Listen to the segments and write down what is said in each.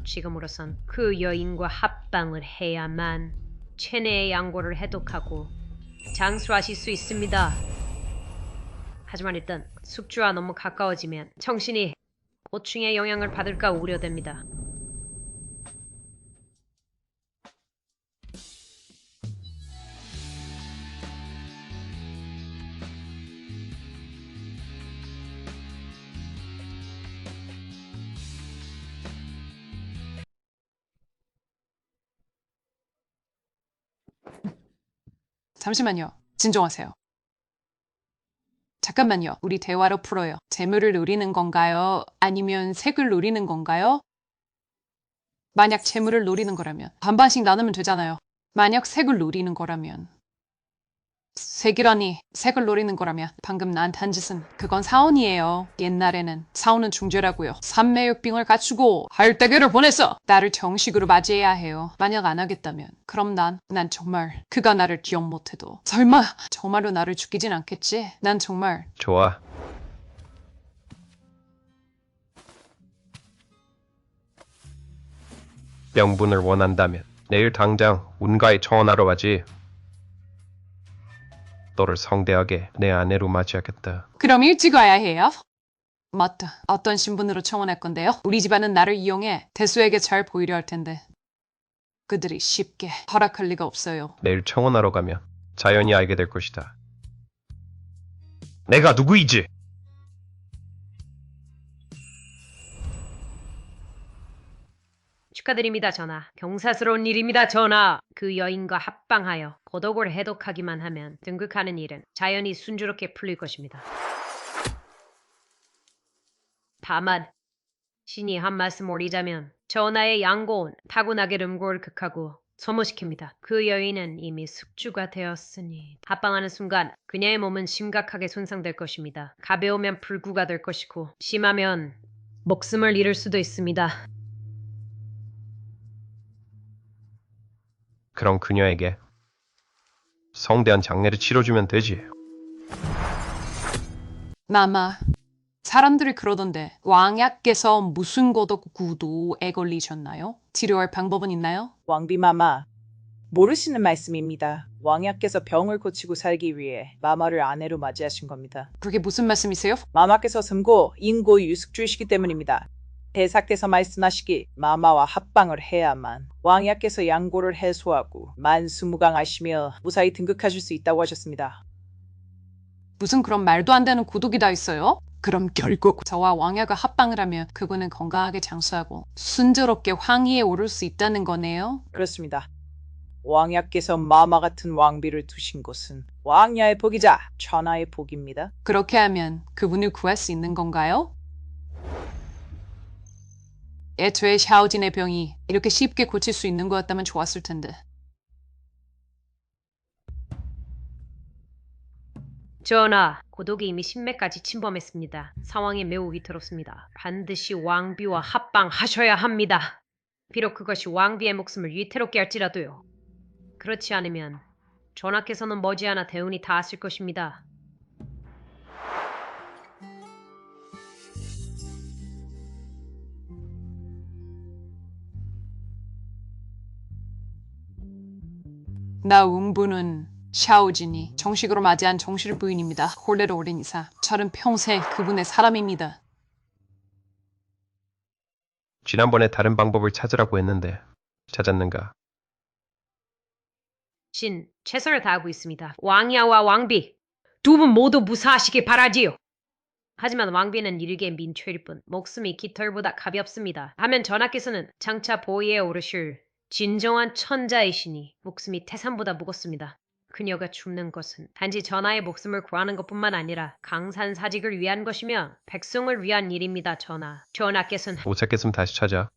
지금으로선 그 여인과 합방을 해야만 체내의 양고를 해독하고 장수하실 수 있습니다. 하지만 일단 숙주와 너무 가까워지면 정신이 고충의 영향을 받을까 우려됩니다. 잠시만요. 진정하세요. 잠깐만요. 우리 대화로 풀어요. 재물을 노리는 건가요? 아니면 색을 노리는 건가요? 만약 재물을 노리는 거라면 반반씩 나누면 되잖아요. 만약 색을 노리는 거라면 색이라니 색을 노리는 거라면 방금 나한테 한 짓은 그건 사원이에요. 옛날에는 사원은 중죄라고요. 삼매육빙을 갖추고 할때기를 보냈어. 나를 정식으로 맞이해야 해요. 만약 안 하겠다면 그럼 난 정말 그가 나를 기억 못해도 설마 정말로 나를 죽이진 않겠지? 난 정말 좋아. 명분을 원한다면 내일 당장 운가에 청원하러 가지. 너를 성대하게 내 아내로 맞이하겠다. 그럼 일찍 와야 해요? 맞다. 어떤 신분으로 청원할 건데요? 우리 집안은 나를 이용해 대수에게 잘 보이려 할 텐데 그들이 쉽게 허락할 리가 없어요. 내일 청원하러 가면 자연히 알게 될 것이다. 내가 누구이지? 축하드립니다, 전하. 경사스러운 일입니다, 전하. 그 여인과 합방하여 고독을 해독하기만 하면 등극하는 일은 자연히 순조롭게 풀릴 것입니다. 다만 신이 한 말씀 올리자면 전하의 양고는 타고나게 음고를 극하고 소모시킵니다. 그 여인은 이미 숙주가 되었으니 합방하는 순간 그녀의 몸은 심각하게 손상될 것입니다. 가벼우면 불구가 될 것이고 심하면 목숨을 잃을 수도 있습니다. 그럼 그녀에게 성대한 장례를 치러주면 되지. 마마, 사람들이 그러던데 왕야께서 무슨 고독 구도에 걸리셨나요? 치료할 방법은 있나요? 왕비마마, 모르시는 말씀입니다. 왕야께서 병을 고치고 살기 위해 마마를 아내로 맞이하신 겁니다. 그게 무슨 말씀이세요? 마마께서 섬고 인고 유숙주이시기 때문입니다. 대사께서 말씀하시기 마마와 합방을 해야만 왕야께서 양고를 해소하고 만수무강하시며 무사히 등극하실 수 있다고 하셨습니다. 무슨 그런 말도 안 되는 고독이 다 있어요? 그럼 결국 저와 왕야가 합방을 하면 그분은 건강하게 장수하고 순조롭게 황위에 오를 수 있다는 거네요? 그렇습니다. 왕야께서 마마 같은 왕비를 두신 곳은 왕야의 복이자 천하의 복입니다. 그렇게 하면 그분을 구할 수 있는 건가요? 애초에 샤오진의 병이 이렇게 쉽게 고칠 수 있는 거였다면 좋았을 텐데. 전하, 고독이 이미 신맥까지 침범했습니다. 상황이 매우 위태롭습니다. 반드시 왕비와 합방하셔야 합니다. 비록 그것이 왕비의 목숨을 위태롭게 할지라도요. 그렇지 않으면 전하께서는 머지않아 대운이 닿았을 것입니다. 나 웅부는 샤오진이 정식으로 맞이한 정실 부인입니다. 홀레로 오랜 이사. 저는 평생 그분의 사람입니다. 지난번에 다른 방법을 찾으라고 했는데 찾았는가? 신, 최선을 다하고 있습니다. 왕야와 왕비, 두 분 모두 무사하시길 바라지요. 하지만 왕비는 일개 민초일 뿐 목숨이 깃털보다 가볍습니다. 하면 전하께서는 장차 보위에 오르실 진정한 천자이시니 목숨이 태산보다 무겁습니다. 그녀가 죽는 것은 단지 전하의 목숨을 구하는 것뿐만 아니라 강산사직을 위한 것이며 백성을 위한 일입니다, 전하. 전하께서는 못 찾겠으면 다시 찾아.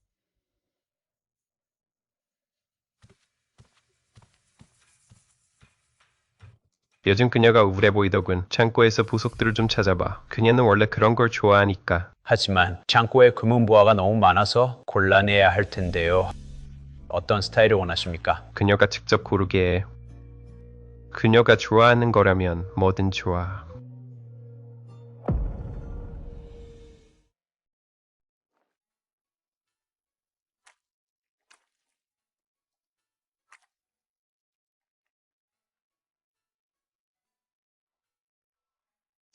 요즘 그녀가 우울해 보이더군. 창고에서 보석들을 좀 찾아봐. 그녀는 원래 그런 걸 좋아하니까. 하지만 창고에 금은보화가 너무 많아서 곤란해야 할 텐데요. 어떤 스타일을 원하십니까? 그녀가 직접 고르게 해. 그녀가 좋아하는 거라면 뭐든 좋아.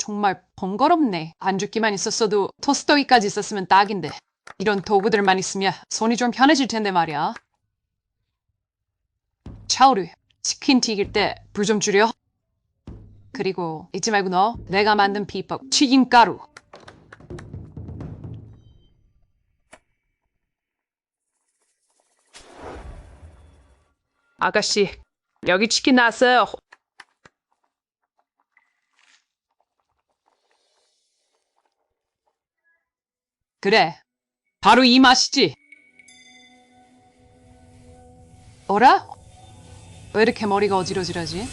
정말 번거롭네. 반죽기만 있었어도 토스터기까지 있었으면 딱인데. 이런 도구들만 있으면 손이 좀 편해질 텐데 말이야. 차오르, 치킨 튀길 때 불 좀 줄여. 그리고 잊지 말고 넣어. 내가 만든 비법 튀김가루. 아가씨, 여기 치킨 나왔어요. 그래, 바로 이 맛이지. 어라? 왜 이렇게 머리가 어지러지러지?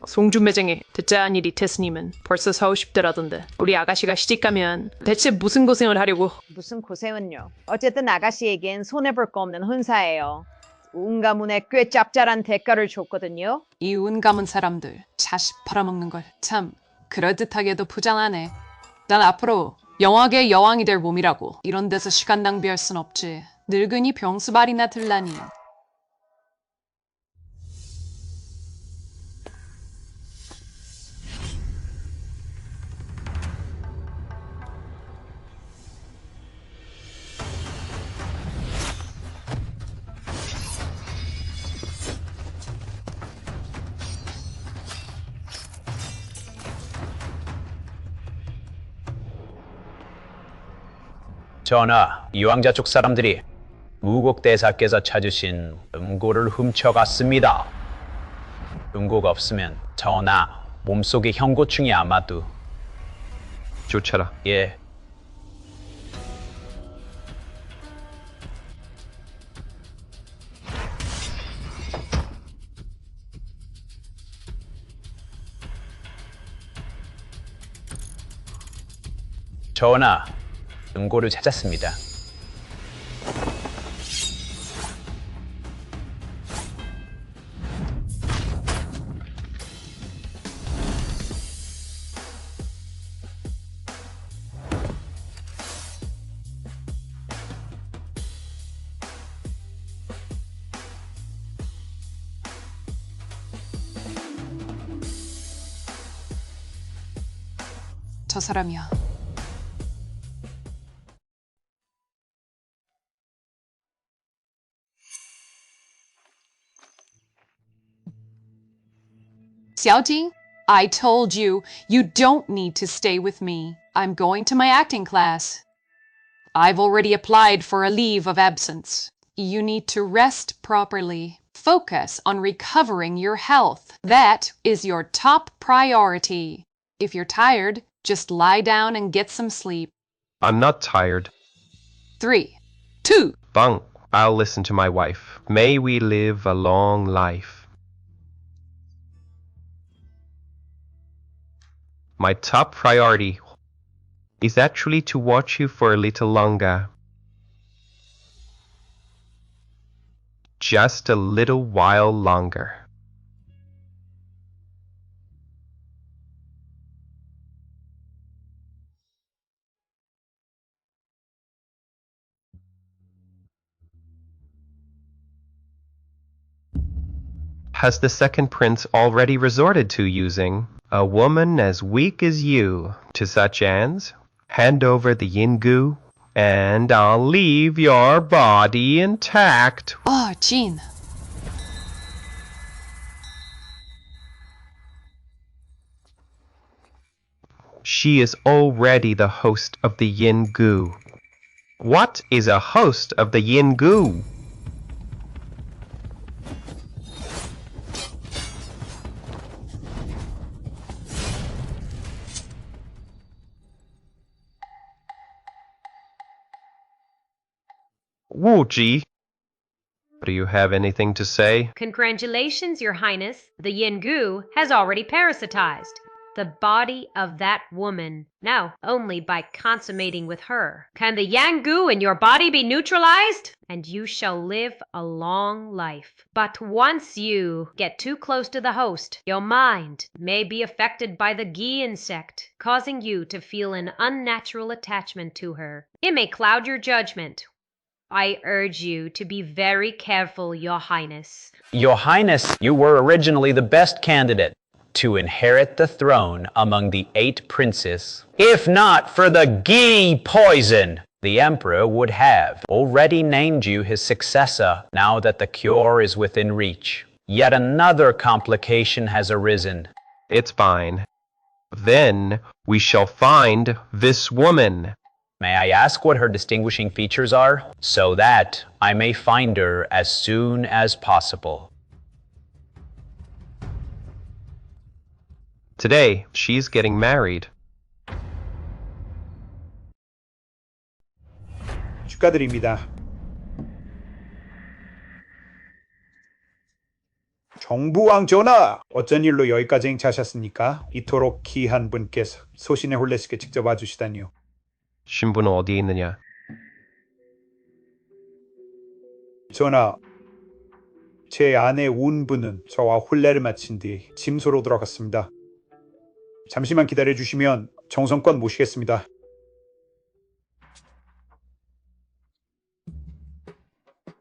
송주 매장에 듣자한 일이 테스님은 벌써 사고 싶더라던데 우리 아가씨가 시집가면 대체 무슨 고생을 하려고. 무슨 고생은요. 어쨌든 아가씨에겐 손해볼 거 없는 혼사예요. 운 가문에 꽤 짭짤한 대가를 줬거든요. 이 운 감은 사람들 자식 팔아먹는 걸 참 그럴듯하게도 부장하네. 난 앞으로 영화계 여왕이 될 몸이라고. 이런 데서 시간 낭비할 순 없지. 늙은이 병수발이나 들라니. 전하, 이왕자 쪽 사람들이 무국 대사께서 찾으신 음고를 훔쳐갔습니다. 음고가 없으면 전하, 몸속에 현고충이 아마도. 쫓아라. 예. 전하, 음고를 찾았습니다. 저 사람이야. Xiaojing, I told you, you don't need to stay with me. I'm going to my acting class. I've already applied for a leave of absence. You need to rest properly. Focus on recovering your health. That is your top priority. If you're tired, just lie down and get some sleep. I'm not tired. 3, 2, Bang. I'll listen to my wife. May we live a long life. My top priority is actually to watch you for a little longer. Just a little while longer. Has the second prince already resorted to using a woman as weak as you to such ends? Hand over the Yingu, and I'll leave your body intact. Oh, Jean. She is already the host of the Yingu. What is a host of the Yingu? Wu Ji, do you have anything to say? Congratulations, Your Highness. The Yingu has already parasitized the body of that woman. Now, only by consummating with her can the Yangu in your body be neutralized, and you shall live a long life. But once you get too close to the host, your mind may be affected by the Gi insect, causing you to feel an unnatural attachment to her. It may cloud your judgment. I urge you to be very careful, Your Highness. Your Highness, you were originally the best candidate to inherit the throne among the 8 princes. If not for the ghee poison, the Emperor would have already named you his successor now that the cure is within reach. Yet another complication has arisen. It's fine. Then we shall find this woman. May I ask what her distinguishing features are, so that I may find her as soon as possible? Today, she's getting married. 축하드립니다. 정부왕 전하, 어쩐 일로 여기까지 행차하셨습니까? 이토록 귀한 분께서 소신의 홀레스께 직접 와주시다니요. 신부는 어디에 있느냐? 전하, 제 아내 운부는 저와 혼례를 마친 뒤 짐소로 돌아갔습니다. 잠시만 기다려주시면 정성껏 모시겠습니다.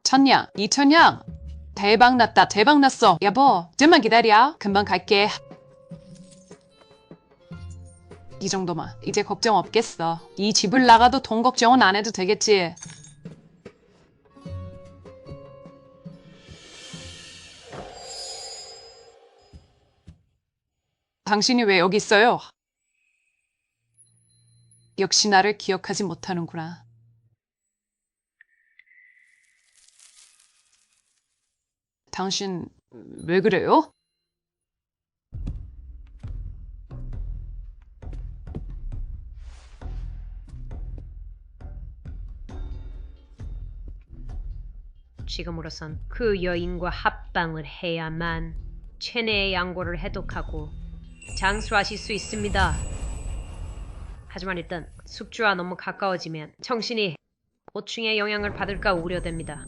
천냥, 이천냥. 대박 났다, 대박 났어. 여보, 좀만 기다려. 금방 갈게. 이 정도만. 이제 걱정 없겠어. 이 집을 나가도 돈 걱정은 안 해도 되겠지. 당신이 왜 여기 있어요? 역시 나를 기억하지 못하는구나. 당신 왜 그래요? 지금으로선 그 여인과 합방을 해야만 체내의 양고를 해독하고 장수하실 수 있습니다. 하지만 일단 숙주와 너무 가까워지면 청신이 고충의 영향을 받을까 우려됩니다.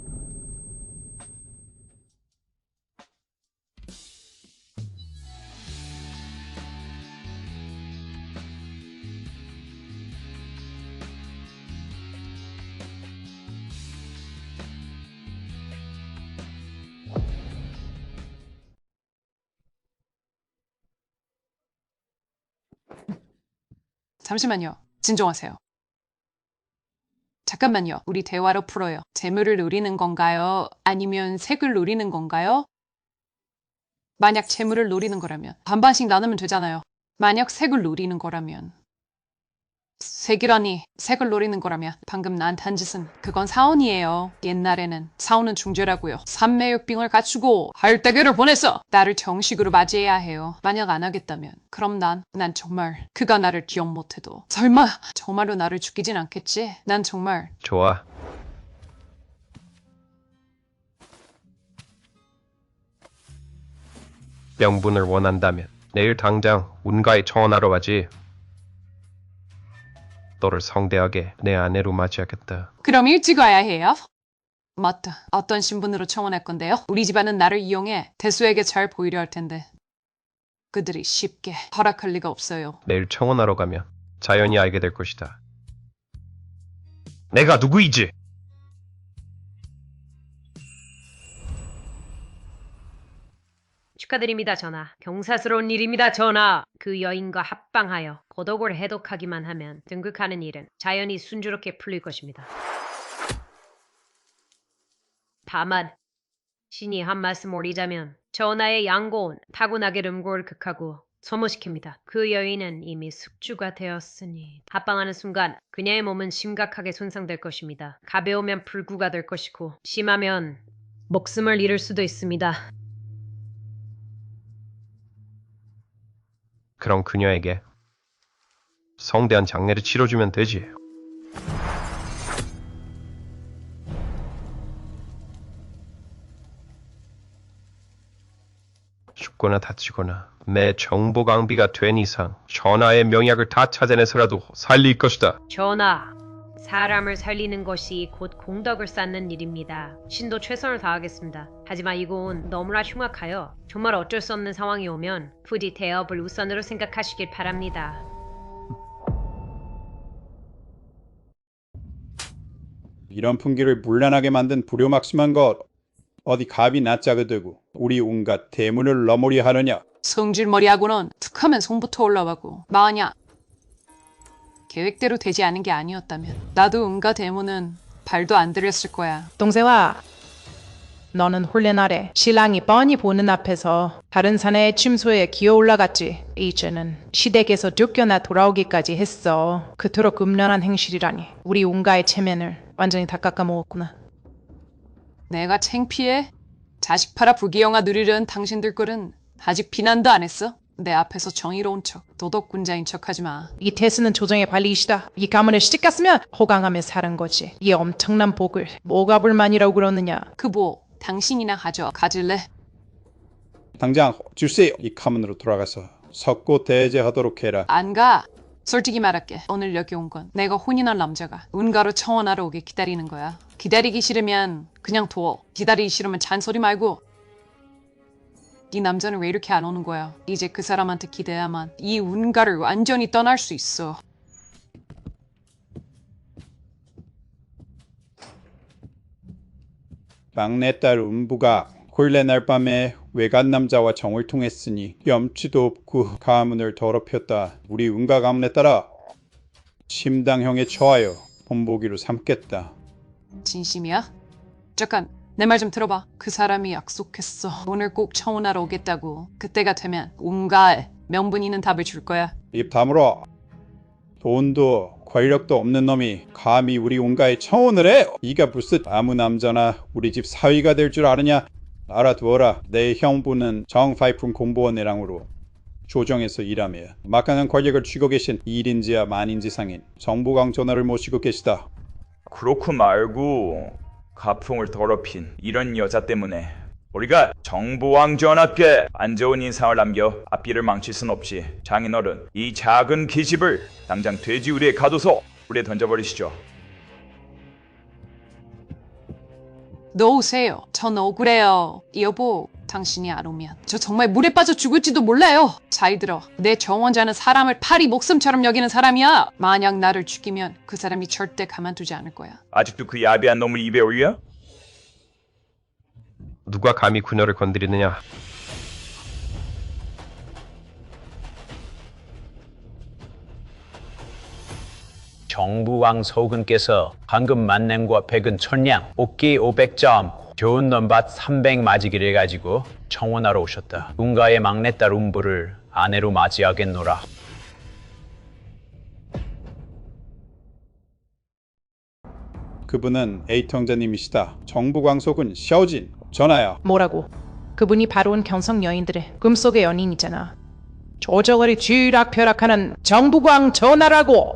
잠시만요. 진정하세요. 잠깐만요. 우리 대화로 풀어요. 재물을 노리는 건가요? 아니면 색을 노리는 건가요? 만약 재물을 노리는 거라면 반반씩 나누면 되잖아요. 만약 색을 노리는 거라면 색이라니, 색을 노리는 거라면 방금 나한테 한 짓은 그건 사원이에요. 옛날에는 사원은 중죄라고요. 삼매육빙을 갖추고 할때기를 보냈어. 나를 정식으로 맞이해야 해요. 만약 안 하겠다면 그럼 난 정말 그가 나를 기억 못해도 설마 정말로 나를 죽이진 않겠지? 난 정말 좋아. 명분을 원한다면 내일 당장 운가에 청원하러 가지. 너를 성대하게 내 아내로 맞이하겠다. 그럼 일찍 와야 해요? 맞다. 어떤 신분으로 청원할 건데요? 우리 집안은 나를 이용해 대수에게 잘 보이려 할 텐데 그들이 쉽게 허락할 리가 없어요. 내일 청원하러 가면 자연히 알게 될 것이다. 내가 누구이지? 축하드립니다, 전하. 경사스러운 일입니다, 전하. 그 여인과 합방하여 고독을 해독하기만 하면 등극하는 일은 자연히 순조롭게 풀릴 것입니다. 다만 신이 한 말씀 올리자면 전하의 양고는 타고나게 음고를 극하고 소모시킵니다. 그 여인은 이미 숙주가 되었으니 합방하는 순간 그녀의 몸은 심각하게 손상될 것입니다. 가벼우면 불구가 될 것이고 심하면 목숨을 잃을 수도 있습니다. 그럼 그녀에게 성대한 장례를 치러주면 되지. 죽거나 다치거나 내 정보 강비가 된 이상 전하의 명약을 다 찾아내서라도 살릴 것이다. 전하, 사람을 살리는 것이 곧 공덕을 쌓는 일입니다. 신도 최선을 다하겠습니다. 하지만 이건 너무나 흉악하여 정말 어쩔 수 없는 상황이 오면 부디 대업을 우선으로 생각하시길 바랍니다. 이런 풍기를 물란하게 만든 불효막심한 것 어디 갑이 낯짝을 들고 우리 온갖 대문을 넘으려 하느냐. 성질머리하고는 툭하면 손부터 올라가고 만약 계획대로 되지 않은 게 아니었다면 나도 응가 대문은 발도 안 들였을 거야. 동생아, 너는 훈련 아래 신랑이 뻔히 보는 앞에서 다른 사내의 침소에 기어 올라갔지. 이제는 시댁에서 쫓겨나 돌아오기까지 했어. 그토록 음란한 행실이라니. 우리 온가의 체면을 완전히 다 깎아먹었구나. 내가 창피해? 자식 팔아 부귀영화 누리려는 당신들 꼴은 아직 비난도 안 했어? 내 앞에서 정의로운 척, 도덕군자인 척하지 마. 이 태스는 조정의 관리이시다. 이 가문을 시집 갔으면 호강하며 사는 거지. 이 엄청난 복을 뭐가 불만이라고 그러느냐. 그 뭐 당신이나 가질래? 당장 주세요. 이 가문으로 돌아가서 석고 대제하도록 해라. 안 가. 솔직히 말할게. 오늘 여기 온 건 내가 혼인할 남자가 은가로 청혼하러 오게 기다리는 거야. 기다리기 싫으면 그냥 둬. 기다리기 싫으면 잔소리 말고. 네 남자는 왜 이렇게 안 오는 거야? 이제 그 사람한테 기대야만 이 운가를 완전히 떠날 수 있어. 막내딸 운부가 본래 날 밤에 외간 남자와 정을 통했으니 염치도 없고 가문을 더럽혔다. 우리 운가 가문에 따라 심당형에 처하여 본보기로 삼겠다. 진심이야? 잠깐 내 말 좀 들어봐. 그 사람이 약속했어. 오늘 꼭 청혼하러 오겠다고. 그때가 되면 운가에 명분 있는 답을 줄 거야. 입 다물어. 돈도 권력도 없는 놈이 감히 우리 온가에 청혼을 해? 네가 무슨 아무 남자나 우리 집 사위가 될 줄 아느냐? 알아두어라. 내 형부는 정파이품 공보원내랑으로 조정에서 일하며 막강한 권력을 쥐고 계신 1인지와 만인지 상인 정보강 전하를 모시고 계시다. 그렇고 말고 가풍을 더럽힌 이런 여자 때문에 우리가 정보왕 전하께 안 좋은 인상을 남겨 앞길을 망칠 순 없지. 장인어른, 이 작은 기집을 당장 돼지우리에 가둬서 물에 던져버리시죠. 놓으세요. 전 억울해요. 여보, 당신이 안 오면 저 정말 물에 빠져 죽을지도 몰라요. 잘 들어. 내 정원자는 사람을 파리 목숨처럼 여기는 사람이야. 만약 나를 죽이면 그 사람이 절대 가만두지 않을 거야. 아직도 그 야비한 놈을 입에 올려? 누가 감히 그녀를 건드리느냐? 정부왕 소근께서 황금 만nem과 백은 천냥, 옷기 500점, 좋은 넘밭 300 맞이기를 가지고 청혼하러 오셨다. 운가의 막내딸 운부를 아내로 맞이하겠노라. 그분은 A통자님이시다. 정부광속은 샤오진 전하야. 뭐라고? 그분이 바로 온 경성 여인들의 꿈속의 연인이잖아. 조정을 쥐락펴락하는 정부광 전하라고.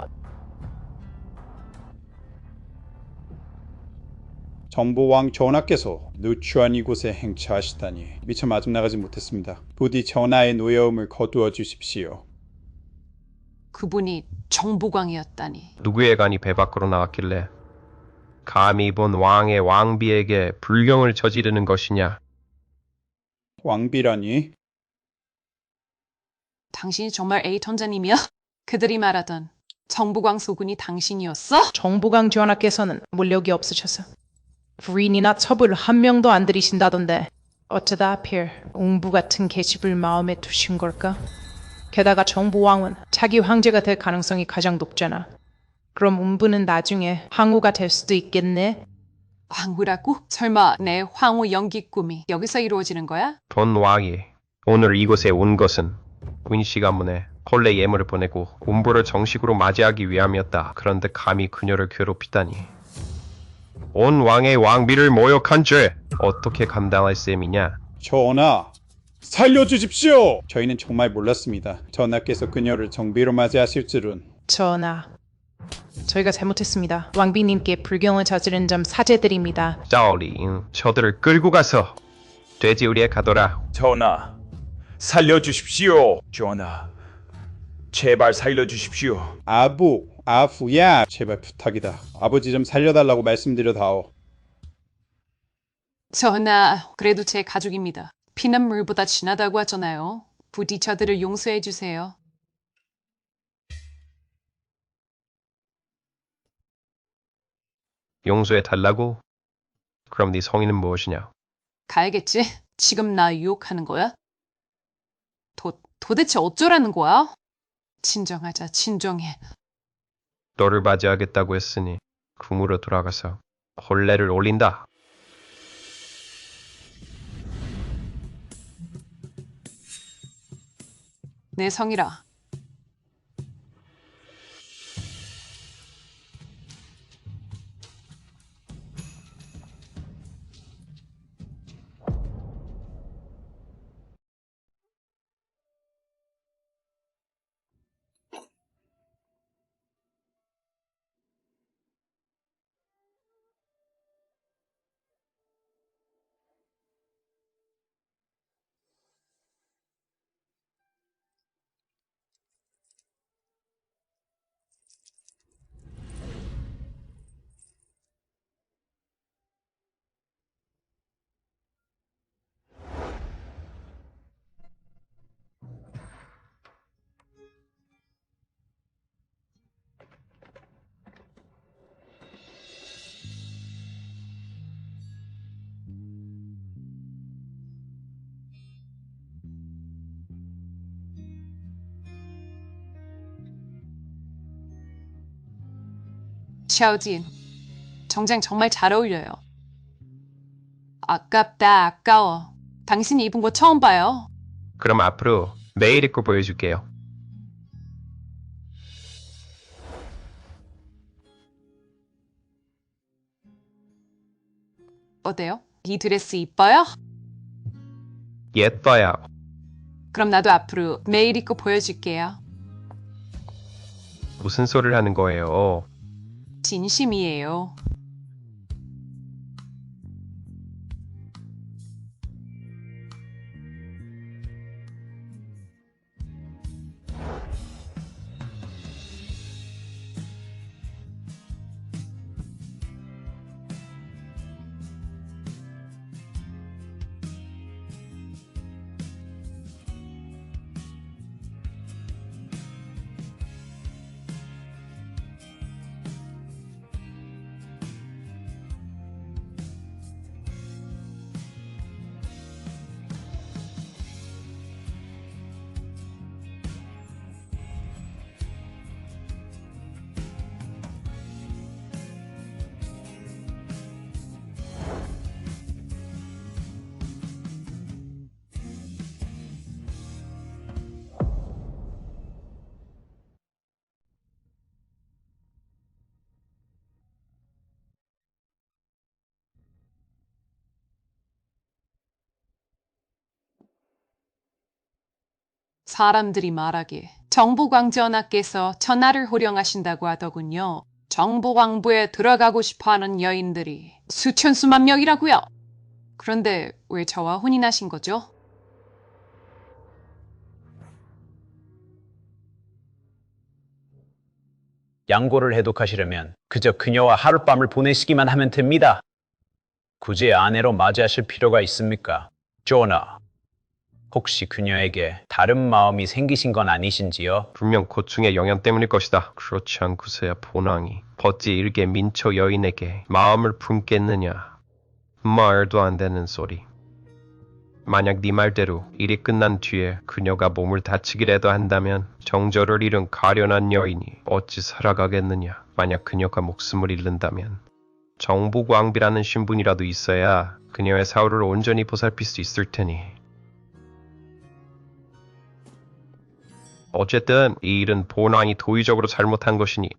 정보왕 전하께서 누추한 이곳에 행차하시다니 미처 마중 나가지 못했습니다. 부디 전하의 노여움을 거두어 주십시오. 그분이 정보광이었다니. 누구의 간이 배 밖으로 나왔길래 감히 본 왕의 왕비에게 불경을 저지르는 것이냐? 왕비라니? 당신이 정말 A턴자님이야? 그들이 말하던 정보광 소군이 당신이었어? 정부강 전하께서는 물력이 없으셔서 부인이나 첩을 한 명도 안 들이신다던데 어쩌다 하필 웅부 같은 계집을 마음에 두신 걸까? 게다가 정보왕은 자기 황제가 될 가능성이 가장 높잖아. 그럼 웅부는 나중에 황후가 될 수도 있겠네? 황후라고? 설마 내 황후 연기 꿈이 여기서 이루어지는 거야? 본 왕이 오늘 이곳에 온 것은 군시 가문에 혼례 예물을 보내고 운부를 정식으로 맞이하기 위함이었다. 그런데 감히 그녀를 괴롭히다니. 온 왕의 왕비를 모욕한 죄 어떻게 감당할 셈이냐? 전하, 살려주십시오! 저희는 정말 몰랐습니다. 전하께서 그녀를 정비로 맞이하실 줄은. 전하, 저희가 잘못했습니다. 왕비님께 불경을 저지른 점 사죄드립니다. 짜오리, 저들을 끌고 가서 돼지우리에 가둬라. 전하, 살려주십시오. 전하, 제발 살려주십시오. 아부야, 제발 부탁이다. 아버지 좀 살려달라고 말씀드려다오. 전하, 그래도 제 가족입니다. 피난물보다 진하다고 하잖아요. 부디 저들을 용서해 주세요. 용서해 달라고? 그럼 네 성의는 무엇이냐? 가야겠지? 지금 나 유혹하는 거야? 도대체 어쩌라는 거야? 진정하자, 진정해. 너를 맞이하겠다고 했으니 궁으로 돌아가서 혼례를 올린다. 내 성이라. 샤오진, 정장 정말 잘 어울려요. 아깝다, 아까워. 당신이 입은 거 처음 봐요. 그럼 앞으로 매일 입고 보여줄게요. 어때요? 이 드레스 이뻐요? 예뻐요. 그럼 나도 앞으로 매일 입고 보여줄게요. 무슨 소리를 하는 거예요? 진심이에요. 사람들이 말하기에 정보광전하께서 천하를 호령하신다고 하더군요. 정보광부에 들어가고 싶어하는 여인들이 수천 수만 명이라고요. 그런데 왜 저와 혼인하신 거죠? 양고를 해독하시려면 그저 그녀와 하룻밤을 보내시기만 하면 됩니다. 굳이 아내로 맞이하실 필요가 있습니까? 조나, 혹시 그녀에게 다른 마음이 생기신 건 아니신지요? 분명 고충의 영향 때문일 것이다. 그렇지 않고서야 본왕이 어찌 일개 민초 여인에게 마음을 품겠느냐. 말도 안 되는 소리. 만약 네 말대로 일이 끝난 뒤에 그녀가 몸을 다치기라도 한다면 정절을 잃은 가련한 여인이 어찌 살아가겠느냐. 만약 그녀가 목숨을 잃는다면 정보광비라는 신분이라도 있어야 그녀의 사후를 온전히 보살필 수 있을 테니. 어쨌든 이 일은 본왕이 도의적으로 잘못한 것이니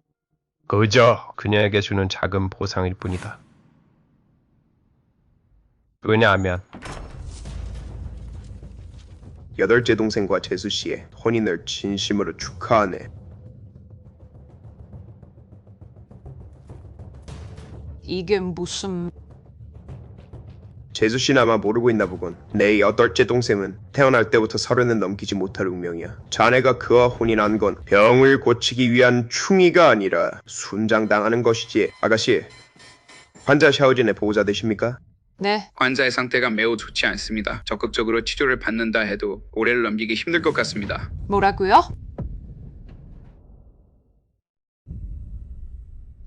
그저 그녀에게 주는 작은 보상일 뿐이다. 왜냐하면 여덟째 동생과 재수 씨의 혼인을 진심으로 축하하네. 이게 무슨... 재수 씨는 아마 모르고 있나 보군. 내 여덟째 동생은 태어날 때부터 30은 넘기지 못할 운명이야. 자네가 그와 혼인한 건 병을 고치기 위한 충의가 아니라 순장당하는 것이지. 아가씨, 환자 샤오진의 보호자 되십니까? 네, 환자의 상태가 매우 좋지 않습니다. 적극적으로 치료를 받는다 해도 올해를 넘기기 힘들 것 같습니다. 뭐라고요?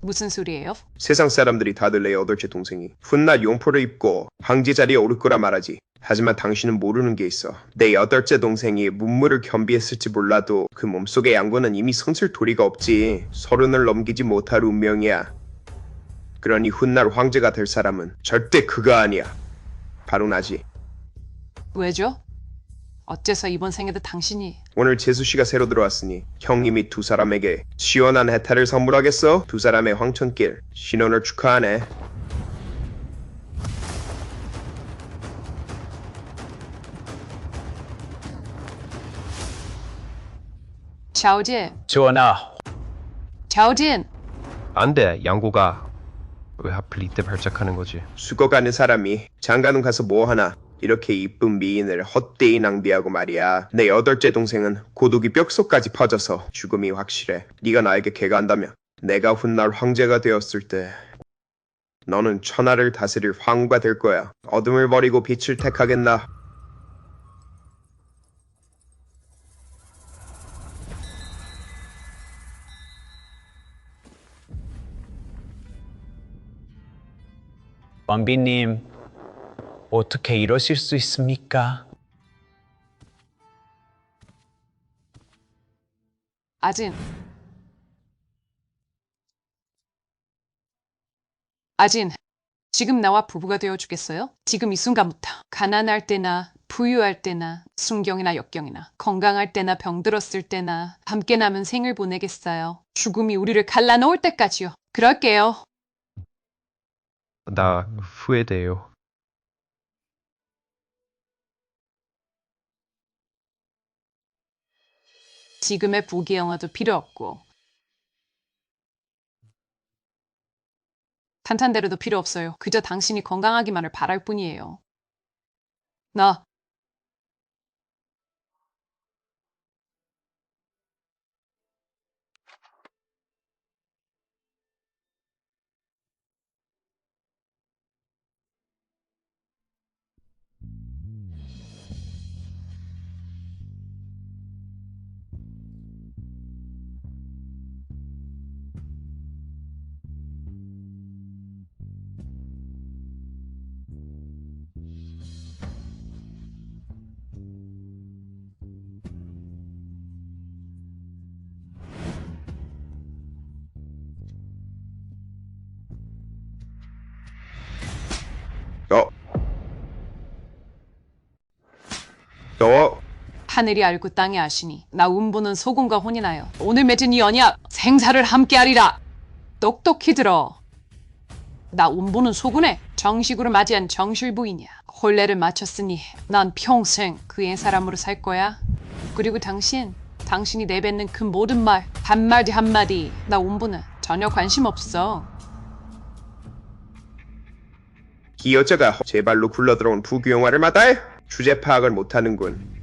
무슨 소리예요? 세상 사람들이 다들 내 여덟째 동생이 훗날 용포를 입고 황제 자리에 오를 거라 말하지. 하지만 당신은 모르는 게 있어. 내 여덟째 동생이 문무를 겸비했을지 몰라도 그 몸속의 양고는 이미 성슬 도리가 없지. 30을 넘기지 못할 운명이야. 그러니 훗날 황제가 될 사람은 절대 그가 아니야. 바로 나지. 왜죠? 어째서 이번 생에도 당신이... 오늘 재수 씨가 새로 들어왔으니 형님이 두 사람에게 시원한 해탈을 선물하겠어. 두 사람의 황천길 신혼을 축하하네. 샤오진, 전하, 샤오진. 안 돼, 양고가. 왜 하필 이때 발작하는 거지? 죽어가는 사람이 장가는 가서 뭐하나. 이렇게 이쁜 미인을 헛되이 낭비하고 말이야. 내 여덟째 동생은 고독이 뼛속까지 퍼져서 죽음이 확실해. 네가 나에게 개가한다면 내가 훗날 황제가 되었을 때 너는 천하를 다스릴 황후가 될 거야. 어둠을 버리고 빛을 택하겠나? 왕비님, 어떻게 이러실 수 있습니까? 아진, 지금 나와 부부가 되어주겠어요? 지금 이 순간부터 가난할 때나 부유할 때나 순경이나 역경이나 건강할 때나 병들었을 때나 함께 남은 생을 보내겠어요. 죽음이 우리를 갈라놓을 때까지요. 그럴게요. 나 후회돼요. 지금의 부귀영화도 필요 없고 탄탄대로도 필요 없어요. 그저 당신이 건강하기만을 바랄 뿐이에요. 나 너 하늘이 알고 땅이 아시니 나 운보는 소금과 혼이 나요. 오늘 맺은 이 언약 생사를 함께하리라. 똑똑히 들어. 나 운보는 소군에 정식으로 맞이한 정실부인이야. 혼례를 마쳤으니 난 평생 그의 사람으로 살 거야. 그리고 당신이 내뱉는 그 모든 말 한마디 한마디 나 운보는 전혀 관심 없어. 이 여자가 제 발로 굴러들어온 부귀영화를 마다해? 주제 파악을 못하는군.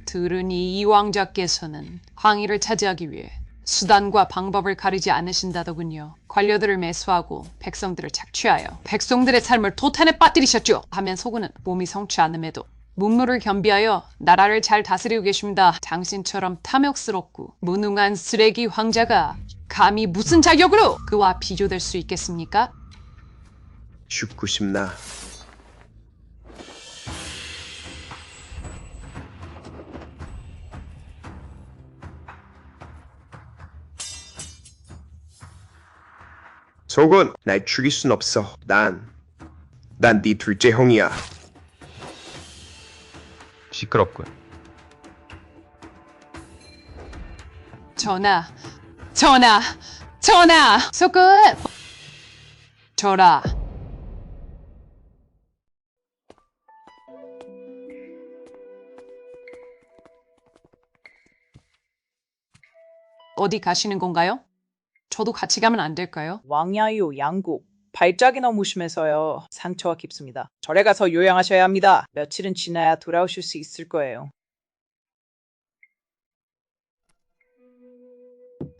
들으니 이 왕자께서는 황위를 차지하기 위해 수단과 방법을 가리지 않으신다더군요. 관료들을 매수하고 백성들을 착취하여 백성들의 삶을 도탄에 빠뜨리셨죠. 하면 속으는 몸이 성치 않음에도 문무를 겸비하여 나라를 잘 다스리고 계십니다. 당신처럼 탐욕스럽고 무능한 쓰레기 황자가 감히 무슨 자격으로 그와 비교될 수 있겠습니까? 죽고 싶나? 소군, 날 죽일 순 없어. 난 네 둘째 형이야. 시끄럽군. 전하, 소군! 저라. 어디 가시는 건가요? 저도 같이 가면 안 될까요? 왕야요 양국. 발작이 너무 심해서요. 상처가 깊습니다. 절에 가서 요양하셔야 합니다. 며칠은 지나야 돌아오실 수 있을 거예요.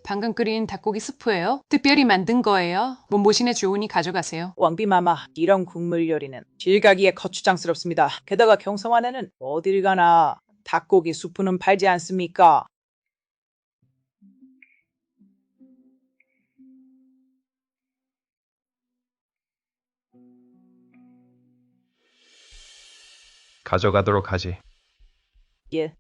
방금 끓인 닭고기 스프예요. 특별히 만든 거예요. 몸보신에 좋으니 가져가세요. 왕비마마, 이런 국물 요리는 질가기에 거추장스럽습니다. 게다가 경성안에는 어딜 가나 닭고기 수프는 팔지 않습니까? 가져가도록 하지. 예.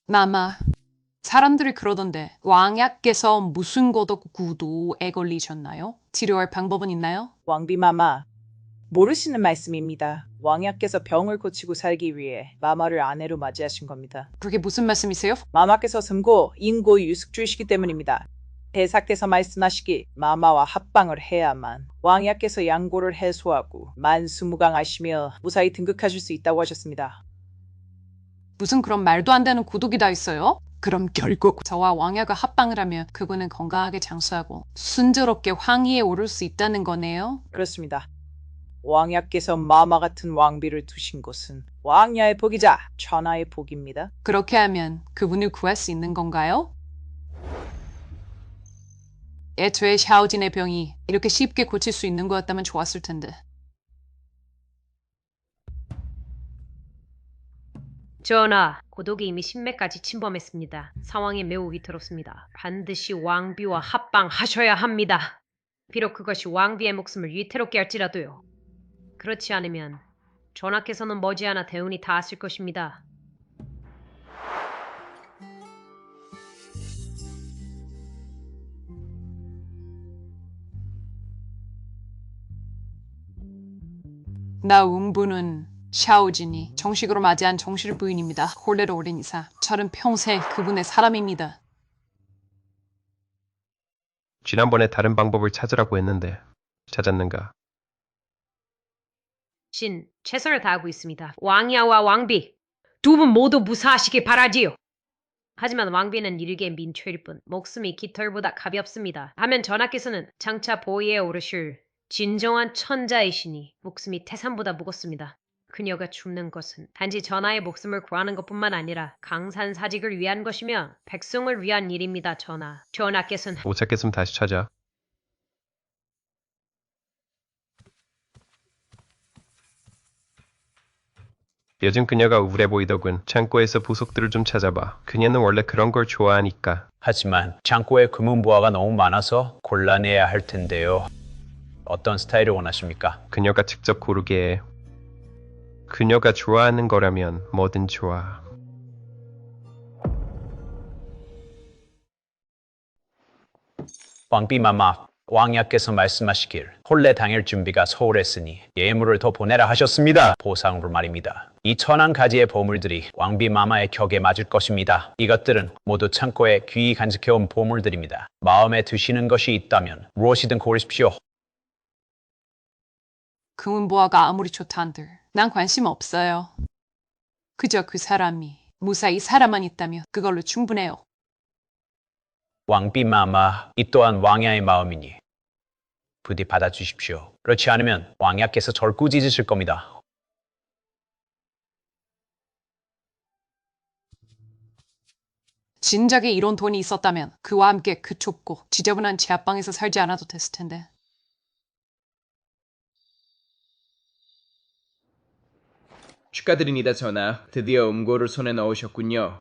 마마, 사람들이 그러던데 왕야께서 무슨 고독 구도에 걸리셨나요? 치료할 방법은 있나요? 왕비 마마, 모르시는 말씀입니다. 왕야께서 병을 고치고 살기 위해 마마를 아내로 맞이하신 겁니다. 그게 무슨 말씀이세요? 마마께서 섬고 인고 유숙주이시기 때문입니다. 대사께서 말씀하시기 마마와 합방을 해야만 왕야께서 양고를 해소하고 만수무강하시며 무사히 등극하실 수 있다고 하셨습니다. 무슨 그런 말도 안 되는 구독이 다 있어요? 그럼 결국 저와 왕야가 합방을 하면 그분은 건강하게 장수하고 순조롭게 황위에 오를 수 있다는 거네요? 그렇습니다. 왕야께서 마마 같은 왕비를 두신 것은 왕야의 복이자 천하의 복입니다. 그렇게 하면 그분을 구할 수 있는 건가요? 애초에 샤오진의 병이 이렇게 쉽게 고칠 수 있는 거였다면 좋았을 텐데. 전하, 고독이 이미 신맥까지 침범했습니다. 상황이 매우 위태롭습니다. 반드시 왕비와 합방하셔야 합니다. 비록 그것이 왕비의 목숨을 위태롭게 할지라도요. 그렇지 않으면 전하께서는 머지않아 대운이 닿았을 것입니다. 나 웅부는 샤오진이 정식으로 맞이한 정실 부인입니다. 홀레로 오랜 이사. 저는 평생 그분의 사람입니다. 지난번에 다른 방법을 찾으라고 했는데 찾았는가? 신, 최선을 다하고 있습니다. 왕야와 왕비, 두 분 모두 무사하시길 바라지요. 하지만 왕비는 일개 민초일 뿐 목숨이 깃털보다 가볍습니다. 하면 전하께서는 장차 보위에 오르실 진정한 천자이시니 목숨이 태산보다 무겁습니다. 그녀가 죽는 것은 단지 전하의 목숨을 구하는 것뿐만 아니라 강산사직을 위한 것이며 백성을 위한 일입니다. 전하. 전하께서는 못 찾겠으면 다시 찾아. 요즘 그녀가 우울해 보이더군. 창고에서 보석들을 좀 찾아봐. 그녀는 원래 그런 걸 좋아하니까. 하지만 창고에 금은보화가 너무 많아서 골라내야 할 텐데요. 어떤 스타일을 원하십니까? 그녀가 직접 고르게 해. 그녀가 좋아하는 거라면 뭐든 좋아. 왕비마마, 왕야께서 말씀하시길 혼례 당일 준비가 소홀했으니 예물을 더 보내라 하셨습니다. 보상으로 말입니다. 이 천한 가지의 보물들이 왕비마마의 격에 맞을 것입니다. 이것들은 모두 창고에 귀히 간직해온 보물들입니다. 마음에 드시는 것이 있다면 무엇이든 고르십시오. 금은보화가 아무리 좋다 한들 난 관심 없어요. 그저 그 사람이 무사히 살아만 있다면 그걸로 충분해요. 왕비마마, 이 또한 왕야의 마음이니 부디 받아주십시오. 그렇지 않으면 왕야께서 절 꾸짖으실 겁니다. 진작에 이런 돈이 있었다면 그와 함께 그 좁고 지저분한 제압방에서 살지 않아도 됐을 텐데. 축하드립니다, 전하. 드디어 음고를 손에 넣으셨군요.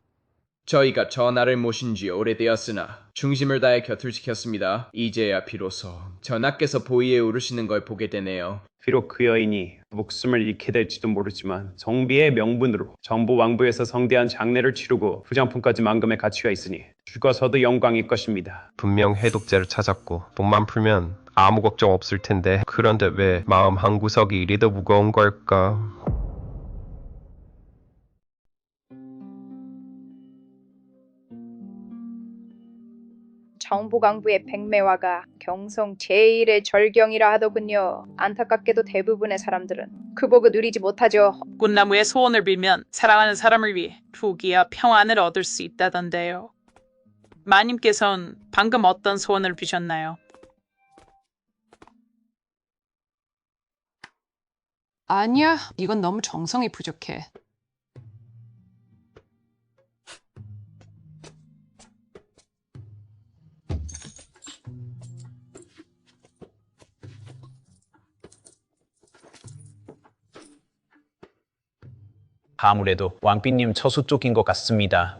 저희가 전하를 모신 지 오래되었으나 중심을 다해 곁을 지켰습니다. 이제야 비로소 전하께서 보위에 오르시는 걸 보게 되네요. 비록 그 여인이 목숨을 잃게 될지도 모르지만 정비의 명분으로 정부 왕부에서 성대한 장례를 치르고 부정품까지 만금의 가치가 있으니 죽어서도 영광일 것입니다. 분명 해독제를 찾았고 돈만 풀면 아무 걱정 없을 텐데 그런데 왜 마음 한구석이 이리도 무거운 걸까? 정보강부의 백매화가 경성 제1의 절경이라 하더군요. 안타깝게도 대부분의 사람들은 그 복을 누리지 못하죠. 꽃나무의 소원을 빌면 사랑하는 사람을 위해 부귀와 평안을 얻을 수 있다던데요. 마님께서는 방금 어떤 소원을 비셨나요? 아니야, 이건 너무 정성이 부족해. 아무래도 왕비님 처수 쪽인 것 같습니다.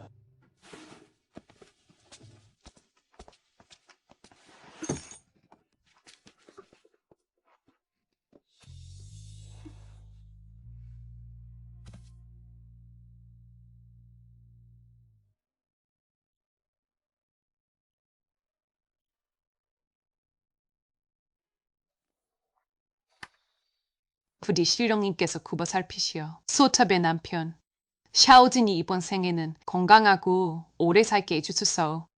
부디 실령님께서 굽어 살피시어 소탑의 남편 샤오진이 이번 생에는 건강하고 오래 살게 해주소서.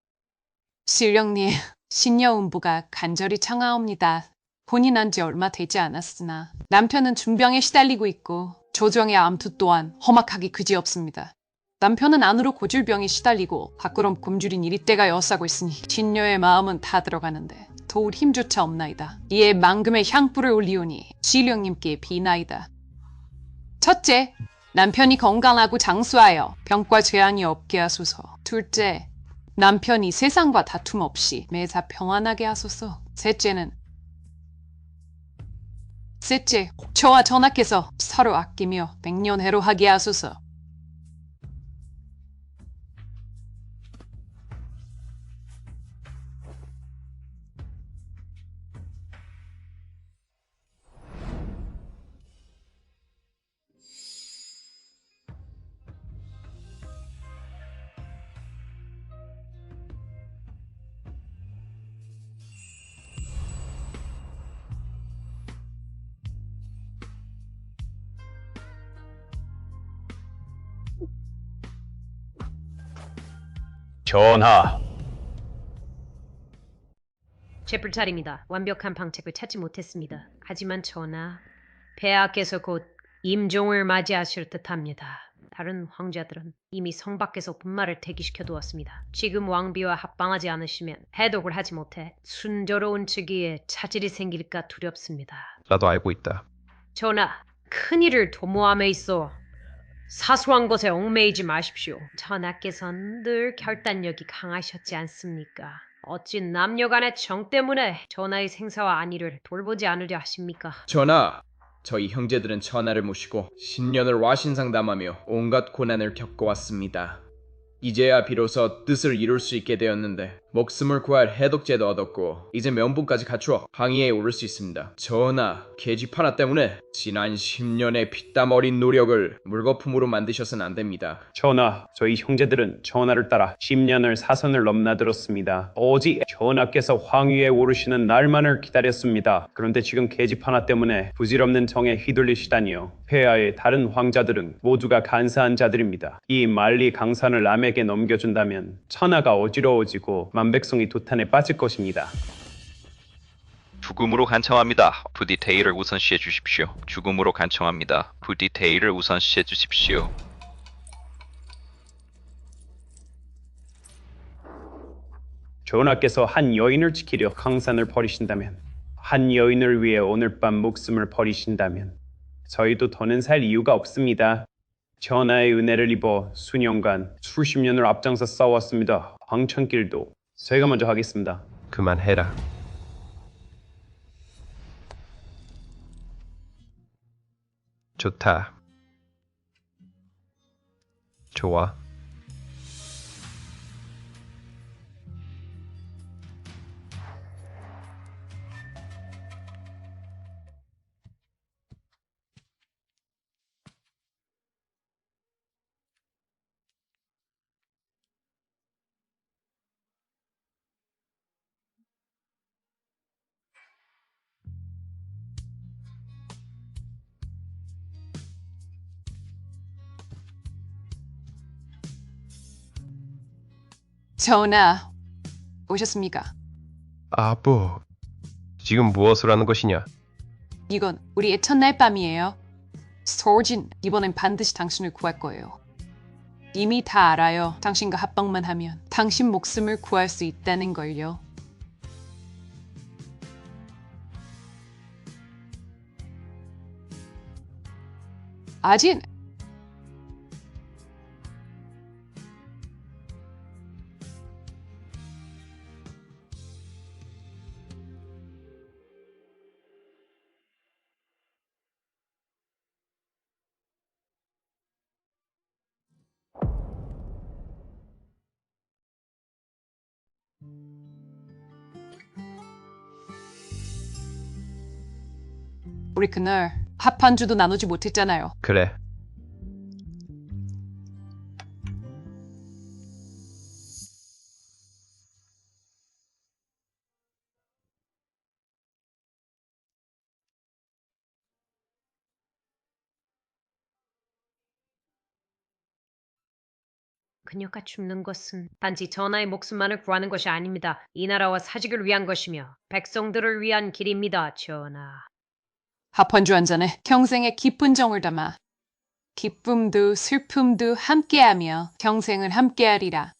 실령님, 신여운부가 간절히 청하옵니다. 혼인한 지 얼마 되지 않았으나 남편은 중병에 시달리고 있고 조정의 암투 또한 험악하기 그지없습니다. 남편은 안으로 고질병에 시달리고 밖으로 굶주린 이리때가 여싸고 있으니 신녀의 마음은 다 들어가는데 도울 힘조차 없나이다. 이에 망금의 향불을 올리오니 신령님께 비나이다. 첫째, 남편이 건강하고 장수하여 병과 재앙이 없게 하소서. 둘째, 남편이 세상과 다툼 없이 매사 평안하게 하소서. 셋째, 저와 전하께서 서로 아끼며 백년해로하게 하소서. 전하, 제 불찰입니다. 완벽한 방책을 찾지 못했습니다. 하지만 전하, 폐하께서 곧 임종을 맞이하실 듯합니다. 다른 황제들은 이미 성 밖에서 분마를 대기시켜 두었습니다. 지금 왕비와 합방하지 않으시면 해독을 하지 못해 순조로운 즉위에 차질이 생길까 두렵습니다. 나도 알고 있다. 전하, 큰일을 도모함에 있어 사소한 것에 얽매이지 마십시오. 전하께서는 늘 결단력이 강하셨지 않습니까? 어찌 남녀간의 정 때문에 전하의 생사와 안위를 돌보지 않으려 하십니까? 전하, 저희 형제들은 전하를 모시고 신년을 와신상담하며 온갖 고난을 겪어왔습니다. 이제야 비로소 뜻을 이룰 수 있게 되었는데 목숨을 구할 해독제도 얻었고 이제 명분까지 갖추어 항의에 오를 수 있습니다. 전하, 계집 하나 때문에 지난 10년의 피땀 어린 노력을 물거품으로 만드셔서는 안 됩니다. 전하, 저희 형제들은 전하를 따라 10년을 사선을 넘나들었습니다. 오직 전하께서 황위에 오르시는 날만을 기다렸습니다. 그런데 지금 계집 하나 때문에 부질없는 정에 휘둘리시다니요. 폐하의 다른 황자들은 모두가 간사한 자들입니다. 이 만리 강산을 남에게 넘겨준다면 천하가 어지러워지고 만백성이 도탄에 빠질 것입니다. 죽음으로 간청합니다. 부디 대의를 우선시해 주십시오. 죽음으로 간청합니다. 부디 대의를 우선시해 주십시오. 전하께서 한 여인을 지키려 강산을 버리신다면, 한 여인을 위해 오늘 밤 목숨을 버리신다면 저희도 더는 살 이유가 없습니다. 전하의 은혜를 입어 수년간 수십 년을 앞장서 싸웠습니다. 황천길도 저희가 먼저 하겠습니다. 그만해라. 좋다. 좋아. 전하, 오셨습니까? 아부, 지금 무엇을 하는 것이냐? 이건 우리의 첫날 밤이에요. 소진, 이번엔 반드시 당신을 구할 거예요. 이미 다 알아요. 당신과 합방만 하면 당신 목숨을 구할 수 있다는 걸요. 아진! 우리 그날 합판주도 나누지 못했잖아요. 그래. 그녀가 죽는 것은 단지 전하의 목숨만을 구하는 것이 아닙니다. 이 나라와 사직을 위한 것이며 백성들을 위한 길입니다, 전하. 합헌주 한 잔에 평생의 깊은 정을 담아 기쁨도 슬픔도 함께하며 평생을 함께하리라.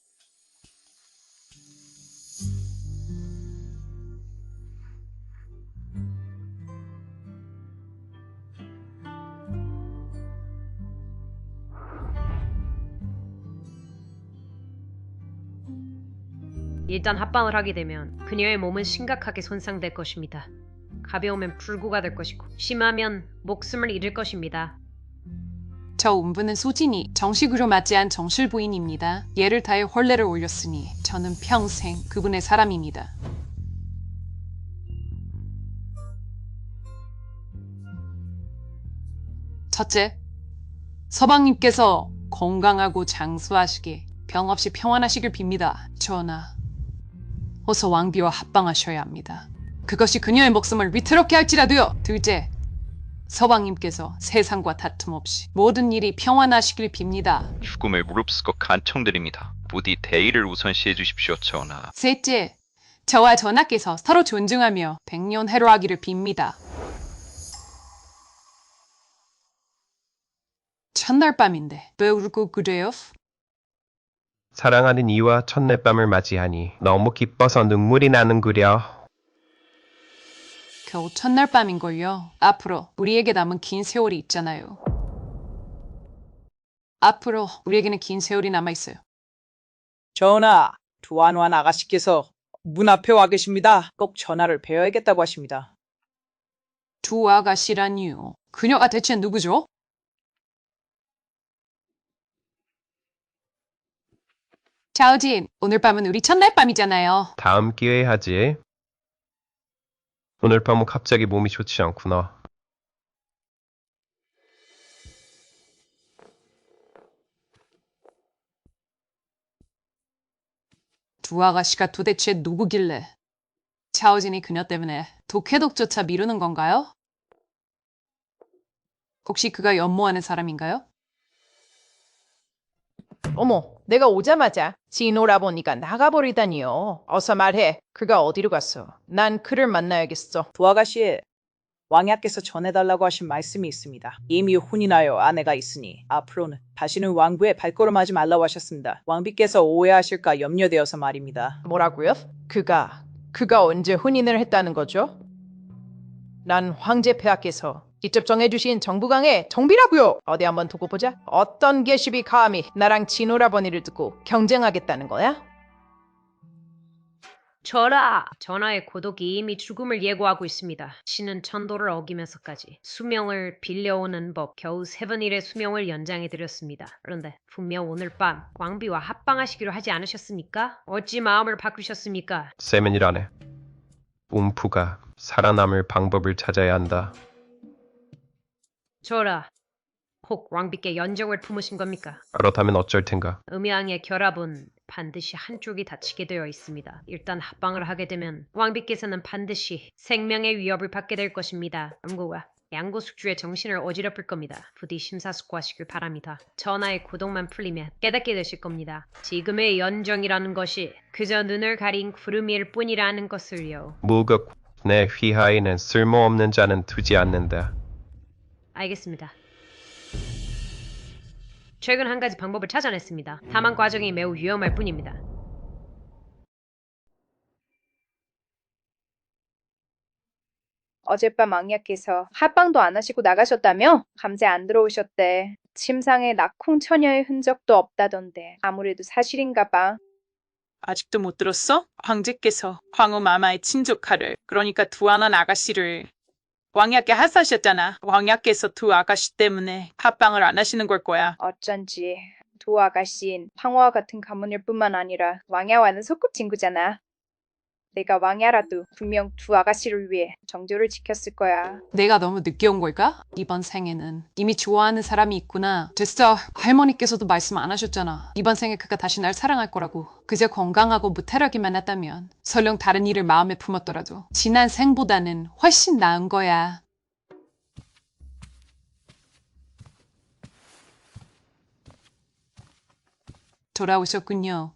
일단 합방을 하게 되면 그녀의 몸은 심각하게 손상될 것입니다. 가벼우면 불구가 될 것이고 심하면 목숨을 잃을 것입니다. 저 운부는 소진이 정식으로 맞이한 정실 부인입니다. 예를 다해 혼례를 올렸으니 저는 평생 그분의 사람입니다. 첫째, 서방님께서 건강하고 장수하시게 병 없이 평안하시길 빕니다. 전하, 어서 왕비와 합방하셔야 합니다. 그것이 그녀의 목숨을 위태롭게 할지라도요. 둘째, 서방님께서 세상과 다툼 없이 모든 일이 평안하시길 빕니다. 죽음을 무릅쓰고 간청드립니다. 부디 대의를 우선시해 주십시오, 전하. 셋째, 저와 전하께서 서로 존중하며 백년해로하기를 빕니다. 첫날 밤인데 왜 울고 그래요? 사랑하는 이와 첫날밤을 맞이하니 너무 기뻐서 눈물이 나는구려. 겨우 첫날 밤인걸요. 앞으로 우리에게 남은 긴 세월이 있잖아요. 앞으로 우리에게는 긴 세월이 남아있어요. 전하, 두안완 아가씨께서 문 앞에 와 계십니다. 꼭 전하를 뵈어야겠다고 하십니다. 두 아가씨라니요. 그녀가 대체 누구죠? 자우진, 오늘 밤은 우리 첫날 밤이잖아요. 다음 기회에 하지. 오늘 밤은 갑자기 몸이 좋지 않구나. 두 아가씨가 도대체 누구길래 자우진이 그녀 때문에 독해독조차 미루는 건가요? 혹시 그가 연모하는 사람인가요? 어머, 내가 오자마자 진오라 보니까 나가버리다니요. 어서 말해. 그가 어디로 갔어? 난 그를 만나야겠어. 두 아가씨, 왕야께서 전해달라고 하신 말씀이 있습니다. 이미 혼이 나여 아내가 있으니 앞으로는 다시는 왕부에 발걸음하지 말라고 하셨습니다. 왕비께서 오해하실까 염려되어서 말입니다. 뭐라고요? 그가 언제 혼인을 했다는 거죠? 난 황제 폐하께서 직접 정해주신 정부강의 정비라고요. 어디 한번 두고 보자. 어떤 계십이 감히 나랑 진오라버니를 두고 경쟁하겠다는 거야? 전하! 전하의 고독이 이미 죽음을 예고하고 있습니다. 신은 천도를 어기면서까지 수명을 빌려오는 법 겨우 3번일의 수명을 연장해드렸습니다. 그런데 분명 오늘 밤 왕비와 합방하시기로 하지 않으셨습니까? 어찌 마음을 바꾸셨습니까? 세면이라네. 움프가 살아남을 방법을 찾아야 한다. 전하, 혹 왕비께 연정을 품으신 겁니까? 그렇다면 어쩔 텐가. 음양의 결합은 반드시 한쪽이 다치게 되어 있습니다. 일단 합방을 하게 되면 왕비께서는 반드시 생명의 위협을 받게 될 것입니다. 암고와 양고숙주의 정신을 어지럽힐 겁니다. 부디 심사숙고하시길 바랍니다. 전하의 고독만 풀리면 깨닫게 되실 겁니다. 지금의 연정이라는 것이 그저 눈을 가린 구름일 뿐이라는 것을요. 무극 내 휘하에는 쓸모없는 자는 두지 않는다. 알겠습니다. 최근 한 가지 방법을 찾아냈습니다. 다만 과정이 매우 위험할 뿐입니다. 어젯밤 왕야께서 합방도 안 하시고 나가셨다며? 밤새 안 들어오셨대. 침상에 낙콩 처녀의 흔적도 없다던데 아무래도 사실인가 봐. 아직도 못 들었어? 황제께서 황후 마마의 친조카를, 그러니까 두안한 아가씨를 왕야께 하사하셨잖아. 왕야께서 두 아가씨 때문에 합방을 안 하시는 걸 거야. 어쩐지 두 아가씨인 황후와 같은 가문일 뿐만 아니라 왕야와는 소꿉친구잖아. 내가 왕야라도 분명 두 아가씨를 위해 정조를 지켰을 거야. 내가 너무 늦게 온 걸까? 이번 생에는 이미 좋아하는 사람이 있구나. 됐어. 할머니께서도 말씀 안 하셨잖아. 이번 생에 그가 다시 날 사랑할 거라고. 그저 건강하고 무태력이 만났다면 설령 다른 일을 마음에 품었더라도 지난 생보다는 훨씬 나은 거야. 돌아오셨군요.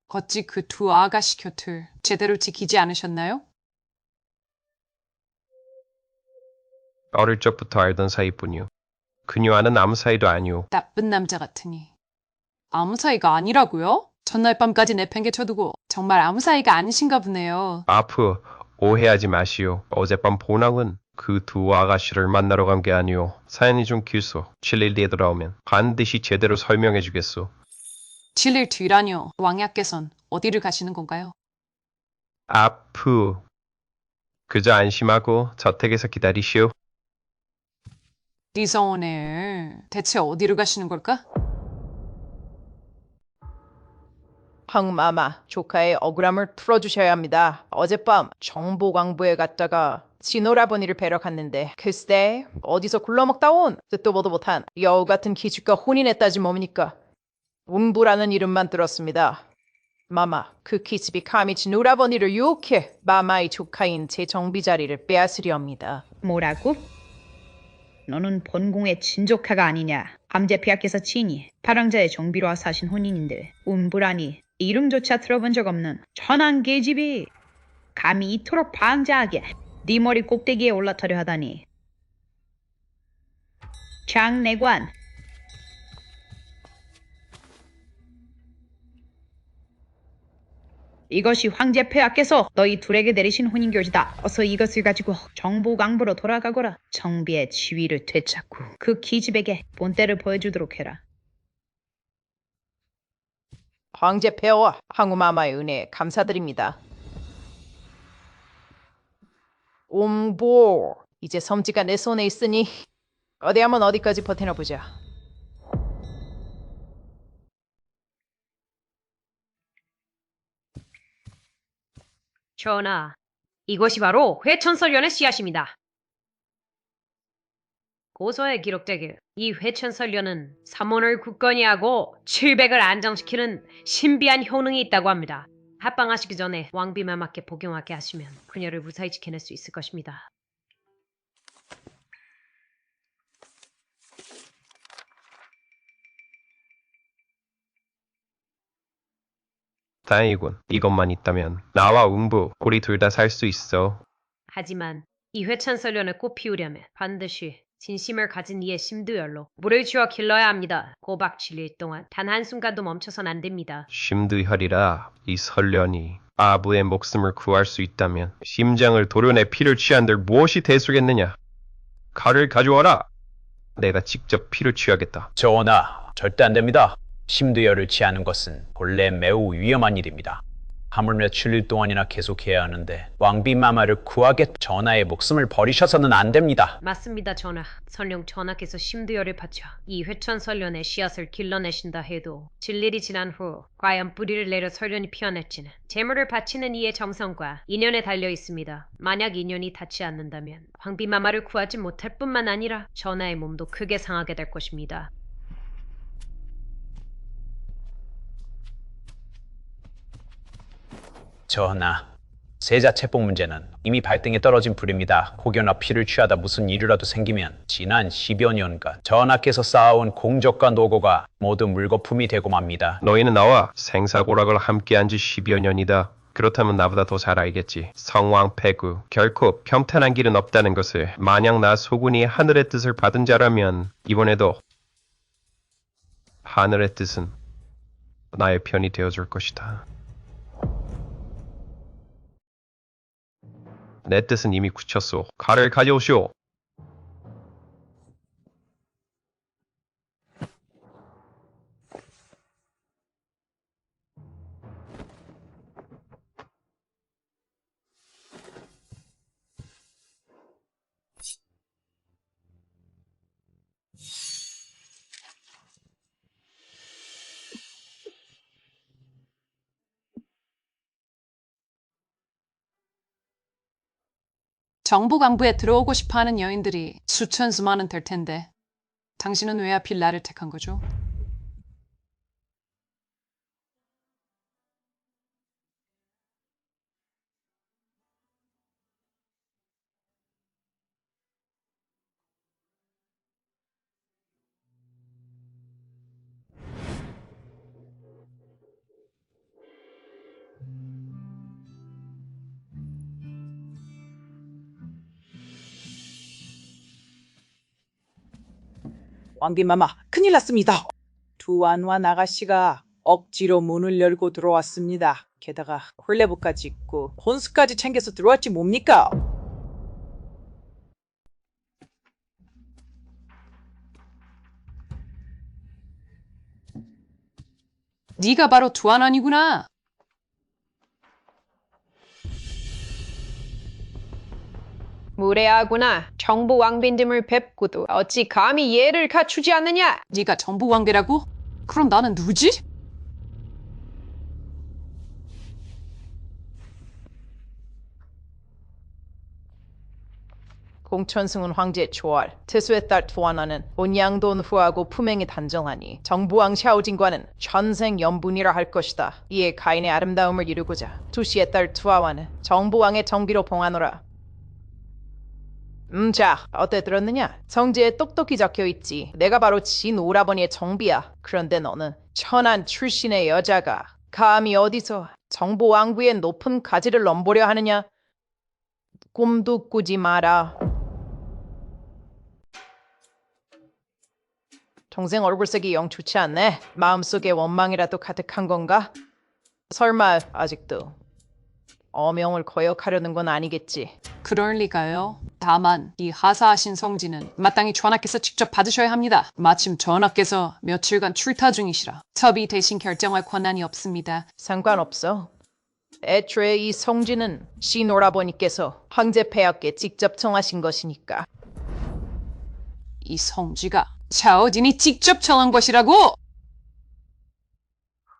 어찌 그 두 아가씨 곁을 제대로 지키지 않으셨나요? 어릴 적부터 알던 사이뿐이요. 그녀와는 아무 사이도 아니오. 나쁜 남자 같으니. 아무 사이가 아니라고요? 전날 밤까지 내팽개쳐두고 정말 아무 사이가 아니신가 보네요. 아프, 오해하지 마시오. 어젯밤 보낭은 그 두 아가씨를 만나러 간 게 아니오. 사연이 좀 길소. 7일 뒤에 돌아오면 반드시 제대로 설명해 주겠소. 7일 뒤라뇨. 왕야께선 어디를 가시는 건가요? 아프. 그저 안심하고 저택에서 기다리시오. 리서원에 대체 어디로 가시는 걸까? 황마마, 조카의 억울함을 풀어주셔야 합니다. 어젯밤 정보광부에 갔다가 진오라버니를 뵈러 갔는데 글쎄 어디서 굴러먹다 온 듣도 보도 못한 여우 같은 기집과 혼인했다지 뭡니까? 운부라는 이름만 들었습니다. 마마, 그 기집이 감히 진오라버니를 유혹해 마마의 조카인 제 정비 자리를 빼앗으려합니다. 뭐라고? 너는 본궁의 친조카가 아니냐? 함재폐하께서 친히 파랑자의 정비로와 사신 혼인인데 운부라니 이름조차 들어본 적 없는 천한 계집이 감히 이토록 방자하게 네 머리 꼭대기에 올라타려 하다니. 장내관, 이것이 황제폐하께서 너희 둘에게 내리신 혼인교지다. 어서 이것을 가지고 정보광부로 돌아가거라. 정비의 지위를 되찾고 그 기집에게 본때를 보여주도록 해라. 황제 폐하와 황후마마의 은혜에 감사드립니다. 옴보, 이제 섬지가 내 손에 있으니 어디 한번 어디까지 버티나 보자. 전하, 이것이 바로 회천설련의 씨앗입니다. 고서에 기록되길 이 회천설련은 삼원을 굳건히 하고 700을 안정시키는 신비한 효능이 있다고 합니다. 합방하시기 전에 왕비마마께 복용하게 하시면 그녀를 무사히 지켜낼 수 있을 것입니다. 다행이군. 이것만 있다면 나와 웅부 우리 둘 다 살 수 있어. 하지만 이 회천설련을 꽃 피우려면 반드시 진심을 가진 이의 심두열로 물을 쥐어 길러야 합니다. 꼬박 7일 동안 단 한순간도 멈춰선 안 됩니다. 심두혈이라 이 설련이 아부의 목숨을 구할 수 있다면 심장을 도려내 피를 취한들 무엇이 대수겠느냐. 칼을 가져와라. 내가 직접 피를 취하겠다. 전하, 절대 안 됩니다. 심두열을 취하는 것은 본래 매우 위험한 일입니다. 하물며 7일 동안이나 계속해야 하는데 왕비마마를 구하게 전하의 목숨을 버리셔서는 안 됩니다. 맞습니다, 전하. 설령 전하께서 심두열을 바쳐 이 회천설련의 씨앗을 길러내신다 해도 7일이 지난 후 과연 뿌리를 내려 설련이 피어날지는 재물을 바치는 이의 정성과 인연에 달려 있습니다. 만약 인연이 닿지 않는다면 왕비마마를 구하지 못할 뿐만 아니라 전하의 몸도 크게 상하게 될 것입니다. 전하, 세자 체포 문제는 이미 발등에 떨어진 불입니다. 혹여나 피를 취하다 무슨 일이라도 생기면 지난 10여 년간 전하께서 쌓아온 공적과 노고가 모두 물거품이 되고 맙니다. 너희는 나와 생사고락을 함께한 지 10여 년이다. 그렇다면 나보다 더 잘 알겠지. 성왕패구 결코 평탄한 길은 없다는 것을. 만약 나 소군이 하늘의 뜻을 받은 자라면 이번에도 하늘의 뜻은 나의 편이 되어줄 것이다. 내 뜻은 이미 굳혔소. 칼을 가져오시오. 정보광부에 들어오고 싶어하는 여인들이 수천 수만은 될 텐데 당신은 왜 하필 나를 택한 거죠? 왕비마마, 큰일 났습니다. 두안와 나가씨가 억지로 문을 열고 들어왔습니다. 게다가 홀레부까지 있고 혼수까지 챙겨서 들어왔지 뭡니까? 네가 바로 두안안이구나. 무례하구나. 정부 왕비님을 뵙고도 어찌 감히 예를 갖추지 않느냐? 네가 정부 왕비라고? 그럼 나는 누구지? 공천승은 황제 초월, 태수의 딸 두안안은 온양돈 후하고 품행이 단정하니 정부왕 샤오진과는 천생연분이라 할 것이다. 이에 가인의 아름다움을 이루고자 두시의 딸 두아와는 정부왕의 정비로 봉하노라. 자, 어때 들었느냐? 성지에 똑똑히 적혀있지. 내가 바로 진 오라버니의 정비야. 그런데 너는 천한 출신의 여자가 감히 어디서 정부 왕비의 높은 가지를 넘보려 하느냐? 꿈도 꾸지 마라. 동생 얼굴색이 영 좋지 않네. 마음속에 원망이라도 가득한 건가? 설마 아직도 어명을 거역하려는 건 아니겠지. 그럴 리가요. 다만 이 하사하신 성지는 마땅히 전하께서 직접 받으셔야 합니다. 마침 전하께서 며칠간 출타 중이시라 첩이 대신 결정할 권한이 없습니다. 상관없어. 애초에 이 성지는 신오라버니께서 황제 폐하께 직접 청하신 것이니까. 이 성지가 샤오진이 직접 청한 것이라고?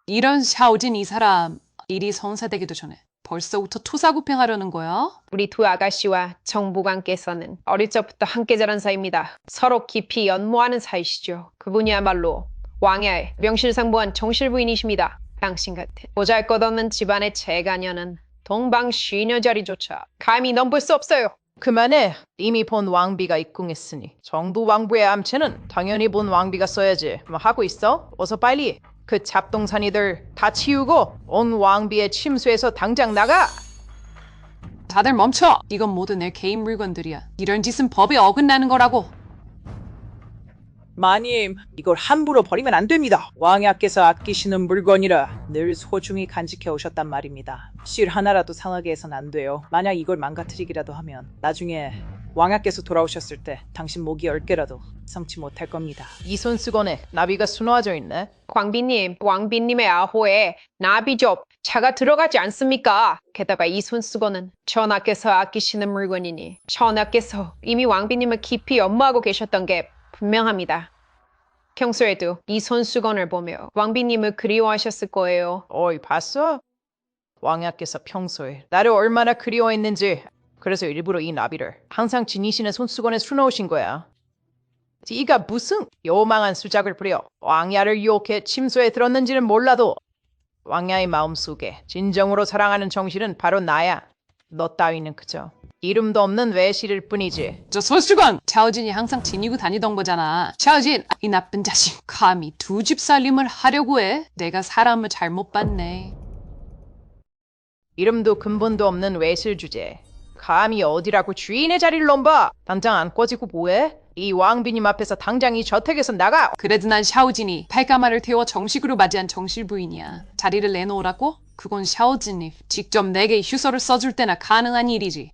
이런 샤오진 이 사람 일이 성사되기도 전에 벌써부터 토사구팽하려는 거야? 우리 두 아가씨와 정보관께서는 어릴 적부터 함께 자란 사이입니다. 서로 깊이 연모하는 사이시죠. 그분이야말로 왕야의 명실상부한 정실부인이십니다. 당신 같은 보잘것없는 집안의 재가녀는 동방쉬녀 자리조차 감히 넘볼 수 없어요. 그만해. 이미 본 왕비가 입궁했으니 정부 왕부의 암체는 당연히 본 왕비가 써야지. 뭐 하고 있어? 어서 빨리 그 잡동사니들 다 치우고 온 왕비의 침수에서 당장 나가! 다들 멈춰! 이건 모두 내 개인 물건들이야. 이런 짓은 법에 어긋나는 거라고. 마님, 이걸 함부로 버리면 안 됩니다. 왕야께서 아끼시는 물건이라 늘 소중히 간직해 오셨단 말입니다. 실 하나라도 상하게 해선 안 돼요. 만약 이걸 망가뜨리기라도 하면 나중에 왕야께서 돌아오셨을 때 당신 목이 10개라도 성치 못할 겁니다. 이 손수건에 나비가 수놓아져 있네. 광비님, 왕비님의 아호에 나비접 차가 들어가지 않습니까? 게다가 이 손수건은 전하께서 아끼시는 물건이니 전하께서 이미 왕비님을 깊이 연모하고 계셨던 게 분명합니다. 평소에도 이 손수건을 보며 왕비님을 그리워하셨을 거예요. 어이, 봤어? 왕야께서 평소에 나를 얼마나 그리워했는지. 그래서 일부러 이 나비를 항상 지니시는 손수건에 수놓으신 거야. 네가 무슨 요망한 수작을 부려 왕야를 유혹해 침소에 들었는지는 몰라도 왕야의 마음속에 진정으로 사랑하는 정실은 바로 나야. 너 따위는 그저 이름도 없는 외실일 뿐이지. 저 손수건! 샤오진이 항상 지니고 다니던 거잖아. 샤오진! 이 나쁜 자식. 감히 두 집 살림을 하려고 해? 내가 사람을 잘못 봤네. 이름도 근본도 없는 외실 주제. 감히 어디라고 주인의 자리를 넘봐. 당장 안 꺼지고 뭐해? 이 왕비님 앞에서 당장 이 저택에서 나가. 그래도 난 샤오진이 팔가마를 태워 정식으로 맞이한 정실부인이야. 자리를 내놓으라고? 그건 샤오진이 직접 내게 휴서를 써줄 때나 가능한 일이지.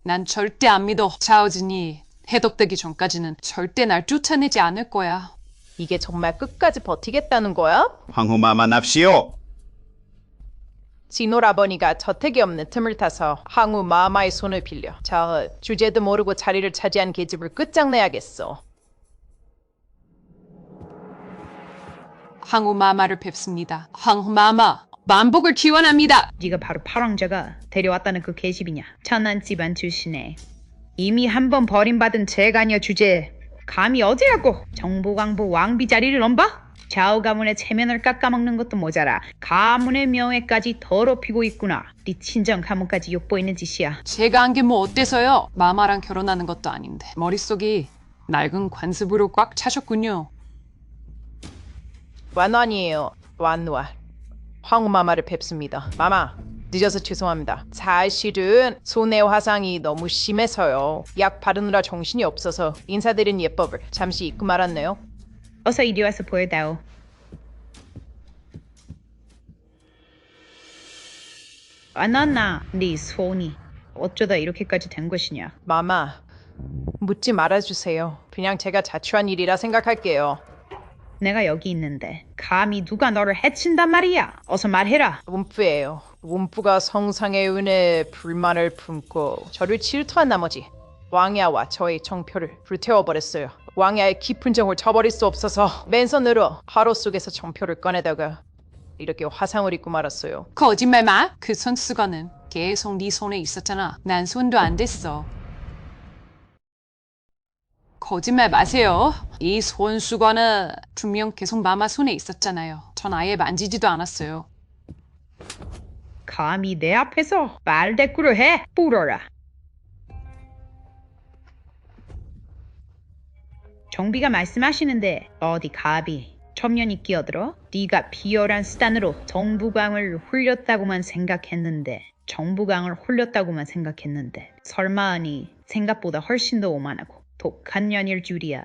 난 절대 안 믿어. 샤오진이 해독되기 전까지는 절대 날 쫓아내지 않을 거야. 이게 정말 끝까지 버티겠다는 거야? 황후마마 납시오. 진오라버니가 저택이 없는 틈을 타서 항우 마마의 손을 빌려 주제도 모르고 자리를 차지한 계집을 끝장내야겠어. 항우 마마를 뵙습니다. 항우 마마, 만복을 기원합니다. 네가 바로 팔왕자가 데려왔다는 그 계집이냐? 천한 집안 출신에 이미 한 번 버림받은 재가녀 주제에 감히 어디라고 정보광부 왕비 자리를 넘봐? 좌우 가문의 체면을 깎아먹는 것도 모자라 가문의 명예까지 더럽히고 있구나. 네 친정 가문까지 욕보이는 짓이야. 제가 한 게 뭐 어때서요? 마마랑 결혼하는 것도 아닌데 머릿속이 낡은 관습으로 꽉 차셨군요. 완완이에요. 완완. 황후마마를 뵙습니다. 마마, 늦어서 죄송합니다. 사실은 손해 화상이 너무 심해서요. 약 바르느라 정신이 없어서 인사드린 예법을 잠시 잊고 말았네요. 어서 이리 와서 보여다오. 안나나 네 손이 어쩌다 이렇게까지 된 것이냐? 마마, 묻지 말아주세요. 그냥 제가 자초한 일이라 생각할게요. 내가 여기 있는데 감히 누가 너를 해친단 말이야? 어서 말해라. 움프예요. 움프가 성상의 은혜에 불만을 품고 저를 질투한 나머지 왕야와 저의 정표를 불태워버렸어요. 왕야의 깊은 정을 저버릴 수 없어서 맨손으로 화로 속에서 정표를 꺼내다가 이렇게 화상을 입고 말았어요. 거짓말 마. 그 손수건은 계속 네 손에 있었잖아. 난 손도 안 댔어. 거짓말 마세요. 이 손수건은 분명 계속 마마 손에 있었잖아요. 전 아예 만지지도 않았어요. 감히 내 앞에서 말대꾸를 해? 뿌려라. 정비가 말씀하시는데 어디 갑이 첨년이 끼어들어? 네가 비열한 수단으로 정부강을 홀렸다고만 생각했는데 설마하니 생각보다 훨씬 더 오만하고 독한 년일 줄이야.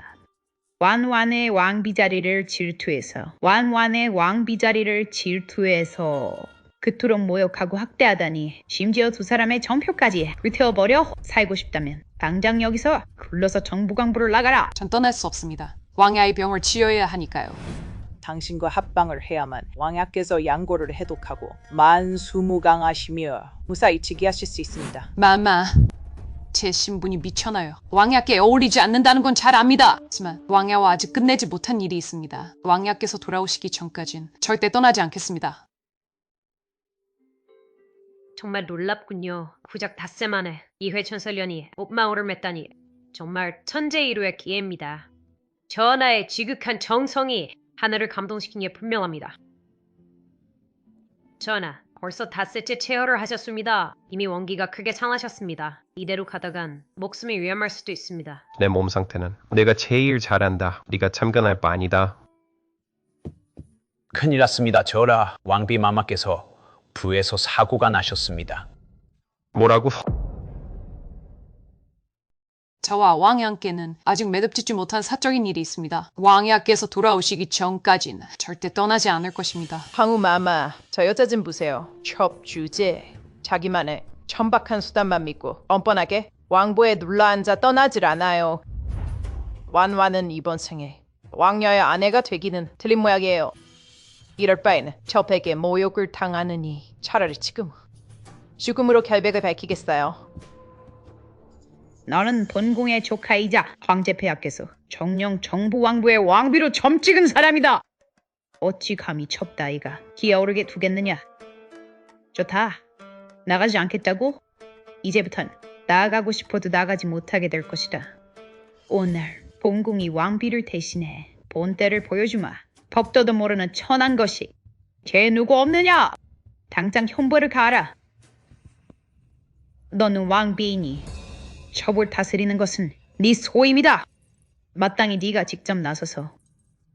완완의 왕비 자리를 질투해서 그토록 모욕하고 학대하다니 심지어 두 사람의 정표까지 불태워버려. 살고 싶다면 당장 여기서 굴러서 정부강부를 나가라. 전 떠날 수 없습니다. 왕야의 병을 치료해야 하니까요. 당신과 합방을 해야만 왕야께서 양고를 해독하고 만수무강하시며 무사히 즉위하실 수 있습니다. 마마, 제 신분이 미쳐나요. 왕야께 어울리지 않는다는 건 잘 압니다. 하지만 왕야와 아직 끝내지 못한 일이 있습니다. 왕야께서 돌아오시기 전까진 절대 떠나지 않겠습니다. 정말 놀랍군요. 후작 닷새 만에 2회 천설련이 옥마을을 맺다니 정말 천재이루의 기회입니다. 전하의 지극한 정성이 하늘을 감동시킨 게 분명합니다. 전하, 벌써 닷새째 체열을 하셨습니다. 이미 원기가 크게 상하셨습니다. 이대로 가다간 목숨이 위험할 수도 있습니다. 내 몸 상태는 내가 제일 잘한다. 네가 참견할 바 아니다. 큰일 났습니다. 전하, 왕비 마마께서 부에서 사고가 나셨습니다. 뭐라고? 저와 왕야께는 아직 매듭짓지 못한 사적인 일이 있습니다. 왕야께서 돌아오시기 전까진 절대 떠나지 않을 것입니다. 황후 마마, 저 여자 좀 보세요. 첩주제, 자기만의 천박한 수단만 믿고 뻔뻔하게 왕보에 눌러앉아 떠나질 않아요. 완완은 이번 생에 왕녀의 아내가 되기는 틀린 모양이에요. 이럴 바에는 첩에게 모욕을 당하느니 차라리 지금 죽음으로 결백을 밝히겠어요. 너는 본궁의 조카이자 황제 폐하께서 정령 정부왕부의 왕비로 점 찍은 사람이다. 어찌 감히 첩다이가 기어오르게 두겠느냐. 좋다. 나가지 않겠다고? 이제부턴 나아가고 싶어도 나가지 못하게 될 것이다. 오늘 본궁이 왕비를 대신해 본때를 보여주마. 법도도 모르는 천한 것이 죄 누구 없느냐? 당장 형벌을 가하라. 너는 왕비이니 첩을 다스리는 것은 네 소임이다. 마땅히 네가 직접 나서서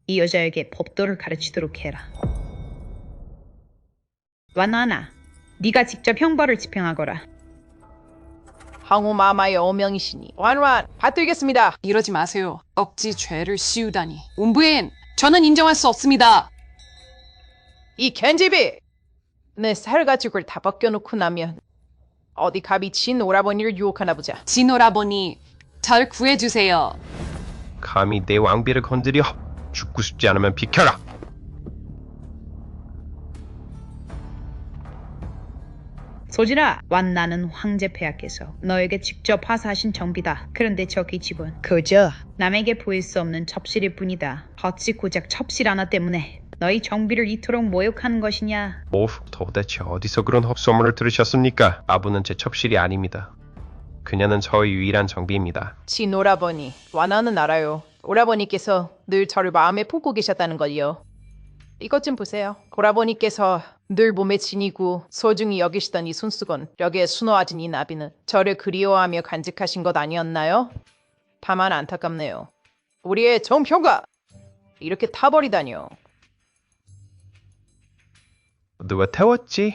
이 여자에게 법도를 가르치도록 해라. 완완아, 네가 직접 형벌을 집행하거라. 황후 마마의 어명이시니 완완 받들겠습니다. 이러지 마세요. 억지 죄를 씌우다니. 운부인, 저는 인정할 수 없습니다. 이 겐집이 내 살가죽을 다 벗겨놓고 나면 어디 갑이 진 오라버니를 유혹하나 보자. 진 오라버니, 절 구해주세요. 감히 내 왕비를 건드려. 죽고 싶지 않으면 비켜라. 소진아, 완나는 황제 폐하께서 너에게 직접 하사하신 정비다. 그런데 저기 집은 그저 남에게 보일 수 없는 첩실일 뿐이다. 어찌 고작 첩실 하나 때문에 너희 정비를 이토록 모욕하는 것이냐? 도대체 어디서 그런 헛소문을 들으셨습니까? 아부는 제 첩실이 아닙니다. 그녀는 저의 유일한 정비입니다. 진 오라버니, 완화는 알아요. 오라버니께서 늘 저를 마음에 품고 계셨다는 걸요. 이것 좀 보세요. 오라버니께서 늘 몸에 지니고 소중히 여기시던 이 손수건, 여기에 수놓아진 이 나비는 저를 그리워하며 간직하신 것 아니었나요? 다만 안타깝네요. 우리의 정표가 이렇게 타버리다니요. 누가 태웠지?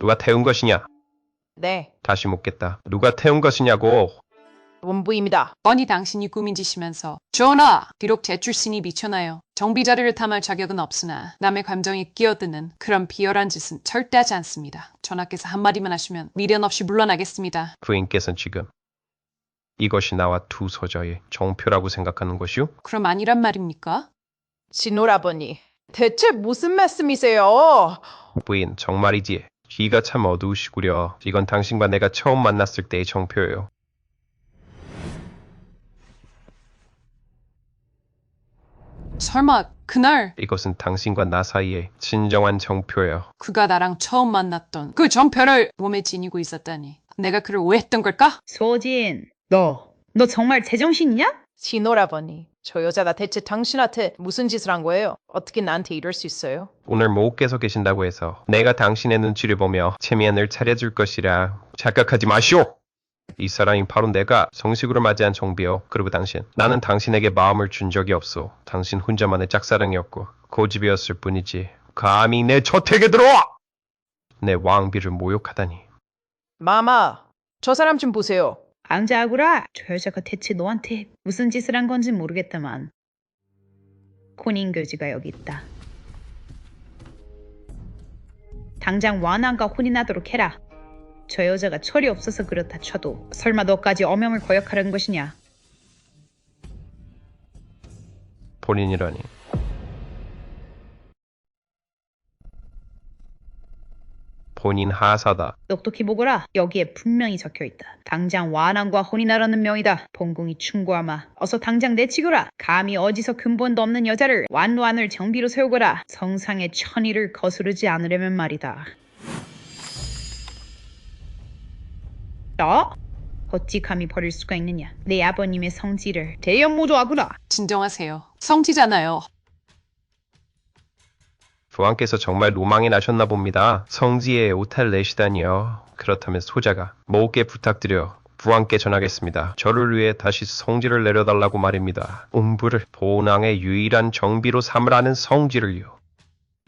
누가 태운 것이냐? 네, 다시 묻겠다. 누가 태운 것이냐고. 본부입니다. 뻔히 당신이 꾸민짓이면서 전하! 비록 제 출신이 미천하여 정비 자리를 탐할 자격은 없으나 남의 감정에 끼어드는 그런 비열한 짓은 절대 하지 않습니다. 전하께서 한마디만 하시면 미련 없이 물러나겠습니다. 부인께서는 지금 이것이 나와 두 서자의 정표라고 생각하는 것이오? 그럼 아니란 말입니까? 진오라버니, 대체 무슨 말씀이세요? 부인 정말이지. 귀가 참 어두우시구려. 이건 당신과 내가 처음 만났을 때의 정표요. 설마 그날 이것은 당신과 나 사이의 진정한 정표요. 그가 나랑 처음 만났던 그 정표를 몸에 지니고 있었다니 내가 그를 오해했던 걸까? 소진, 너 정말 제정신이냐? 진오라버니, 저 여자가 대체 당신한테 무슨 짓을 한 거예요? 어떻게 나한테 이럴 수 있어요? 오늘 모께서 계신다고 해서 내가 당신의 눈치를 보며 체면을 차려줄 것이라 착각하지 마시오. 이 사람이 바로 내가 정식으로 맞이한 정비요. 그리고 당신, 나는 당신에게 마음을 준 적이 없소. 당신 혼자만의 짝사랑이었고 고집이었을 뿐이지. 감히 내 저택에 들어와! 내 왕비를 모욕하다니. 마마, 저 사람 좀 보세요. 암자하구라. 저 여자가 대체 너한테 무슨 짓을 한 건지 모르겠다만 혼인교지가 여기 있다. 당장 완안과 혼인하도록 해라. 저 여자가 철이 없어서 그렇다 쳐도 설마 너까지 엄형을 거역하려는 것이냐? 본인이라니. 본인 하사다. 똑똑히 보거라. 여기에 분명히 적혀있다. 당장 완안과 혼인하라는 명이다. 본궁이 충고하마. 어서 당장 내치거라. 감히 어디서 근본도 없는 여자를 완안을 정비로 세우거라. 성상의 천의를 거스르지 않으려면 말이다. 너? 어찌 감히 버릴 수가 있느냐. 내 아버님의 성지를 대연모조하구나. 진정하세요. 성지잖아요. 부왕께서 정말 로망이 나셨나 봅니다. 성지에 오탈 내시다니요. 그렇다면 소자가 모께 부탁드려 부왕께 전하겠습니다. 저를 위해 다시 성지를 내려달라고 말입니다. 음부를 본왕의 유일한 정비로 삼으라는 성지를요.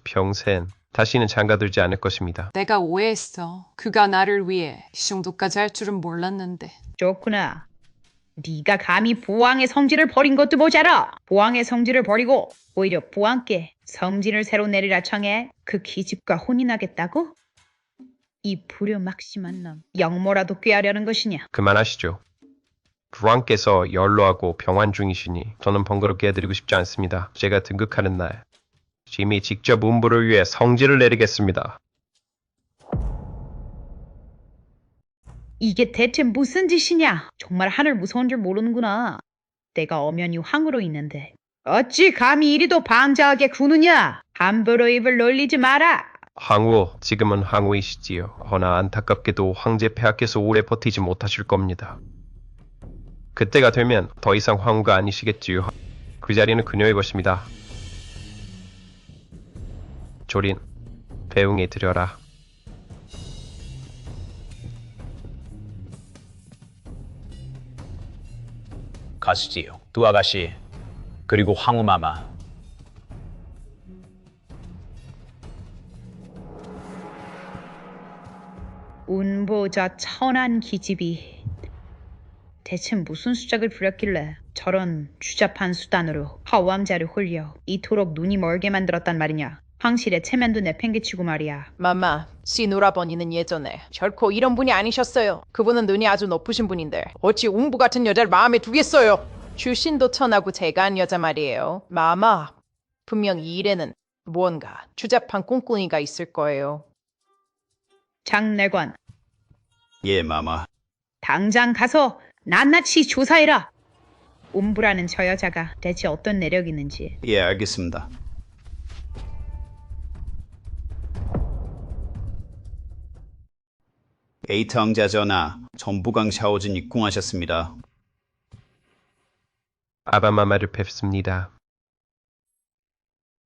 평생 다시는 장가들지 않을 것입니다. 내가 오해했어. 그가 나를 위해 이 정도까지 할 줄은 몰랐는데. 좋구나. 네가 감히 보왕의 성지를 버린 것도 모자라. 보왕의 성지를 버리고 오히려 보왕께 성지를 새로 내리라 청해 그 기집과 혼인하겠다고? 이 불효막심한 놈, 영모라도 꾀하려는 것이냐? 그만하시죠. 부왕께서 연로하고 병환 중이시니 저는 번거롭게 해드리고 싶지 않습니다. 제가 등극하는 날 짐이 직접 음부를 위해 성지를 내리겠습니다. 이게 대체 무슨 짓이냐? 정말 하늘 무서운 줄 모르는구나. 내가 엄연히 황후로 있는데 어찌 감히 이리도 방자하게 구느냐? 함부로 입을 놀리지 마라. 황후, 지금은 황후이시지요. 허나 안타깝게도 황제 폐하께서 오래 버티지 못하실 겁니다. 그때가 되면 더 이상 황후가 아니시겠지요. 그 자리는 그녀의 것입니다. 조린, 배웅해 드려라. 가시지요. 두 아가씨, 그리고 황후마마. 운보자 천한 기집이 대체 무슨 수작을 부렸길래 저런 추잡한 수단으로 하왕자를 홀려 이토록 눈이 멀게 만들었단 말이냐. 황실의 체면도 내팽개치고 말이야. 마마, 시누라버니는 예전에 결코 이런 분이 아니셨어요. 그분은 눈이 아주 높으신 분인데 어찌 웅부 같은 여자를 마음에 두겠어요. 출신도 천하고 재가한 여자 말이에요. 마마, 분명 이 일에는 무언가 추잡한 꿍꿍이가 있을 거예요. 장내관, 예, 마마. 당장 가서 낱낱이 조사해라. 옴부라는 저 여자가 대체 어떤 내력이 있는지. 예, 알겠습니다. 에이트 왕자 전하, 전부강 샤오진 입궁하셨습니다. 아바마마를 뵙습니다.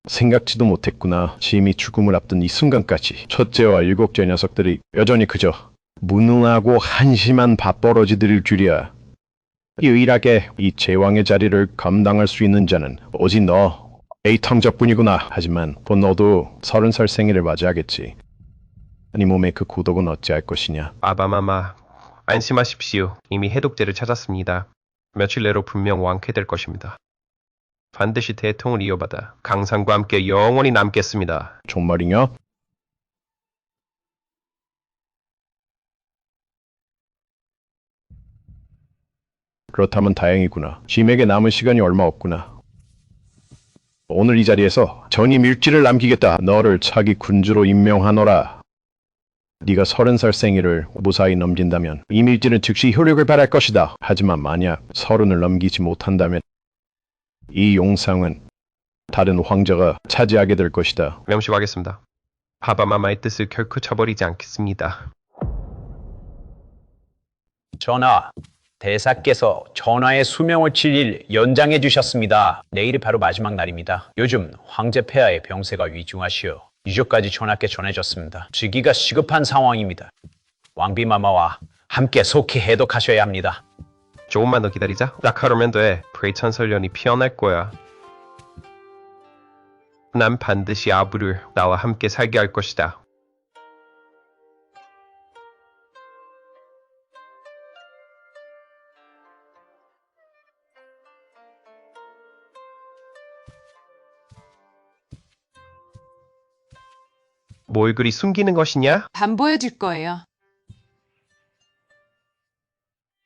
생각지도 못했구나. 짐이 죽음을 앞둔 이 순간까지 첫째와 일곱째 녀석들이 여전히 그저 무능하고 한심한 밥버러지들일 줄이야. 유일하게 이 제왕의 자리를 감당할 수 있는 자는 오직 너, 에이탕자뿐이구나. 하지만 곧 너도 30살 생일을 맞이하겠지. 네 몸에 그 고독은 어찌할 것이냐. 아바마마, 안심하십시오. 이미 해독제를 찾았습니다. 며칠 내로 분명 완쾌될 것입니다. 반드시 대통을 이어받아 강산과 함께 영원히 남겠습니다. 정말이냐? 그렇다면 다행이구나. 짐에게 남은 시간이 얼마 없구나. 오늘 이 자리에서 전임 일지를 남기겠다. 너를 차기 군주로 임명하노라. 네가 30살 생일을 무사히 넘긴다면 이 밀지는 즉시 효력을 발할 것이다. 하지만 만약 30을 넘기지 못한다면 이 용상은 다른 황제가 차지하게 될 것이다. 명심하겠습니다. 바바마마의 뜻을 결코 저버리지 않겠습니다. 전하, 대사께서 전하의 수명을 7일 연장해 주셨습니다. 내일이 바로 마지막 날입니다. 요즘 황제 폐하의 병세가 위중하시어 유족까지 전하께 전해졌습니다. 즉위가 시급한 상황입니다. 왕비마마와 함께 속히 해독하셔야 합니다. 조금만 더 기다리자. 딱 하루면 돼. 프레이천설련이 피어날 거야. 난 반드시 아부를 나와 함께 살게 할 것이다. 뭘 그리 숨기는 것이냐? 안 보여줄 거예요.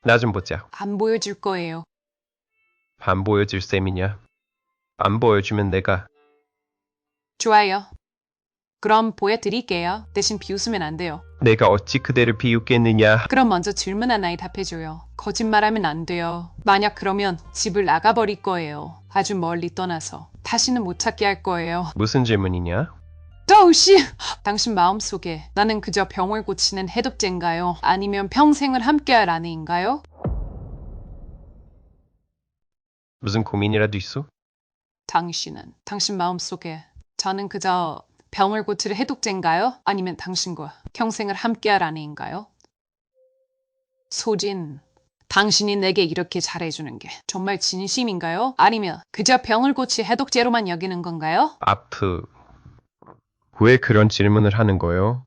나 좀 보자. 안 보여줄 거예요. 안 보여줄 셈이냐? 안 보여주면 내가 좋아요. 그럼 보여드릴게요. 대신 비웃으면 안 돼요. 내가 어찌 그대를 비웃겠느냐? 그럼 먼저 질문 하나에 답해줘요. 거짓말하면 안 돼요. 만약 그러면 집을 나가버릴 거예요. 아주 멀리 떠나서. 다시는 못 찾게 할 거예요. 무슨 질문이냐? 도우씨! 당신 마음속에 나는 그저 병을 고치는 해독제인가요? 아니면 평생을 함께할 아내인가요? 무슨 고민이라도 있어? 당신 마음속에 저는 그저 병을 고칠 해독제인가요? 아니면 당신과 평생을 함께할 아내인가요? 소진, 당신이 내게 이렇게 잘해주는 게 정말 진심인가요? 아니면 그저 병을 고칠 해독제로만 여기는 건가요? 왜 그런 질문을 하는 거요?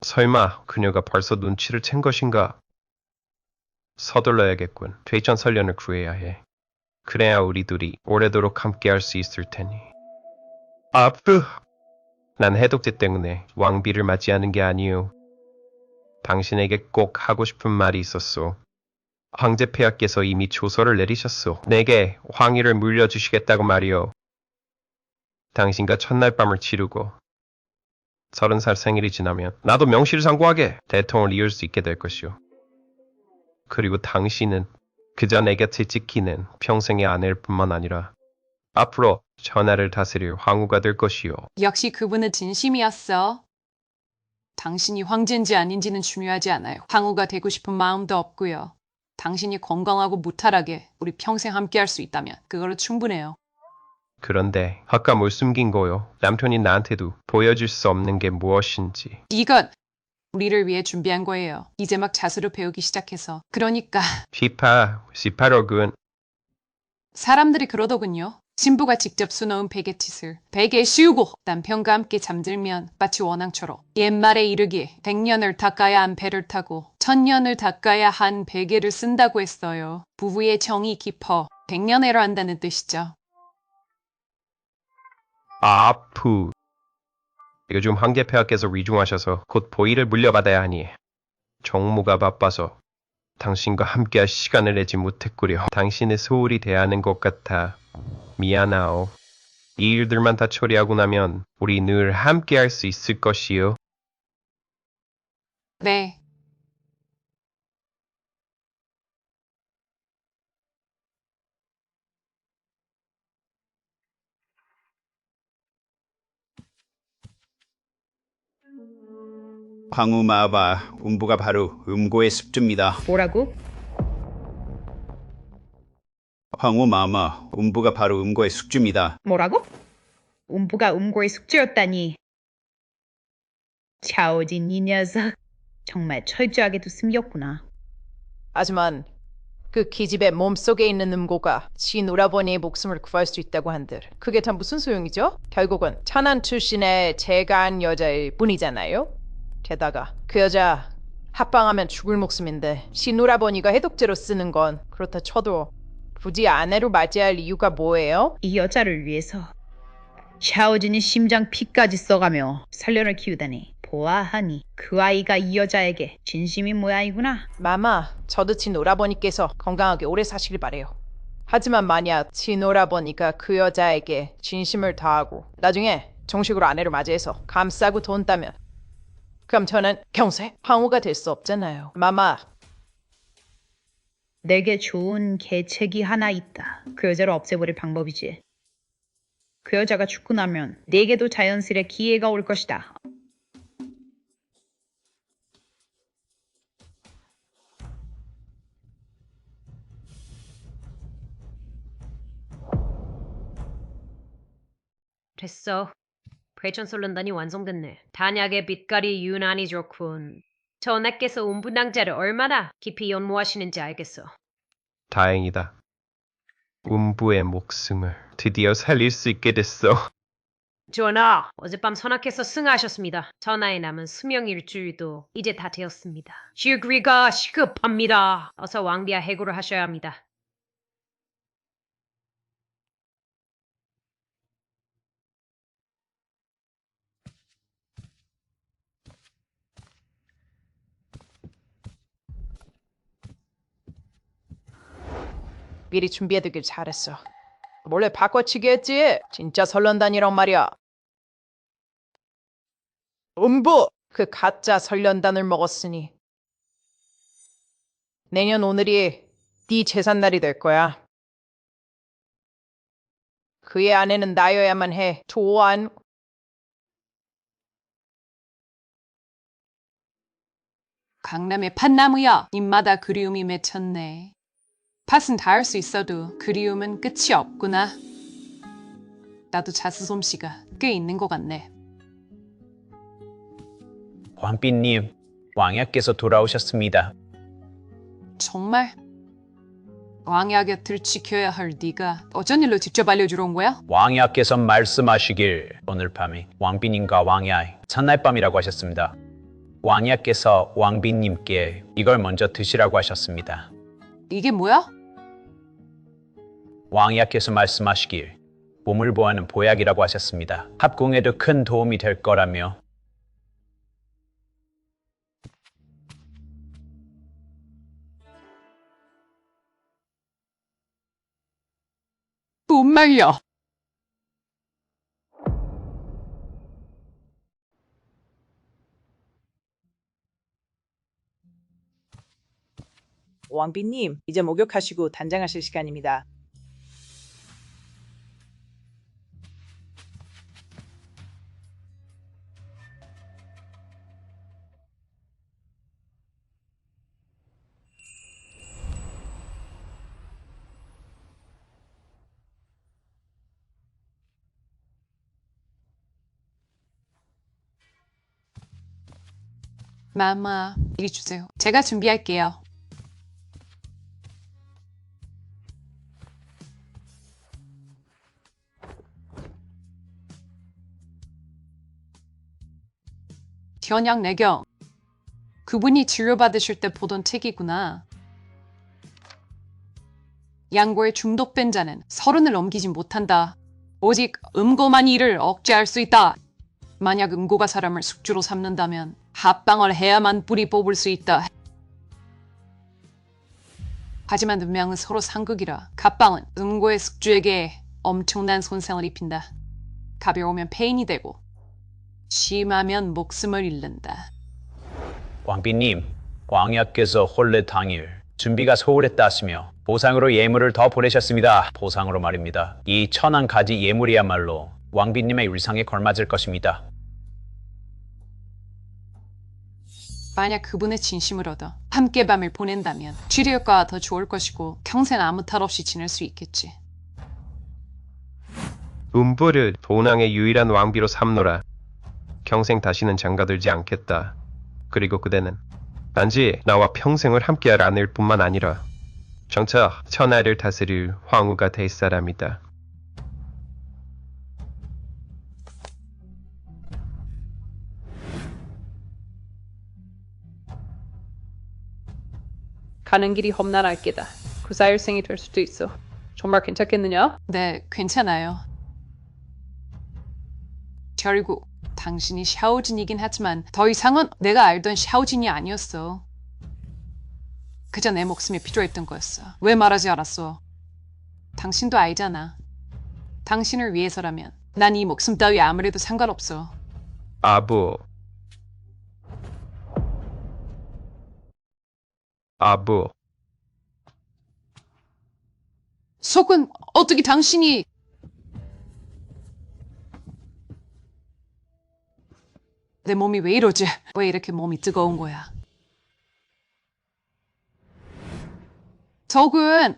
설마 그녀가 벌써 눈치를 챈 것인가? 서둘러야겠군. 퇴천설련을 구해야 해. 그래야 우리 둘이 오래도록 함께할 수 있을 테니. 난 해독제 때문에 왕비를 맞이하는 게 아니오. 당신에게 꼭 하고 싶은 말이 있었소. 황제 폐하께서 이미 조서를 내리셨소. 내게 황위를 물려주시겠다고 말이오. 당신과 첫날 밤을 치르고 30살 생일이 지나면 나도 명실상부하게 대통을 이을 수 있게 될 것이오. 그리고 당신은 그저 내 곁을 지키는 평생의 아내일 뿐만 아니라 앞으로 전하를 다스릴 황후가 될 것이오. 역시 그분은 진심이었어. 당신이 황제인지 아닌지는 중요하지 않아요. 황후가 되고 싶은 마음도 없고요. 당신이 건강하고 무탈하게 우리 평생 함께할 수 있다면 그걸로 충분해요. 그런데 아까 뭘 숨긴 거요? 남편이 나한테도 보여줄 수 없는 게 무엇인지. 이건 우리를 위해 준비한 거예요. 이제 막 자수를 배우기 시작해서. 그러니까 시파로군. 사람들이 그러더군요. 신부가 직접 수놓은 베개짓을 베개에 씌우고 남편과 함께 잠들면 마치 원앙처럼 옛말에 이르기에 100년을 닦아야 한 배를 타고 1000년을 닦아야 한 베개를 쓴다고 했어요. 부부의 정이 깊어 100년애로 한다는 뜻이죠. 요즘 황제 폐하께서 위중하셔서 곧 보위를 물려받아야 하니 정무가 바빠서 당신과 함께할 시간을 내지 못했구려. 당신을 소홀히 대하는 것 같아 미안하오. 이 일들만 다 처리하고 나면 우리 늘 함께할 수 있을 것이요. 네. 황후 마바, 음부가 바로 음고의 숙주입니다. 뭐라고? 황후 마마, 음부가 바로 음고의 숙주입니다. 뭐라고? 음부가 음고의 숙주였다니. 차오진 이 녀석. 정말 철저하게도 숨겼구나. 하지만 그 기집애 몸속에 있는 음고가 진 오라버니의 목숨을 구할 수 있다고 한들 그게 다 무슨 소용이죠? 결국은 천안 출신의 재간 여자일 뿐이잖아요. 게다가 그 여자 합방하면 죽을 목숨인데 시누라버니가 해독제로 쓰는 건 그렇다 쳐도 굳이 아내로 맞이할 이유가 뭐예요? 이 여자를 위해서 샤오진이 심장 피까지 써가며 살려를 키우다니 보아하니 그 아이가 이 여자에게 진심인 모양이구나. 마마, 저도 친오라버니께서 건강하게 오래 사시길 바래요. 하지만 만약 친오라버니가 그 여자에게 진심을 다하고 나중에 정식으로 아내를 맞이해서 감싸고 돈다면 그럼 저는 평생 황후가 될 수 없잖아요. 마마. 내게 좋은 계책이 하나 있다. 그 여자를 없애버릴 방법이지. 그 여자가 죽고 나면 내게도 자연스레 기회가 올 것이다. 됐어. 회전솔론단이 완성됐네. 단약의 빛깔이 유난히 좋군. 전하께서 운분낭자를 얼마나 깊이 연모하시는지 알겠어. 다행이다. 음부의 목숨을 드디어 살릴 수 있게 됐어. 전하, 어젯밤 선하께서 승하하셨습니다. 전하의 남은 수명 일주일도 이제 다 되었습니다. 시그리가 시급합니다. 어서 왕비와 해고를 하셔야 합니다. 미리 준비해두길 잘했어. 몰래 바꿔치기 했지? 진짜 설련단이란 말이야. 음부! 그 가짜 설련단을 먹었으니 내년 오늘이 네 재산날이 될 거야. 그의 아내는 나여야만 해. 조안. 강남의 팥나무야. 입마다 그리움이 맺혔네. 팥은 닿을 수 있어도 그리움은 끝이 없구나. 나도 자스솜씨가 꽤 있는 것 같네. 왕비님, 왕야께서 돌아오셨습니다. 정말? 왕야 곁을 지켜야 할 네가 어쩐 일로 직접 알려주러 온 거야? 왕야께서 말씀하시길 오늘 밤에 왕비님과 왕야의 첫날 밤이라고 하셨습니다. 왕야께서 왕비님께 이걸 먼저 드시라고 하셨습니다. 이게 뭐야? 왕야께서 말씀하시길 몸을 보호하는 보약이라고 하셨습니다. 합궁에도 큰 도움이 될 거라며. 못 말려. 왕비님, 이제 목욕하시고 단장하실 시간입니다. 마마, 이리 주세요. 제가 준비할게요. 현양 내경. 그분이 치료받으실 때 보던 책이구나. 양고에 중독된 자는 30을 넘기지 못한다. 오직 음고만이 이를 억제할 수 있다. 만약 음고가 사람을 숙주로 삼는다면 합방을 해야만 뿌리 뽑을 수 있다. 하지만 음양은 서로 상극이라 합방은 음고의 숙주에게 엄청난 손상을 입힌다. 가벼우면 폐인이 되고 심하면 목숨을 잃는다. 왕비님, 왕야께서 혼례 당일 준비가 소홀했다 하시며 보상으로 예물을 더 보내셨습니다. 보상으로 말입니다. 이 1000가지 예물이야말로 왕비님의 일상에 걸맞을 것입니다. 만약 그분의 진심을 얻어 함께 밤을 보낸다면 치료 효과가 더 좋을 것이고 평생 아무 탈 없이 지낼 수 있겠지. 음부를 본왕의 유일한 왕비로 삼노라. 평생 다시는 장가들지 않겠다. 그리고 그대는 단지 나와 평생을 함께할 아내일 뿐만 아니라 정차 천하를 다스릴 황후가 될 사람이다. 가는 길이 험난할 게다. 구사일생이 될 수도 있어. 정말 괜찮겠느냐? 네, 괜찮아요. 결국 당신이 샤오진이긴 하지만 더 이상은 내가 알던 샤오진이 아니었어. 그저 내 목숨이 필요했던 거였어. 왜 말하지 않았어? 당신도 알잖아. 당신을 위해서라면 난 이 목숨 따위 아무래도 상관없어. 아부. 아부. 속은 어떻게 당신이... 내 몸이 왜 이러지? 왜 이렇게 몸이 뜨거운 거야? 적은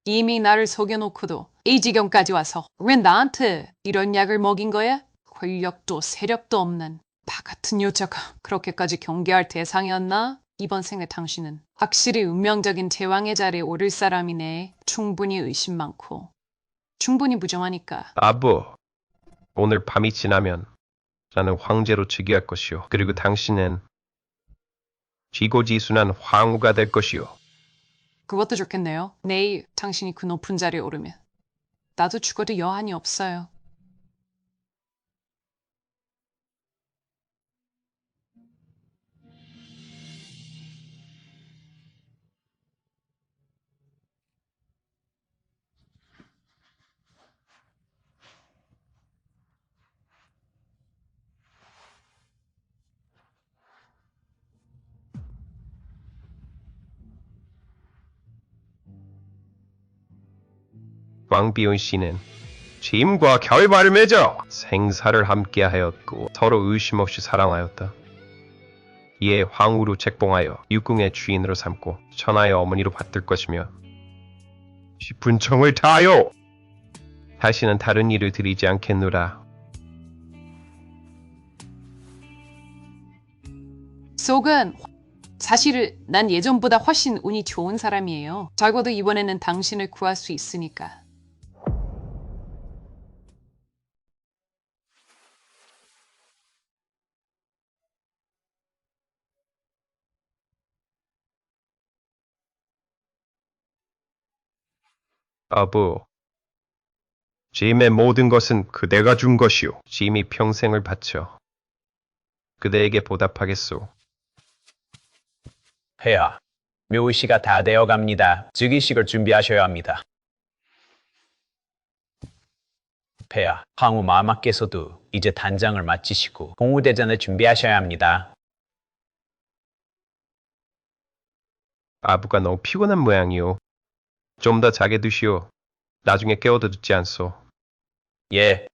이미 나를 속여놓고도 이 지경까지 와서 왜 나한테 이런 약을 먹인 거야? 권력도 세력도 없는 바 같은 여자가 그렇게까지 경계할 대상이었나? 이번 생에 당신은 확실히 운명적인 제왕의 자리에 오를 사람이네. 충분히 의심 많고 충분히 부정하니까. 아부. 오늘 밤이 지나면 나는 황제로 즉위할 것이오. 그리고 당신은 지고지순한 황후가 될 것이오. 그것도 좋겠네요. 내일 당신이 그 높은 자리에 오르면 나도 죽어도 여한이 없어요. 왕비온 씨는 짐과 결말을 맺어 생사를 함께하였고 서로 의심 없이 사랑하였다. 이에 황후로 책봉하여 육궁의 주인으로 삼고 천하의 어머니로 받들 것이며 싶은 청을 다하여 다시는 다른 일을 드리지 않겠노라. 속은 사실 난 예전보다 훨씬 운이 좋은 사람이에요. 적어도 이번에는 당신을 구할 수 있으니까. 아부, 짐의 모든 것은 그대가 준 것이오. 짐이 평생을 바쳐 그대에게 보답하겠소. 폐하, 묘시가 다 되어갑니다. 즉위식을 준비하셔야 합니다. 폐하, 황후 마마께서도 이제 단장을 마치시고 공우대전을 준비하셔야 합니다. 아부가 너무 피곤한 모양이오. 좀 더 자게 두시오. 나중에 깨워도 듣지 않소. 예.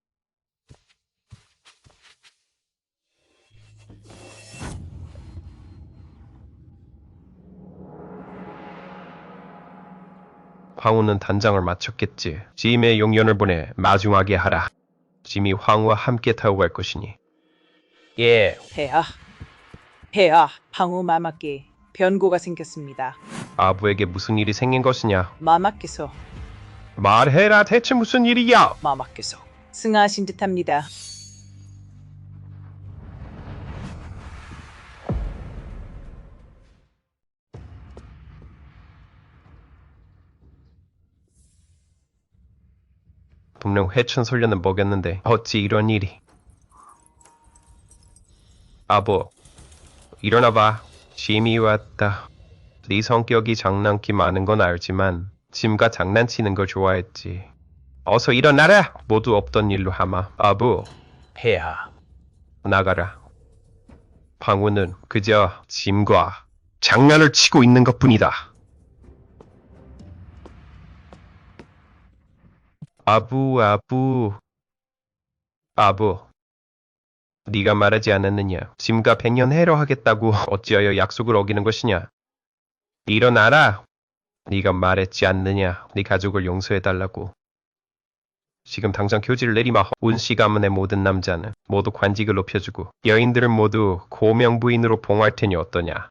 황후는 단장을 마쳤겠지. 짐의 용연을 보내 마중하게 하라. 짐이 황후와 함께 타고 갈 것이니. 예. 폐하, 황후 마마께 변고가 생겼습니다. 아부에게 무슨 일이 생긴 것이냐? 마마께서 말해라. 대체 무슨 일이야? 마마께서 승하하신 듯합니다. 분명 회춘솔려는 먹였는데 어찌 이런 일이. 아부, 일어나봐. 짐이 왔다. 네 성격이 장난기 많은 건 알지만 짐과 장난치는 걸 좋아했지. 어서 일어나라. 모두 없던 일로 하마. 아부, 폐하. 나가라. 황후는 그저 짐과 장난을 치고 있는 것뿐이다. 아부. 네가 말하지 않았느냐? 짐과 100년 해로하겠다고 어찌하여 약속을 어기는 것이냐? 일어나라. 네가 말했지 않느냐? 네 가족을 용서해달라고. 지금 당장 교지를 내리마. 운씨 가문의 모든 남자는 모두 관직을 높여주고 여인들은 모두 고명부인으로 봉할 테니 어떠냐?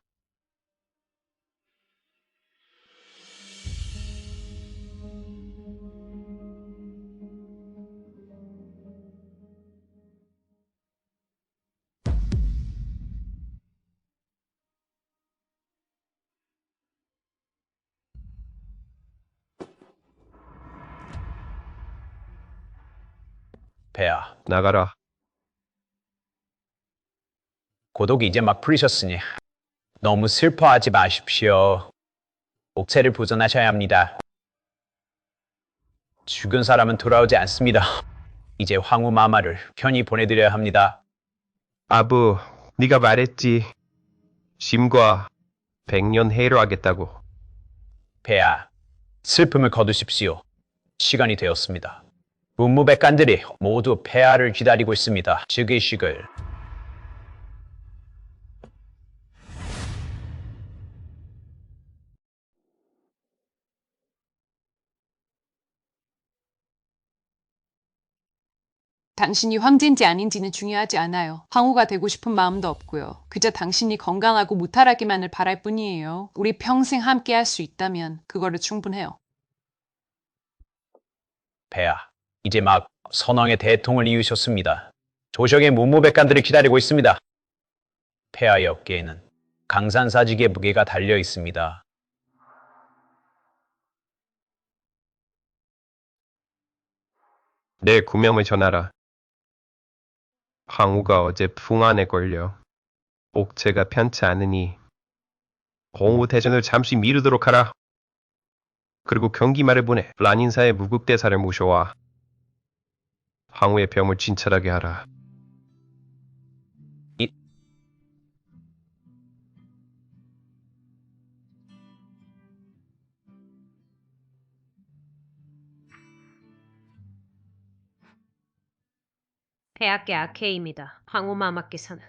폐하, 나가라. 고독이 이제 막 풀리셨으니 너무 슬퍼하지 마십시오. 옥체를 보존하셔야 합니다. 죽은 사람은 돌아오지 않습니다. 이제 황후 마마를 편히 보내드려야 합니다. 아부, 네가 말했지. 심과 100년 해로 하겠다고. 폐하, 슬픔을 거두십시오. 시간이 되었습니다. 문무백관들이 모두 폐하를 기다리고 있습니다. 즉위식을. 당신이 황제인지 아닌지는 중요하지 않아요. 황후가 되고 싶은 마음도 없고요. 그저 당신이 건강하고 무탈하기만을 바랄 뿐이에요. 우리 평생 함께 할 수 있다면 그거로 충분해요. 폐하, 이제 막 선왕의 대통을 이으셨습니다. 조정의 문무백관들이 기다리고 있습니다. 폐하의 어깨에는 강산사직의 무게가 달려 있습니다. 내 구명을 전하라. 황후가 어제 풍안에 걸려 옥체가 편치 않으니 공우대전을 잠시 미루도록 하라. 그리고 경기말을 보내 란인사의 무국대사를 모셔와 황후의 병을 진찰하게 하라. 폐하께 아케이입니다. 황후마마께서는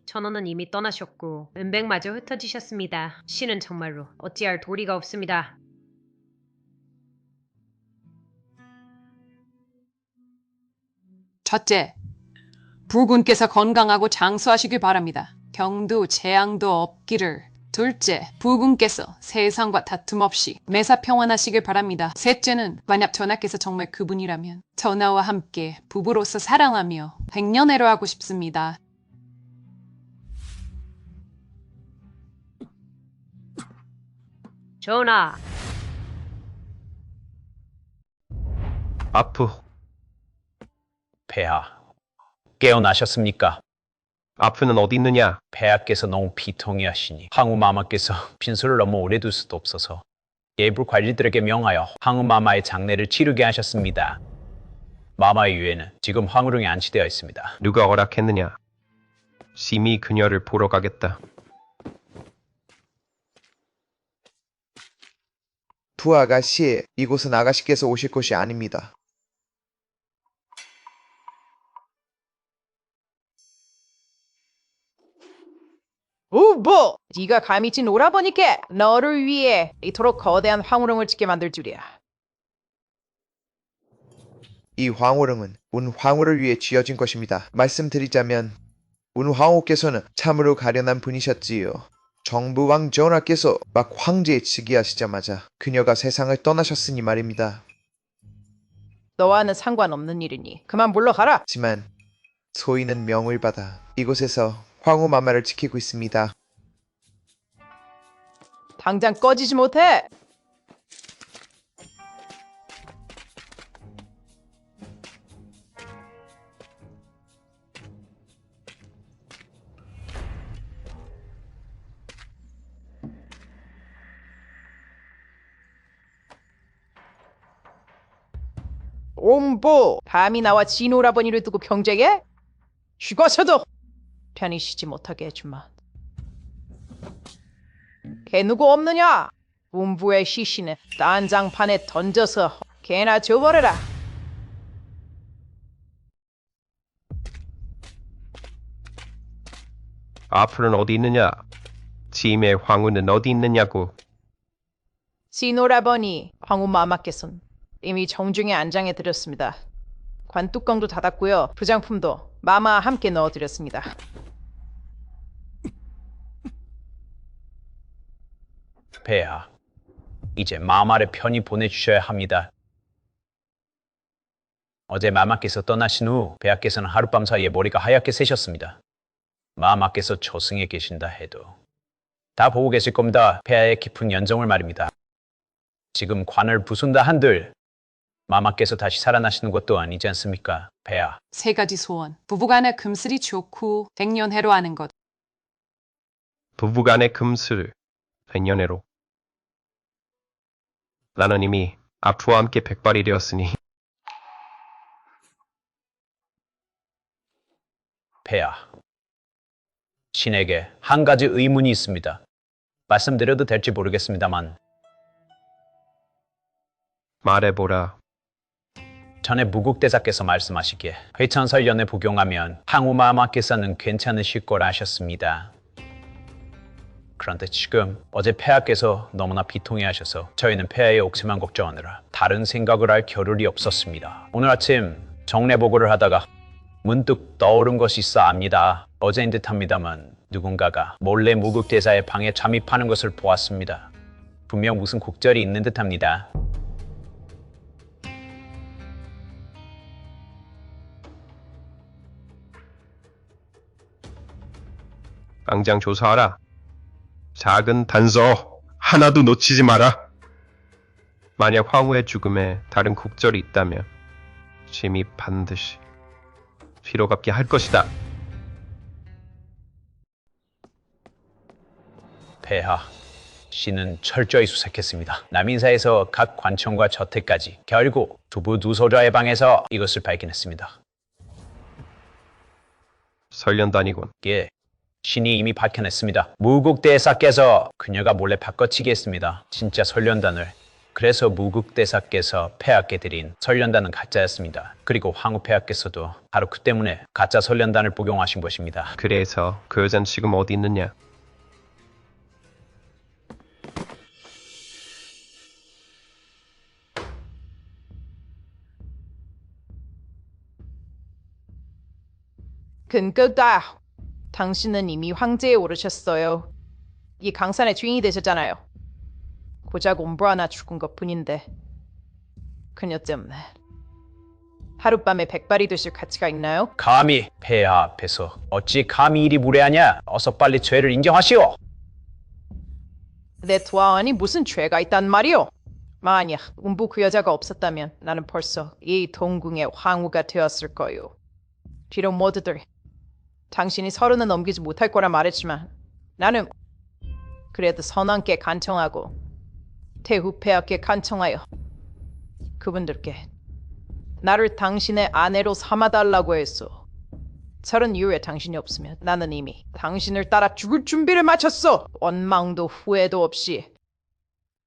전원은 이미 떠나셨고 은백마저 흩어지셨습니다. 신은 정말로 어찌할 도리가 없습니다. 첫째, 부군께서 건강하고 장수하시길 바랍니다. 경도, 재앙도 없기를. 둘째, 부군께서 세상과 다툼 없이 매사 평안하시길 바랍니다. 셋째는 만약 전하께서 정말 그분이라면 전하와 함께 부부로서 사랑하며 백년해로 하고 싶습니다. 전하, 아프. 폐하, 깨어나셨습니까? 아프는 어디 있느냐? 폐하께서 너무 비통해하시니 황후마마께서 빈소를 너무 오래 둘 수도 없어서 예불 관리들에게 명하여 황후마마의 장례를 치르게 하셨습니다. 마마의 유해는 지금 황후릉에 안치되어 있습니다. 누가 허락했느냐? 심히 그녀를 보러 가겠다. 두 아가씨, 이곳은 아가씨께서 오실 곳이 아닙니다. 뭐? 네가 감히 진 오라버니께 너를 위해 이토록 거대한 황후릉을 짓게 만들 줄이야. 이 황후릉은 운 황후를 위해 지어진 것입니다. 말씀드리자면 운 황후께서는 참으로 가련한 분이셨지요. 정부왕 전하께서 막 황제에 즉위하시자마자 그녀가 세상을 떠나셨으니 말입니다. 너와는 상관없는 일이니 그만 물러가라. 하지만 소인은 명을 받아 이곳에서 황후 마마를 지키고 있습니다. 당장 꺼지지 못해. 옴보, 감히 나와 진오라버니를 두고 경쟁해? 죽어서도 편히 쉬지 못하게 해주마. 걔 누구 없느냐? 음부의 시신을 딴장판에 던져서 걔나 줘버려라. 아프는 어디 있느냐? 짐의 황후는 어디 있느냐고. 진오라버니, 황후 마마께서는 이미 정중에 안장해 드렸습니다. 관뚜껑도 닫았고요. 부장품도 마마와 함께 넣어드렸습니다. 폐하, 이제 마마를 편히 보내주셔야 합니다. 어제 마마께서 떠나신 후 폐하께서는 하룻밤 사이에 머리가 하얗게 새셨습니다. 마마께서 저승에 계신다 해도 다 보고 계실 겁니다. 폐하의 깊은 연정을 말입니다. 지금 관을 부순다 한들 마마께서 다시 살아나시는 것도 아니지 않습니까? 폐하. 3가지 소원. 부부간의 금슬이 좋고 100년해로 하는 것. 부부간의 금슬을 100년해로. 나는 이미 앞으와 함께 백발이 되었으니 폐하. 신에게 한 가지 의문이 있습니다. 말씀드려도 될지 모르겠습니다만 말해보라. 전에 무국대사께서 말씀하시기에 회천설련에 복용하면 항우마마께서는 괜찮으실 거라 하셨습니다. 그런데 지금 어제 폐하께서 너무나 비통해하셔서 저희는 폐하의 옥새만 걱정하느라 다른 생각을 할 겨를이 없었습니다. 오늘 아침 정례보고를 하다가 문득 떠오른 것이 있어 압니다. 어제인 듯합니다만 누군가가 몰래 무국대사의 방에 잠입하는 것을 보았습니다. 분명 무슨 곡절이 있는 듯합니다. 당장 조사하라. 작은 단서 하나도 놓치지 마라. 만약 황후의 죽음에 다른 곡절이 있다면 심히 반드시 피로갚게 할 것이다. 폐하, 신은 철저히 수색했습니다. 남인사에서 각 관청과 저택까지 결국 두부 두소자의 방에서 이것을 발견했습니다. 설련단이군. 예, 신이 이미 밝혀냈습니다. 무국대사께서 그녀가 몰래 바꿔치기 했습니다. 진짜 설련단을. 그래서 무국대사께서 폐하께 드린 설련단은 가짜였습니다. 그리고 황후 폐하께서도 바로 그 때문에 가짜 설련단을 복용하신 것입니다. 그래서 그 여자는 지금 어디 있느냐? 근거다. 당신은 이미 황제에 오르셨어요. 이 강산의 주인이 되셨잖아요. 고작 옴브 하나 죽은 것뿐인데 그녀 때문에 하룻밤에 백발이 되실 가치가 있나요? 감히 폐하 앞에서 어찌 감히 이리 무례하냐? 어서 빨리 죄를 인정하시오. 내 도화원이 무슨 죄가 있단 말이오? 만약 옴브 그 여자가 없었다면 나는 벌써 이 동궁의 황후가 되었을 거요. 비록 모두들 당신이 30은 넘기지 못할 거라 말했지만 나는 그래도 선왕께 간청하고 태후폐하께 간청하여 그분들께 나를 당신의 아내로 삼아달라고 했소. 30 이후에 당신이 없으면 나는 이미 당신을 따라 죽을 준비를 마쳤어. 원망도 후회도 없이.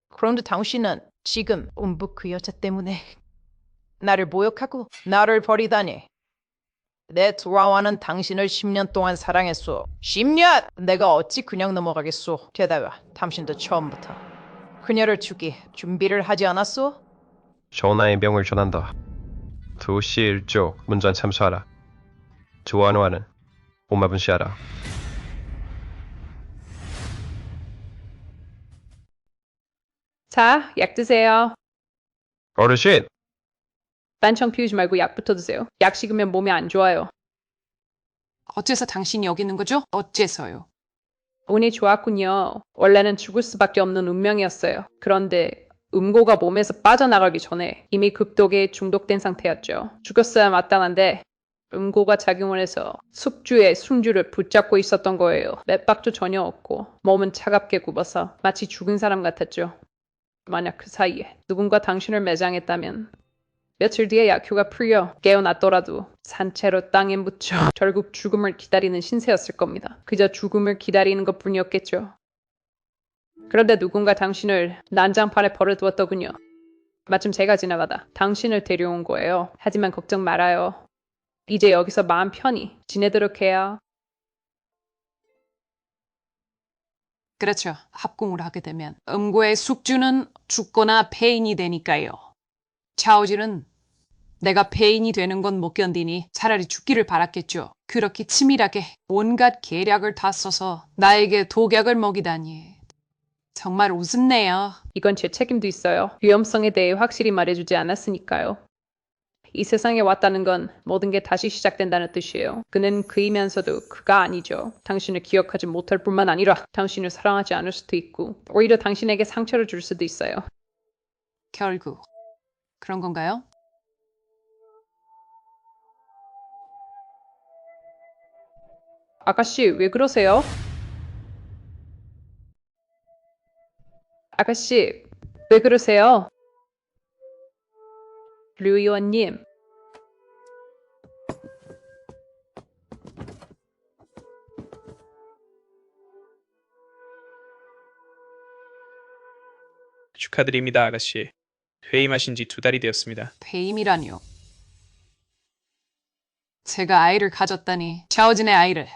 그런데 당신은 지금 옴부 그 여자 때문에 나를 모욕하고 나를 버리다니. 내 도화와는 당신을 10년 동안 사랑했소. 10년! 내가 어찌 그냥 넘어가겠소. 게다가 당신도 처음부터 그녀를 죽이 준비를 하지 않았소? 전하의 명을 전한다. 2시 1조 문전 참수하라. 조한화는 오마분시하라. 자, 약 드세요. 어르신! 딴청 피우지 말고 약부터 드세요. 약 식으면 몸에 안 좋아요. 어째서 당신이 여기 있는 거죠? 어째서요? 운이 좋았군요. 원래는 죽을 수밖에 없는 운명이었어요. 그런데 음고가 몸에서 빠져나가기 전에 이미 극독에 중독된 상태였죠. 죽었어야 마땅한데 음고가 작용을 해서 숙주의 숨주를 붙잡고 있었던 거예요. 맥박도 전혀 없고 몸은 차갑게 굽어서 마치 죽은 사람 같았죠. 만약 그 사이에 누군가 당신을 매장했다면 며칠 뒤에 약효가 풀려 깨어났더라도 산채로 땅에 묻혀 결국 죽음을 기다리는 신세였을 겁니다. 그저 죽음을 기다리는 것뿐이었겠죠. 그런데 누군가 당신을 난장판에 버려두었더군요. 마침 제가 지나가다 당신을 데려온 거예요. 하지만 걱정 말아요. 이제 여기서 마음 편히 지내도록 해요. 그렇죠. 합궁을 하게 되면 음고의 숙주는 죽거나 폐인이 되니까요. 차오질은 내가 폐인이 되는 건 못 견디니 차라리 죽기를 바랐겠죠. 그렇게 치밀하게 온갖 계략을 다 써서 나에게 독약을 먹이다니. 정말 우습네요. 이건 제 책임도 있어요. 위험성에 대해 확실히 말해주지 않았으니까요. 이 세상에 왔다는 건 모든 게 다시 시작된다는 뜻이에요. 그는 그이면서도 그가 아니죠. 당신을 기억하지 못할 뿐만 아니라 당신을 사랑하지 않을 수도 있고 오히려 당신에게 상처를 줄 수도 있어요. 결국 그런 건가요? 아가씨, 왜 그러세요? 아가씨, 왜 그러세요? 류 의원님. 축하드립니다, 아가씨. 퇴임하신 지 2달이 되었습니다. 퇴임이라니요. 제가 아이를 가졌다니, 샤오진의 아이를.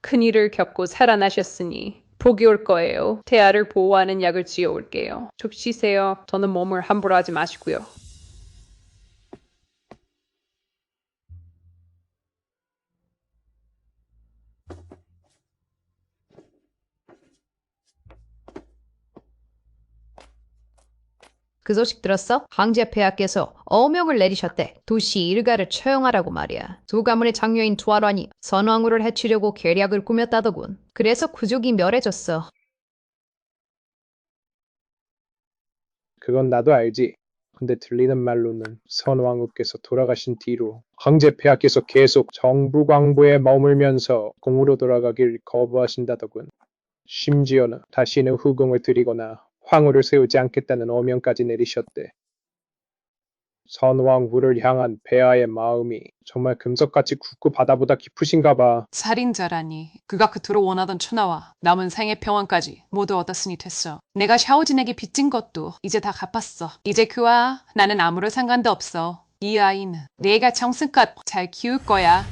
큰일을 겪고 살아나셨으니 복이 올 거예요. 태아를 보호하는 약을 지어올게요. 쭉 쉬세요. 저는 몸을 함부로 하지 마시고요. 그 소식 들었어? 황제 폐하께서 어명을 내리셨대. 도시 일가를 처형하라고 말이야. 두 가문의 장녀인 두아란이 선왕후를 해치려고 계략을 꾸몄다더군. 그래서 구족이 멸해졌어. 그건 나도 알지. 근데 들리는 말로는 선왕후께서 돌아가신 뒤로 황제 폐하께서 계속 정부 광부에 머물면서 궁으로 돌아가길 거부하신다더군. 심지어는 다시는 후궁을 들이거나 황후를 세우지 않겠다는 어명까지 내리셨대. 선왕후를 향한 폐하의 마음이 정말 금석같이 굳고 바다보다 깊으신가 봐. 살인자라니. 그가 그토록 원하던 천하와 남은 생의 평안까지 모두 얻었으니 됐어. 내가 샤오진에게 빚진 것도 이제 다 갚았어. 이제 그와 나는 아무런 상관도 없어. 이 아이는 내가 정성껏 잘 키울 거야.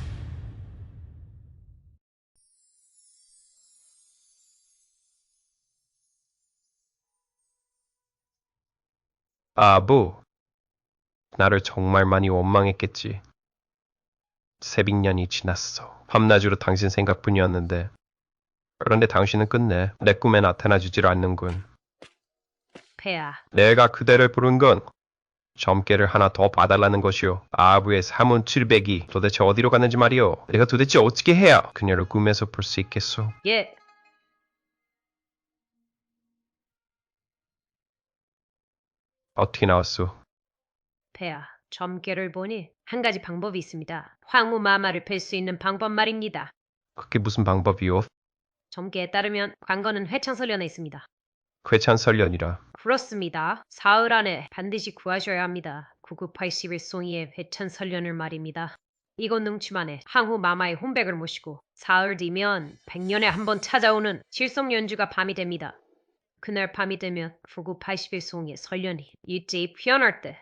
아부, 나를 정말 많이 원망했겠지. 새빅년이 지났어. 밤낮으로 당신 생각뿐이었는데. 그런데 당신은 끝내 내 꿈에 나타나주질 않는군. 폐하, 내가 그대를 부른 건 점괘를 하나 더 봐달라는 것이오. 아부의 사문 700이 도대체 어디로 갔는지 말이오. 내가 도대체 어떻게 해야 그녀를 꿈에서 볼 수 있겠소? 예. 어떻게 나왔소? 폐하, 점괘를 보니 한 가지 방법이 있습니다. 황후 마마를 뵐 수 있는 방법 말입니다. 그게 무슨 방법이오? 점괘에 따르면 관건은 회창설련에 있습니다. 괴찬설련이라. 그렇습니다. 사흘 안에 반드시 구하셔야 합니다. 9981송이의 회찬설련을 말입니다. 이곳 능취만에 황후 마마의 혼백을 모시고 사흘 뒤면 100년에 한 번 찾아오는 칠성연주가 밤이 됩니다. 그날 밤이 되면 9981송이의 설련이 일제히 피어날 때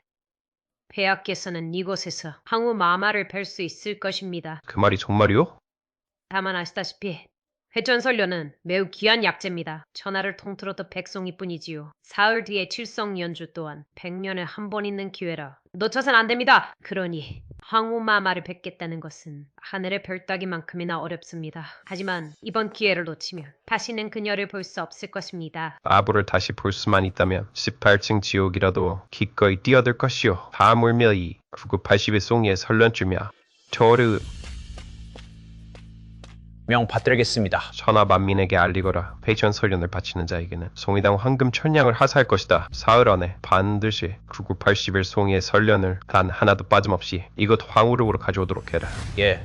폐하께서는 이곳에서 황후 마마를 뵐 수 있을 것입니다. 그 말이 정말이오? 다만 아시다시피 회전설련은 매우 귀한 약재입니다. 천하를 통틀어도 백송이뿐이지요. 사흘 뒤에 칠성연주 또한 100년에 한 번 있는 기회라 놓쳐선 안 됩니다. 그러니 황후 마마를 뵙겠다는 것은 하늘의 별 따기만큼이나 어렵습니다. 하지만 이번 기회를 놓치면 다시는 그녀를 볼 수 없을 것입니다. 아부를 다시 볼 수만 있다면 18층 지옥이라도 기꺼이 뛰어들 것이오. 하물며 9981송이의 설련주며 토르 명 받들겠습니다. 천하 만민에게 알리거라. 회전설련을 바치는 자에게는 송이당 황금 천냥을 하사할 것이다. 사흘 안에 반드시 9981송이의 설련을 단 하나도 빠짐없이 이곳 황후록으로 가져오도록 해라. 예.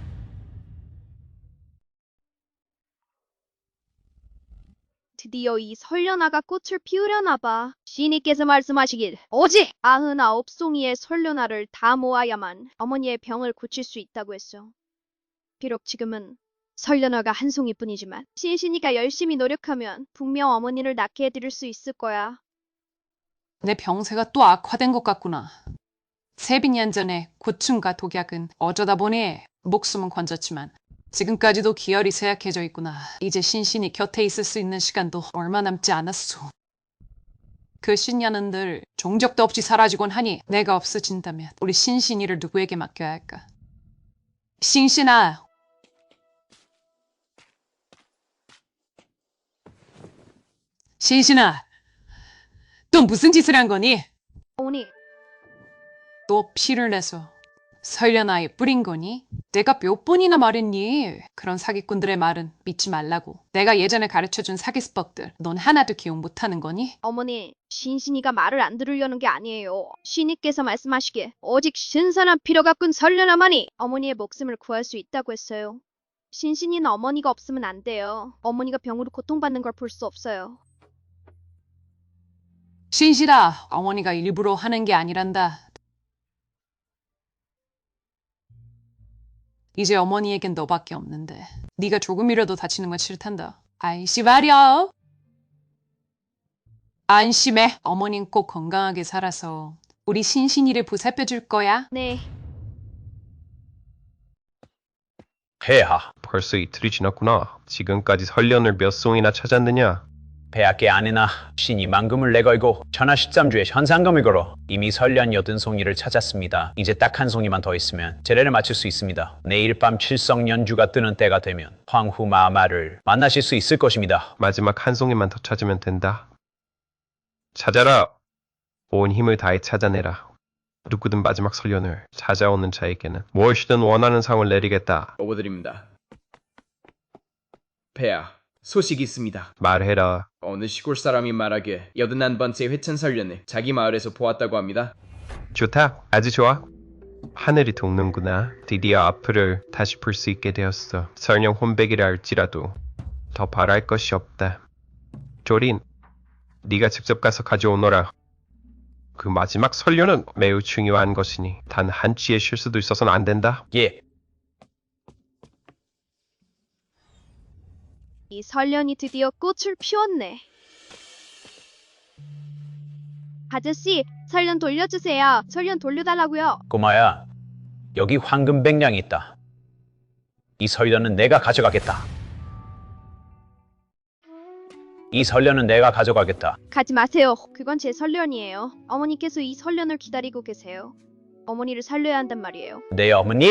드디어 이 설련아가 꽃을 피우려나 봐. 시인께서 말씀하시길 오직 99송이의 설련아를 다 모아야만 어머니의 병을 고칠 수 있다고 했어. 비록 지금은 설련아가 한 송이뿐이지만 신신이가 열심히 노력하면 분명 어머니를 낫게 해드릴 수 있을 거야. 내 병세가 또 악화된 것 같구나. 세빈년 전에 고충과 독약은 어쩌다 보니 목숨은 건졌지만 지금까지도 기혈이 쇠약해져 있구나. 이제 신신이 곁에 있을 수 있는 시간도 얼마 남지 않았소. 그 신년은들 종적도 없이 사라지곤 하니 내가 없어진다면 우리 신신이를 누구에게 맡겨야 할까? 신신아! 신신아! 또 무슨 짓을 한 거니? 어머니, 또 피를 내서 설련아에 뿌린 거니? 내가 몇 번이나 말했니? 그런 사기꾼들의 말은 믿지 말라고. 내가 예전에 가르쳐준 사기스법들 넌 하나도 기억 못하는 거니? 어머니, 신신이가 말을 안 들으려는 게 아니에요. 신이께서 말씀하시기에 오직 신선한 피로 가꾼 선련아만이 어머니의 목숨을 구할 수 있다고 했어요. 신신이는 어머니가 없으면 안 돼요. 어머니가 병으로 고통받는 걸 볼 수 없어요. 신실아, 어머니가 일부러 하는 게 아니란다. 이제 어머니에겐 너밖에 없는데 네가 조금이라도 다치는 건 싫단다. 안심하렴. 안심해. 어머닌 꼭 건강하게 살아서 우리 신신이를 보살펴 줄 거야. 네. 폐하, 벌써 이틀이 지났구나. 지금까지 설련을 몇 송이나 찾았느냐? 폐하께 아내나 신이 만금을 내걸고 천하 13주에 현상금을 걸어 이미 설련 80송이를 찾았습니다. 이제 딱 한 송이만 더 있으면 제례를 마칠 수 있습니다. 내일 밤 칠성연주가 뜨는 때가 되면 황후 마마를 만나실 수 있을 것입니다. 마지막 한 송이만 더 찾으면 된다. 찾아라. 온 힘을 다해 찾아내라. 누구든 마지막 설련을 찾아오는 자에게는 무엇이든 원하는 상을 내리겠다. 보고드립니다. 폐하, 소식이 있습니다. 말해라. 어느 시골 사람이 말하기에 81번째 회천 설련을 자기 마을에서 보았다고 합니다. 좋다. 아주 좋아. 하늘이 돕는구나. 드디어 앞을 다시 볼 수 있게 되었어. 설령 혼백이라 할지라도 더 바랄 것이 없다. 조린, 네가 직접 가서 가져오너라. 그 마지막 설련은 매우 중요한 것이니 단 한치의 실수도 있어서는 안 된다. 예. 이 설련이 드디어 꽃을 피웠네. 아저씨, 설련 돌려주세요. 설련 돌려달라고요. 꼬마야, 여기 황금 100냥이 있다. 이 설련은 내가 가져가겠다. 이 설련은 내가 가져가겠다. 가지 마세요. 그건 제 설련이에요. 어머니께서 이 설련을 기다리고 계세요. 어머니를 살려야 한단 말이에요. 내 어머니,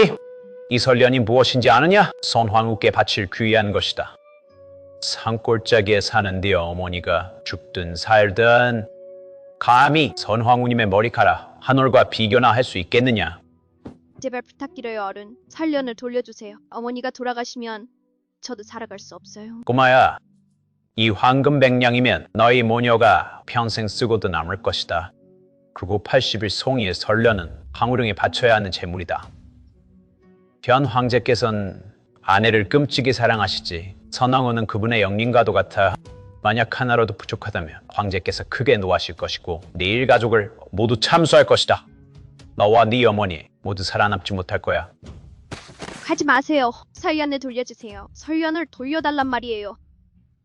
이 설련이 무엇인지 아느냐? 선황후께 바칠 귀한 것이다. 산골짜기에 사는 네 어머니가 죽든 살든 감히 선황후님의 머리카락 한 올과 비교나 할 수 있겠느냐? 제발 부탁드려요, 어른. 설련을 돌려주세요. 어머니가 돌아가시면 저도 살아갈 수 없어요. 꼬마야, 이 황금 100냥이면 너희 모녀가 평생 쓰고도 남을 것이다. 그리고 80일 송이의 설련은 황후령에 바쳐야 하는 재물이다. 변 황제께서는 아내를 끔찍이 사랑하시지 선왕후는 그분의 영린과도 같아 만약 하나라도 부족하다면 황제께서 크게 노하실 것이고 네 일가족을 모두 참수할 것이다. 너와 네 어머니 모두 살아남지 못할 거야. 가지 마세요. 설련을 돌려주세요. 설련을 돌려달란 말이에요.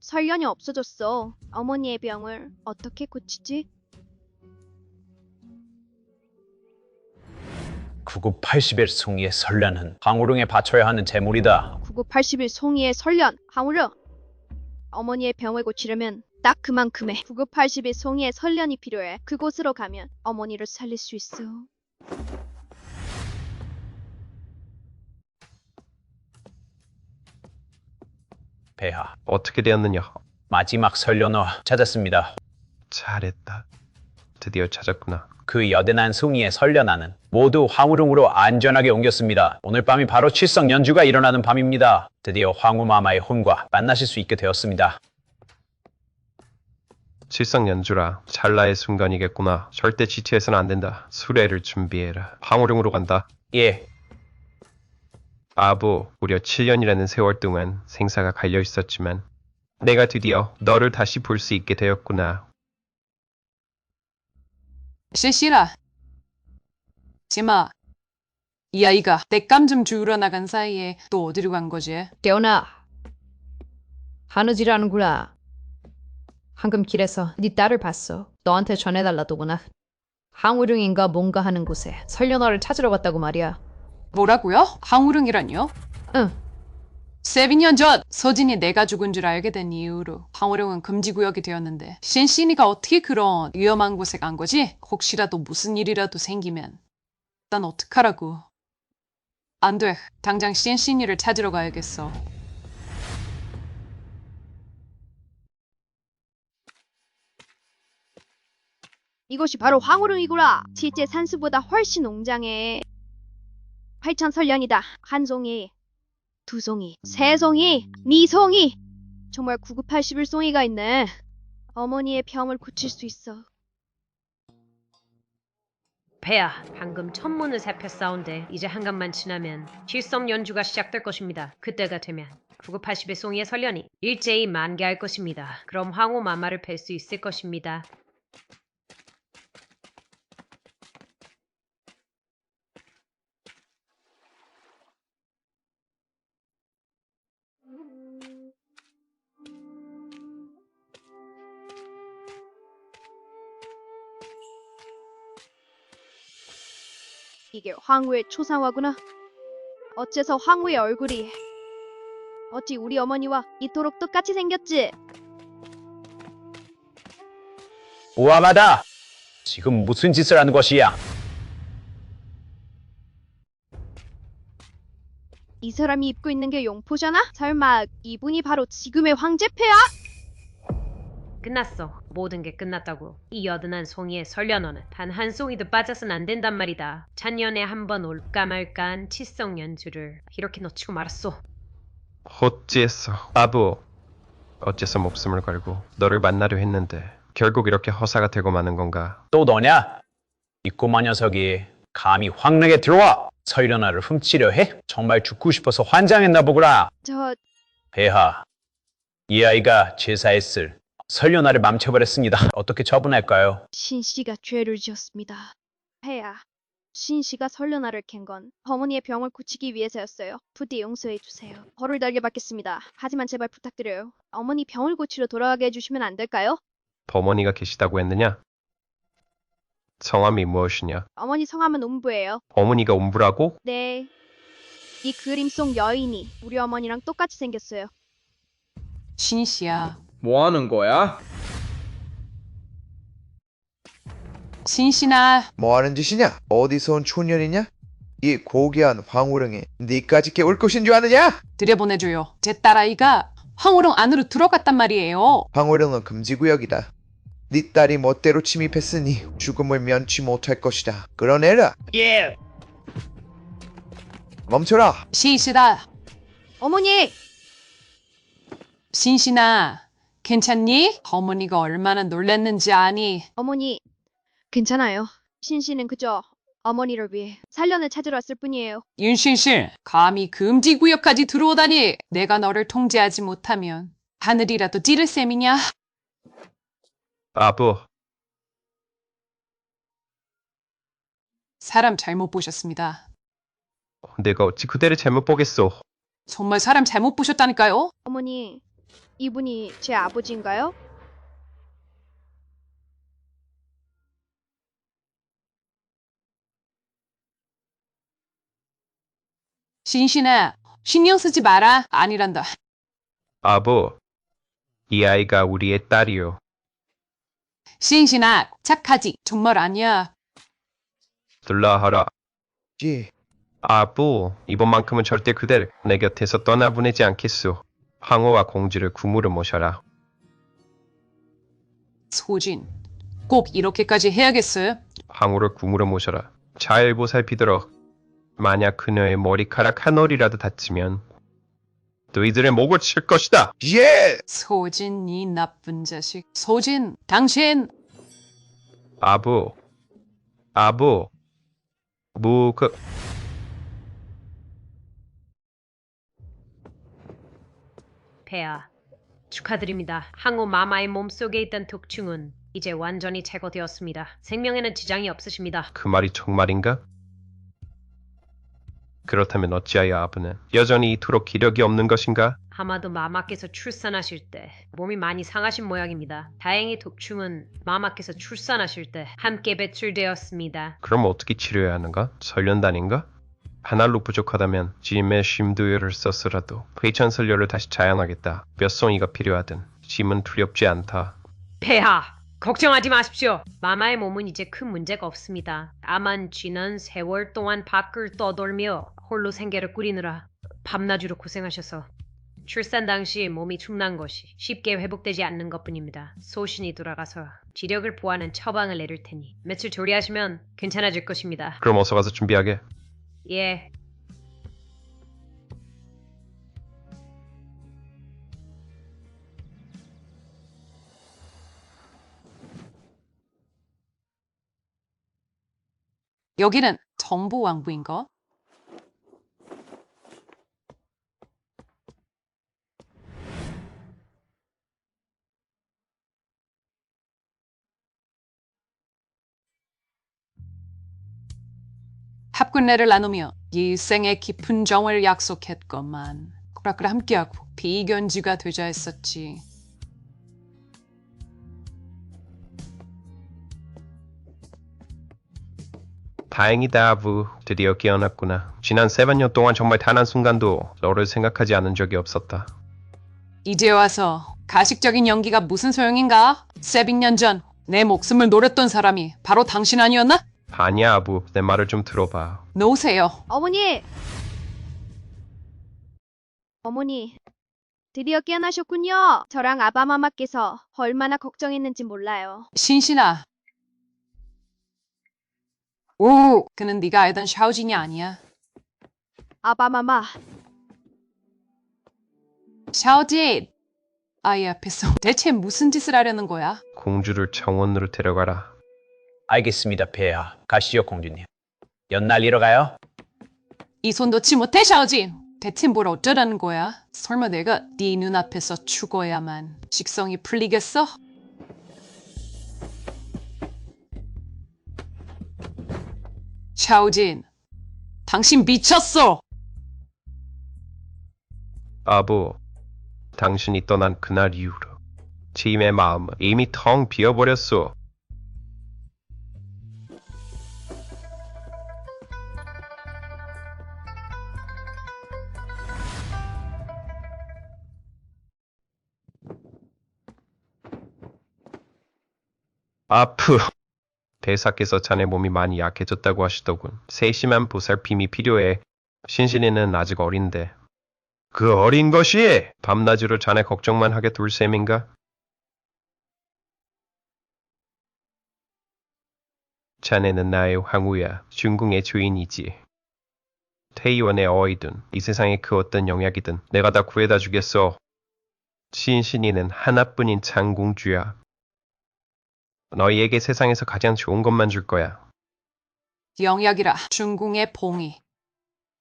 설련이 없어졌어. 어머니의 병을 어떻게 고치지? 9980일 송이의 설련은 황후령에 바쳐야 하는 재물이다. 9980일 송이의 설련, 황후령. 어머니의 병을 고치려면 딱 그만큼의 9980일 송이의 설련이 필요해. 그곳으로 가면 어머니를 살릴 수 있어. 폐하, 어떻게 되었느냐? 마지막 설련을 찾았습니다. 잘했다. 드디어 찾았구나. 그 81송이의 설련안은 모두 황후령으로 안전하게 옮겼습니다. 오늘 밤이 바로 칠성연주가 일어나는 밤입니다. 드디어 황후마마의 혼과 만나실 수 있게 되었습니다. 칠성연주라. 찰나의 순간이겠구나. 절대 지체해서는 안 된다. 수레를 준비해라. 황후령으로 간다. 예. 아부, 무려 7년이라는 세월 동안 생사가 갈려 있었지만 내가 드디어 너를 다시 볼 수 있게 되었구나. 실시라. 지마, 이 아이가 땔감 좀 주우러 나간 사이에 또 어디로 간 거지? 떼어나. 한우지라는구나. 방금 길에서 네 딸을 봤어. 너한테 전해달라더구나. 황후령인가 뭔가 하는 곳에 설련화를 찾으러 갔다고 말이야. 뭐라고요? 황후령이란요? 응. 7년 전 서진이 내가 죽은 줄 알게 된 이후로 황후령은 금지구역이 되었는데 신신이가 어떻게 그런 위험한 곳에 간 거지? 혹시라도 무슨 일이라도 생기면 난 어떡하라고. 안 돼. 당장 신신이를 찾으러 가야겠어. 이것이 바로 황후령이구나. 실제 산수보다 훨씬 웅장해. 8천설련이다. 한 송이, 두 송이, 세 송이, 네 송이. 정말 9981송이가 있네. 어머니의 병을 고칠 수 있어. 폐하, 방금 천문을 살폈사온데 이제 한간만 지나면 실성 연주가 시작될 것입니다. 그때가 되면 9980의 송이의 설련이 일제히 만개할 것입니다. 그럼 황후 마마를 뵐 수 있을 것입니다. 이게 황후의 초상화구나. 어째서 황후의 얼굴이 어찌 우리 어머니와 이토록 똑같이 생겼지? 우아마다! 지금 무슨 짓을 하는 것이야? 이 사람이 입고 있는 게 용포잖아? 설마 이분이 바로 지금의 황제폐하? 끝났어. 모든 게 끝났다고. 이 여든한 송이의 설련어는 단 한 송이도 빠져선 안 된단 말이다. 찬년에 한 번 올까 말까한 칠성 연주를 이렇게 놓치고 말았어. 어찌했어? 아부, 어째서 목숨을 걸고 너를 만나려 했는데 결국 이렇게 허사가 되고 마는 건가? 또 너냐? 이 꼬마 녀석이 감히 황릉에 들어와 설련아를 훔치려 해? 정말 죽고 싶어서 환장했나 보구나. 폐하, 이 아이가 제사에 쓸 설련아를 망쳐버렸습니다. 어떻게 처분할까요? 신씨가 죄를 지었습니다. 폐하, 신씨가 설련아를 캔 건 어머니의 병을 고치기 위해서였어요. 부디 용서해 주세요. 벌을 달게 받겠습니다. 하지만 제발 부탁드려요. 어머니 병을 고치러 돌아가게 해주시면 안 될까요? 버머니가 계시다고 했느냐? 성함이 무엇이냐? 어머니 성함은 옴부예요. 어머니가 옴부라고? 네. 이 그림 속 여인이 우리 어머니랑 똑같이 생겼어요. 신씨야. 뭐 하는 거야? 신씨나. 뭐 하는 짓이냐? 어디서 온 초년이냐? 이 고귀한 황후릉에 니까지 깨울 것인 줄 아느냐? 들여보내줘요. 제 딸아이가 황후릉 안으로 들어갔단 말이에요. 황후릉은 금지구역이다. 네 딸이 멋대로 침입했으니 죽음을 면치 못할 것이다. 끌어내라. 예. 멈춰라. 신씨다. 어머니! 신씨나. 괜찮니? 어머니가 얼마나 놀랐는지 아니? 어머니, 괜찮아요. 신씨는 그저 어머니를 위해 살련을 찾으러 왔을 뿐이에요. 윤신씨, 감히 금지구역까지 들어오다니. 내가 너를 통제하지 못하면 하늘이라도 찌를 셈이냐? 아부, 사람 잘못 보셨습니다. 내가 어찌 그대를 잘못 보겠소? 정말 사람 잘못 보셨다니까요? 어머니, 이분이 제 아버지인가요? 신신아, 신경 쓰지 마라. 아니란다. 아부, 이 아이가 우리의 딸이요. 신신아, 착하지. 정말 아니야. 들라하라. 예. 아부, 이번만큼은 절대 그대를 내 곁에서 떠나보내지 않겠소. 황후와 공주를 궁으로 모셔라. 소진, 꼭 이렇게까지 해야겠어요? 황후를 궁으로 모셔라. 잘 보살피도록. 만약 그녀의 머리카락 한 올이라도 다치면 너희들의 목을 칠 것이다. 예! 소진, 이 나쁜 자식. 소진, 당신. 아부, 폐하, 축하드립니다. 황후 마마의 몸속에 있던 독충은 이제 완전히 제거되었습니다. 생명에는 지장이 없으십니다. 그 말이 정말인가? 그렇다면 어찌하여 아부는 여전히 이토록 기력이 없는 것인가? 아마도 마마께서 출산하실 때 몸이 많이 상하신 모양입니다. 다행히 독충은 마마께서 출산하실 때 함께 배출되었습니다. 그럼 어떻게 치료해야 하는가? 설련단인가? 하나로 부족하다면 짐의 심두유를 써서라도 회천설료를 다시 자연하겠다. 몇 송이가 필요하든 짐은 두렵지 않다. 폐하! 걱정하지 마십시오. 마마의 몸은 이제 큰 문제가 없습니다. 다만 쥐는 세월 동안 밖을 떠돌며 홀로 생계를 꾸리느라 밤낮으로 고생하셔서 출산 당시 몸이 축난 것이 쉽게 회복되지 않는 것뿐입니다. 소신이 돌아가서 지력을 보하는 처방을 내릴 테니 며칠 조리하시면 괜찮아질 것입니다. 그럼 어서 가서 준비하게. 예, 여기는 정보왕부인가? 합군례를 나누며 일생의 깊은 정을 약속했건만 코라크를 함께하고 비견지가 되자 했었지. 다행이다, 아부. 드디어 깨어났구나. 지난 3년 동안 정말 단 한순간도 너를 생각하지 않은 적이 없었다. 이제 와서 가식적인 연기가 무슨 소용인가? 700년 전 내 목숨을 노렸던 사람이 바로 당신 아니었나? 아니야, 아부. 내 말을 좀 들어봐. 놓으세요. 어머니! 어머니, 드디어 깨어나셨군요. 저랑 아바마마께서 얼마나 걱정했는지 몰라요. 신신아. 오, 그는 네가 알던 샤오진이 아니야. 아바마마, 샤오진! 아이 앞에서 대체 무슨 짓을 하려는 거야? 공주를 정원으로 데려가라. 알겠습니다, 폐하. 가시죠, 공주님. 연날리러 가요? 이 손 놓지 못해, 샤오진! 대체 뭘 어쩌라는 거야? 설마 내가 네 눈앞에서 죽어야만 식성이 풀리겠어? 샤오진, 당신 미쳤어! 아부, 당신이 떠난 그날 이후로 짐의 마음은 이미 텅 비어버렸소. 아프. 대사께서 자네 몸이 많이 약해졌다고 하시더군. 세심한 보살핌이 필요해. 신신이는 아직 어린데. 그 어린 것이 밤낮으로 자네 걱정만 하게 둘 셈인가? 자네는 나의 황후야. 중궁의 주인이지. 태의원의 어이든 이 세상의 그 어떤 영약이든 내가 다 구해다 주겠어. 신신이는 하나뿐인 장공주야. 너희에게 세상에서 가장 좋은 것만 줄 거야. 영약이라 중궁의 봉이.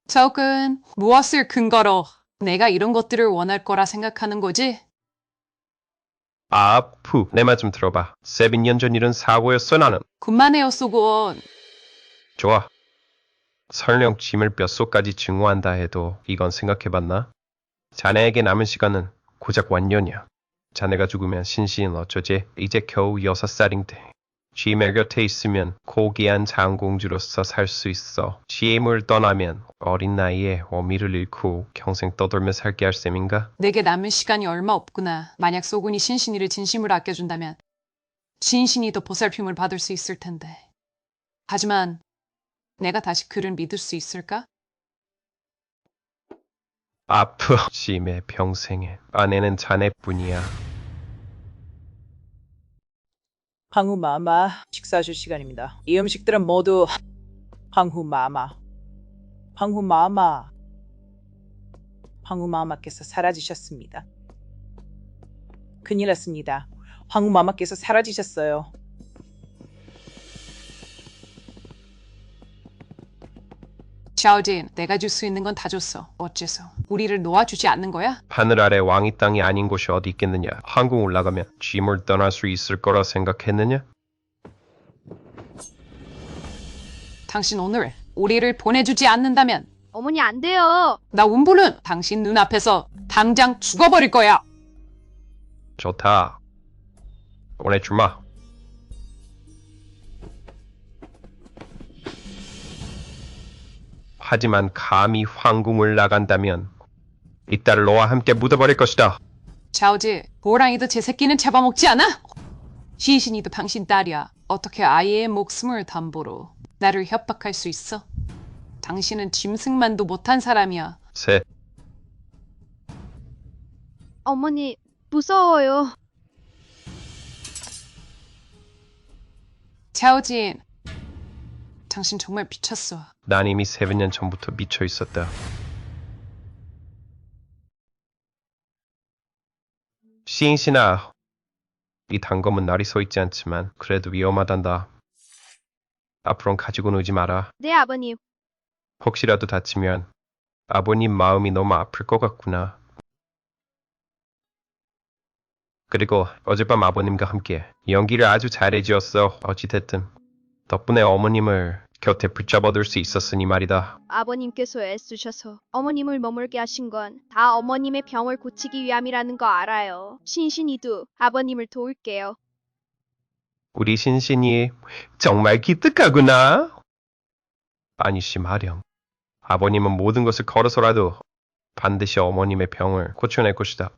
적은 무엇을 근거로 내가 이런 것들을 원할 거라 생각하는 거지? 아프. 내 말 좀 들어봐. 7년 전 일은 사고였어 나는. 그만해요, 소곤. 좋아. 설령 짐을 뼛속까지 증오한다 해도 이건 생각해봤나? 자네에게 남은 시간은 고작 완년이야. 자네가 죽으면 신신은 어쩌지? 이제 겨우 6살인데. 짐의 곁에 있으면 고귀한 장공주로서 살 수 있어. 짐을 떠나면 어린 나이에 어미를 잃고 평생 떠돌며 살게 할 셈인가? 내게 남은 시간이 얼마 없구나. 만약 소군이 신신이를 진심으로 아껴준다면 신신이도 보살핌을 받을 수 있을 텐데. 하지만 내가 다시 그를 믿을 수 있을까? 아프. 짐의 평생에 아내는 자네뿐이야. 황후 마마 식사하실 시간입니다. 이 음식들은 모두 황후 마마. 황후 마마. 황후 마마께서 사라지셨습니다. 큰일 났습니다. 황후 마마께서 사라지셨어요. 샤오진, 내가 줄 수 있는 건 다 줬어. 어째서 우리를 놓아주지 않는 거야? 하늘 아래 왕이 땅이 아닌 곳이 어디 있겠느냐. 항공 올라가면 짐을 떠날 수 있을 거라 생각했느냐? 당신 오늘 우리를 보내주지 않는다면 어머니 안 돼요. 나 운부는 당신 눈앞에서 당장 죽어버릴 거야. 좋다. 보내주마. 하지만 감히 황궁을 나간다면 이 딸을 너와 함께 묻어버릴 것이다. 샤오지, 호랑이도 제 새끼는 잡아먹지 않아? 시신이도 당신 딸이야. 어떻게 아이의 목숨을 담보로 나를 협박할 수 있어? 당신은 짐승만도 못한 사람이야. 셋. 어머니, 무서워요. 샤오진, 당신 정말 미쳤어. 난 이미 7년 전부터 미쳐 있었다. 시인씨나 이 단검은 날이 서 있지 않지만 그래도 위험하단다. 앞으론 가지고는 오지 마라. 네, 아버님. 혹시라도 다치면 아버님 마음이 너무 아플 것 같구나. 그리고 어젯밤 아버님과 함께 연기를 아주 잘해주었어. 어찌됐든 덕분에 어머님을 곁에 붙잡아둘 수 있었으니 말이다. 아버님께서 애쓰셔서 어머님을 머물게 하신 건 다 어머님의 병을 고치기 위함이라는 거 알아요. 신신이도 아버님을 도울게요. 우리 신신이 정말 기특하구나. 아니시 마령. 아버님은 모든 것을 걸어서라도 반드시 어머님의 병을 고쳐낼 것이다.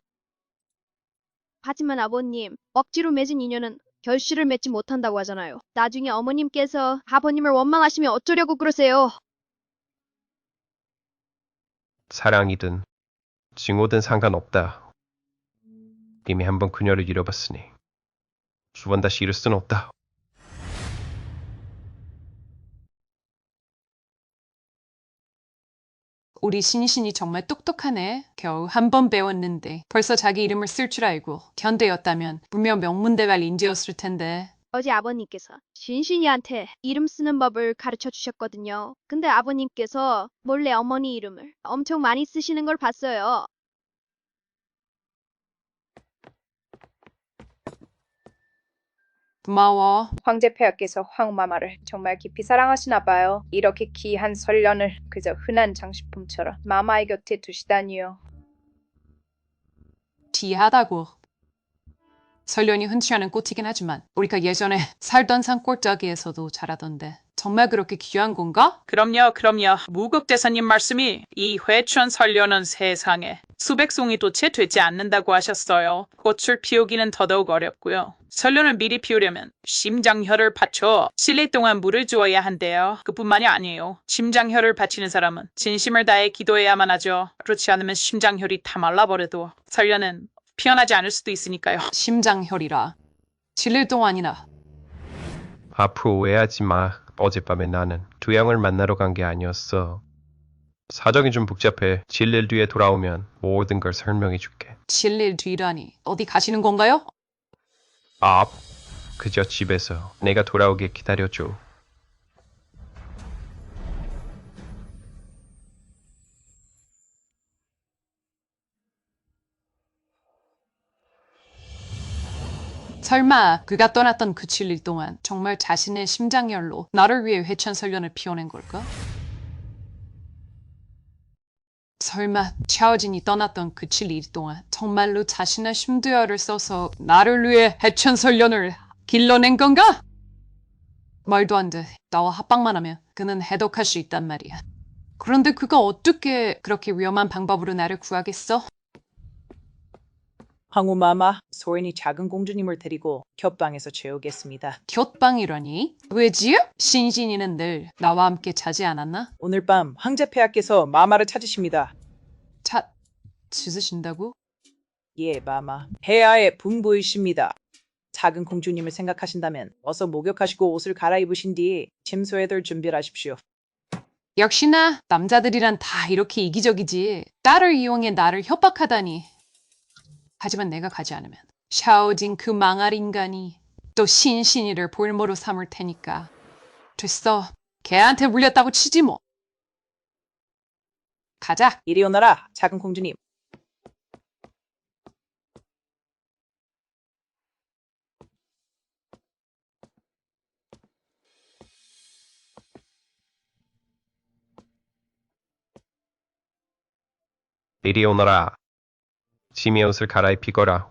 하지만 아버님, 억지로 맺은 인연은 결실을 맺지 못한다고 하잖아요. 나중에 어머님께서 아버님을 원망하시면 어쩌려고 그러세요? 사랑이든 증오든 상관없다. 이미 한번 그녀를 잃어봤으니 두 번 다시 잃을 수는 없다. 우리 신신이 정말 똑똑하네. 겨우 한 번 배웠는데 벌써 자기 이름을 쓸 줄 알고 견대였다면 분명 명문대갈 인재였을 텐데. 어제 아버님께서 신신이한테 이름 쓰는 법을 가르쳐 주셨거든요. 근데 아버님께서 몰래 어머니 이름을 엄청 많이 쓰시는 걸 봤어요. 고마워. 황제 폐하께서 황마마를 정말 깊이 사랑하시나 봐요. 이렇게 귀한 설련을 그저 흔한 장식품처럼 마마의 곁에 두시다니요. 귀하다고. 설련이 흔치 않은 꽃이긴 하지만 우리가 예전에 살던 산 꼴짜기에서도 자라던데 정말 그렇게 귀한 건가? 그럼요. 무국대사님 말씀이 이 회천 설련은 세상에 수백 송이도 채 되지 않는다고 하셨어요. 꽃을 피우기는 더더욱 어렵고요. 설련을 미리 피우려면 심장혈을 바쳐 7일 동안 물을 주어야 한대요. 그뿐만이 아니에요. 심장혈을 바치는 사람은 진심을 다해 기도해야만 하죠. 그렇지 않으면 심장혈이 다 말라버려도 설련은 피어나지 않을 수도 있으니까요. 심장혈이라. 7일 동안이나. 앞으로 오해하지 마. 어젯밤에 나는 두 양을 만나러 간 게 아니었어. 사정이 좀 복잡해. 7일 뒤에 돌아오면 모든 걸 설명해 줄게. 7일 뒤라니. 어디 가시는 건가요? 그저 집에서 내가 돌아오길 기다려줘. 설마 그가 떠났던 그 7일 동안 정말 자신의 심장열로 나를 위해 회천설련을 피워낸 걸까? 설마 샤오진이 떠났던 그 7일 동안 정말로 자신의 심두열을 써서 나를 위해 회천설련을 길러낸 건가? 말도 안 돼. 나와 합방만 하면 그는 해독할 수 있단 말이야. 그런데 그가 어떻게 그렇게 위험한 방법으로 나를 구하겠어? 황후마마, 소인이 작은 공주님을 데리고 곁방에서 재우겠습니다. 곁방이라니? 왜지요? 신신이는 늘 나와 함께 자지 않았나? 오늘 밤 황제 폐하께서 마마를 찾으십니다. 찾으신다고? 예, 마마. 폐하의 분부이십니다. 작은 공주님을 생각하신다면 어서 목욕하시고 옷을 갈아입으신 뒤 침소에들 준비를 하십시오. 역시나 남자들이란 다 이렇게 이기적이지. 딸을 이용해 나를 협박하다니. 하지만 내가 가지 않으면 샤오진 그 망할 인간이 또 신신이를 볼모로 삼을 테니까. 됐어. 걔한테 물렸다고 치지 뭐. 가자. 이리 오너라, 작은 공주님. 이리 오너라. 짐의 옷을 갈아입히거라.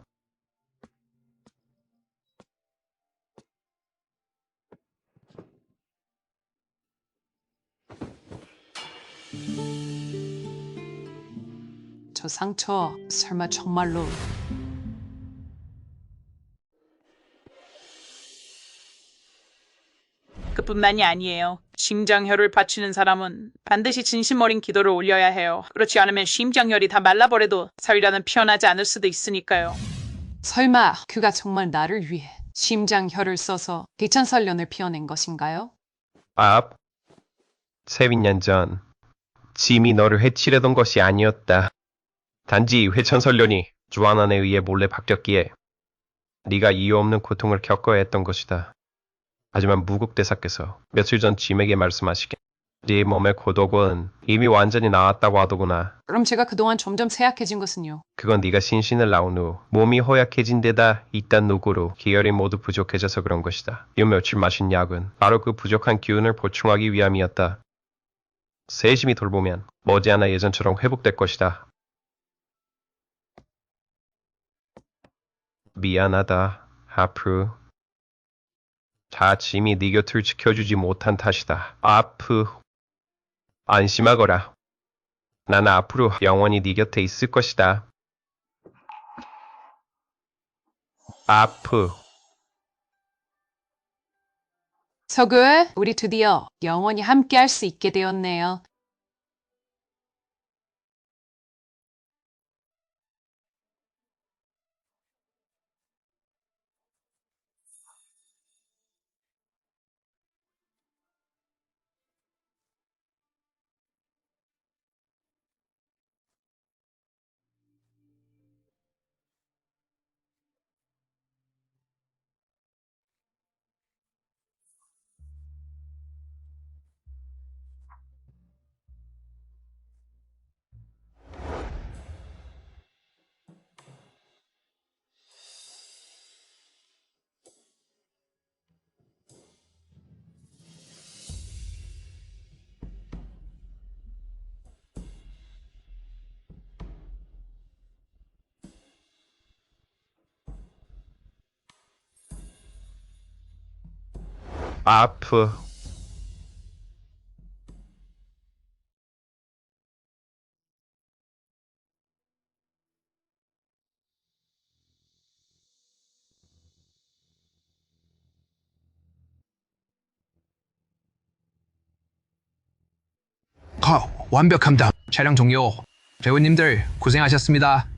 저 상처 설마 정말로... 그뿐만이 아니에요. 심장혈을 바치는 사람은 반드시 진심 어린 기도를 올려야 해요. 그렇지 않으면 심장혈이 다 말라버려도 설련은 피어나지 않을 수도 있으니까요. 설마 그가 정말 나를 위해 심장혈을 써서 대천설련을 피워낸 것인가요? 세빈년 전 짐이 너를 해치려던 것이 아니었다. 단지 회천설련이 주안안에 의해 몰래 바뀌었기에 네가 이유 없는 고통을 겪어야 했던 것이다. 하지만 무국 대사께서 며칠 전 짐에게 말씀하시길 네 몸의 고독은 이미 완전히 나았다고 하더구나. 그럼 제가 그동안 점점 쇠약해진 것은요? 그건 네가 신신을 나온 후 몸이 허약해진 데다 이딴 누구로 기혈이 모두 부족해져서 그런 것이다. 이 며칠 마신 약은 바로 그 부족한 기운을 보충하기 위함이었다. 세심히 돌보면 머지않아 예전처럼 회복될 것이다. 미안하다, 하프. 다 짐이 네 곁을 지켜주지 못한 탓이다. 아프. 안심하거라. 난 앞으로 영원히 네 곁에 있을 것이다. 아프. 서글, 우리 드디어 영원히 함께 할 수 있게 되었네요. 아프. 완벽합니다. 촬영 종료. 배우님들 고생하셨습니다.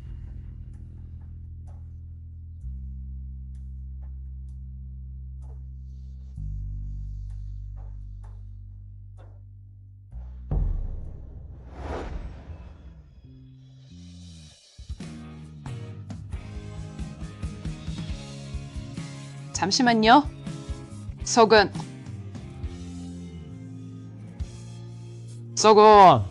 잠시만요. 서근. 서건,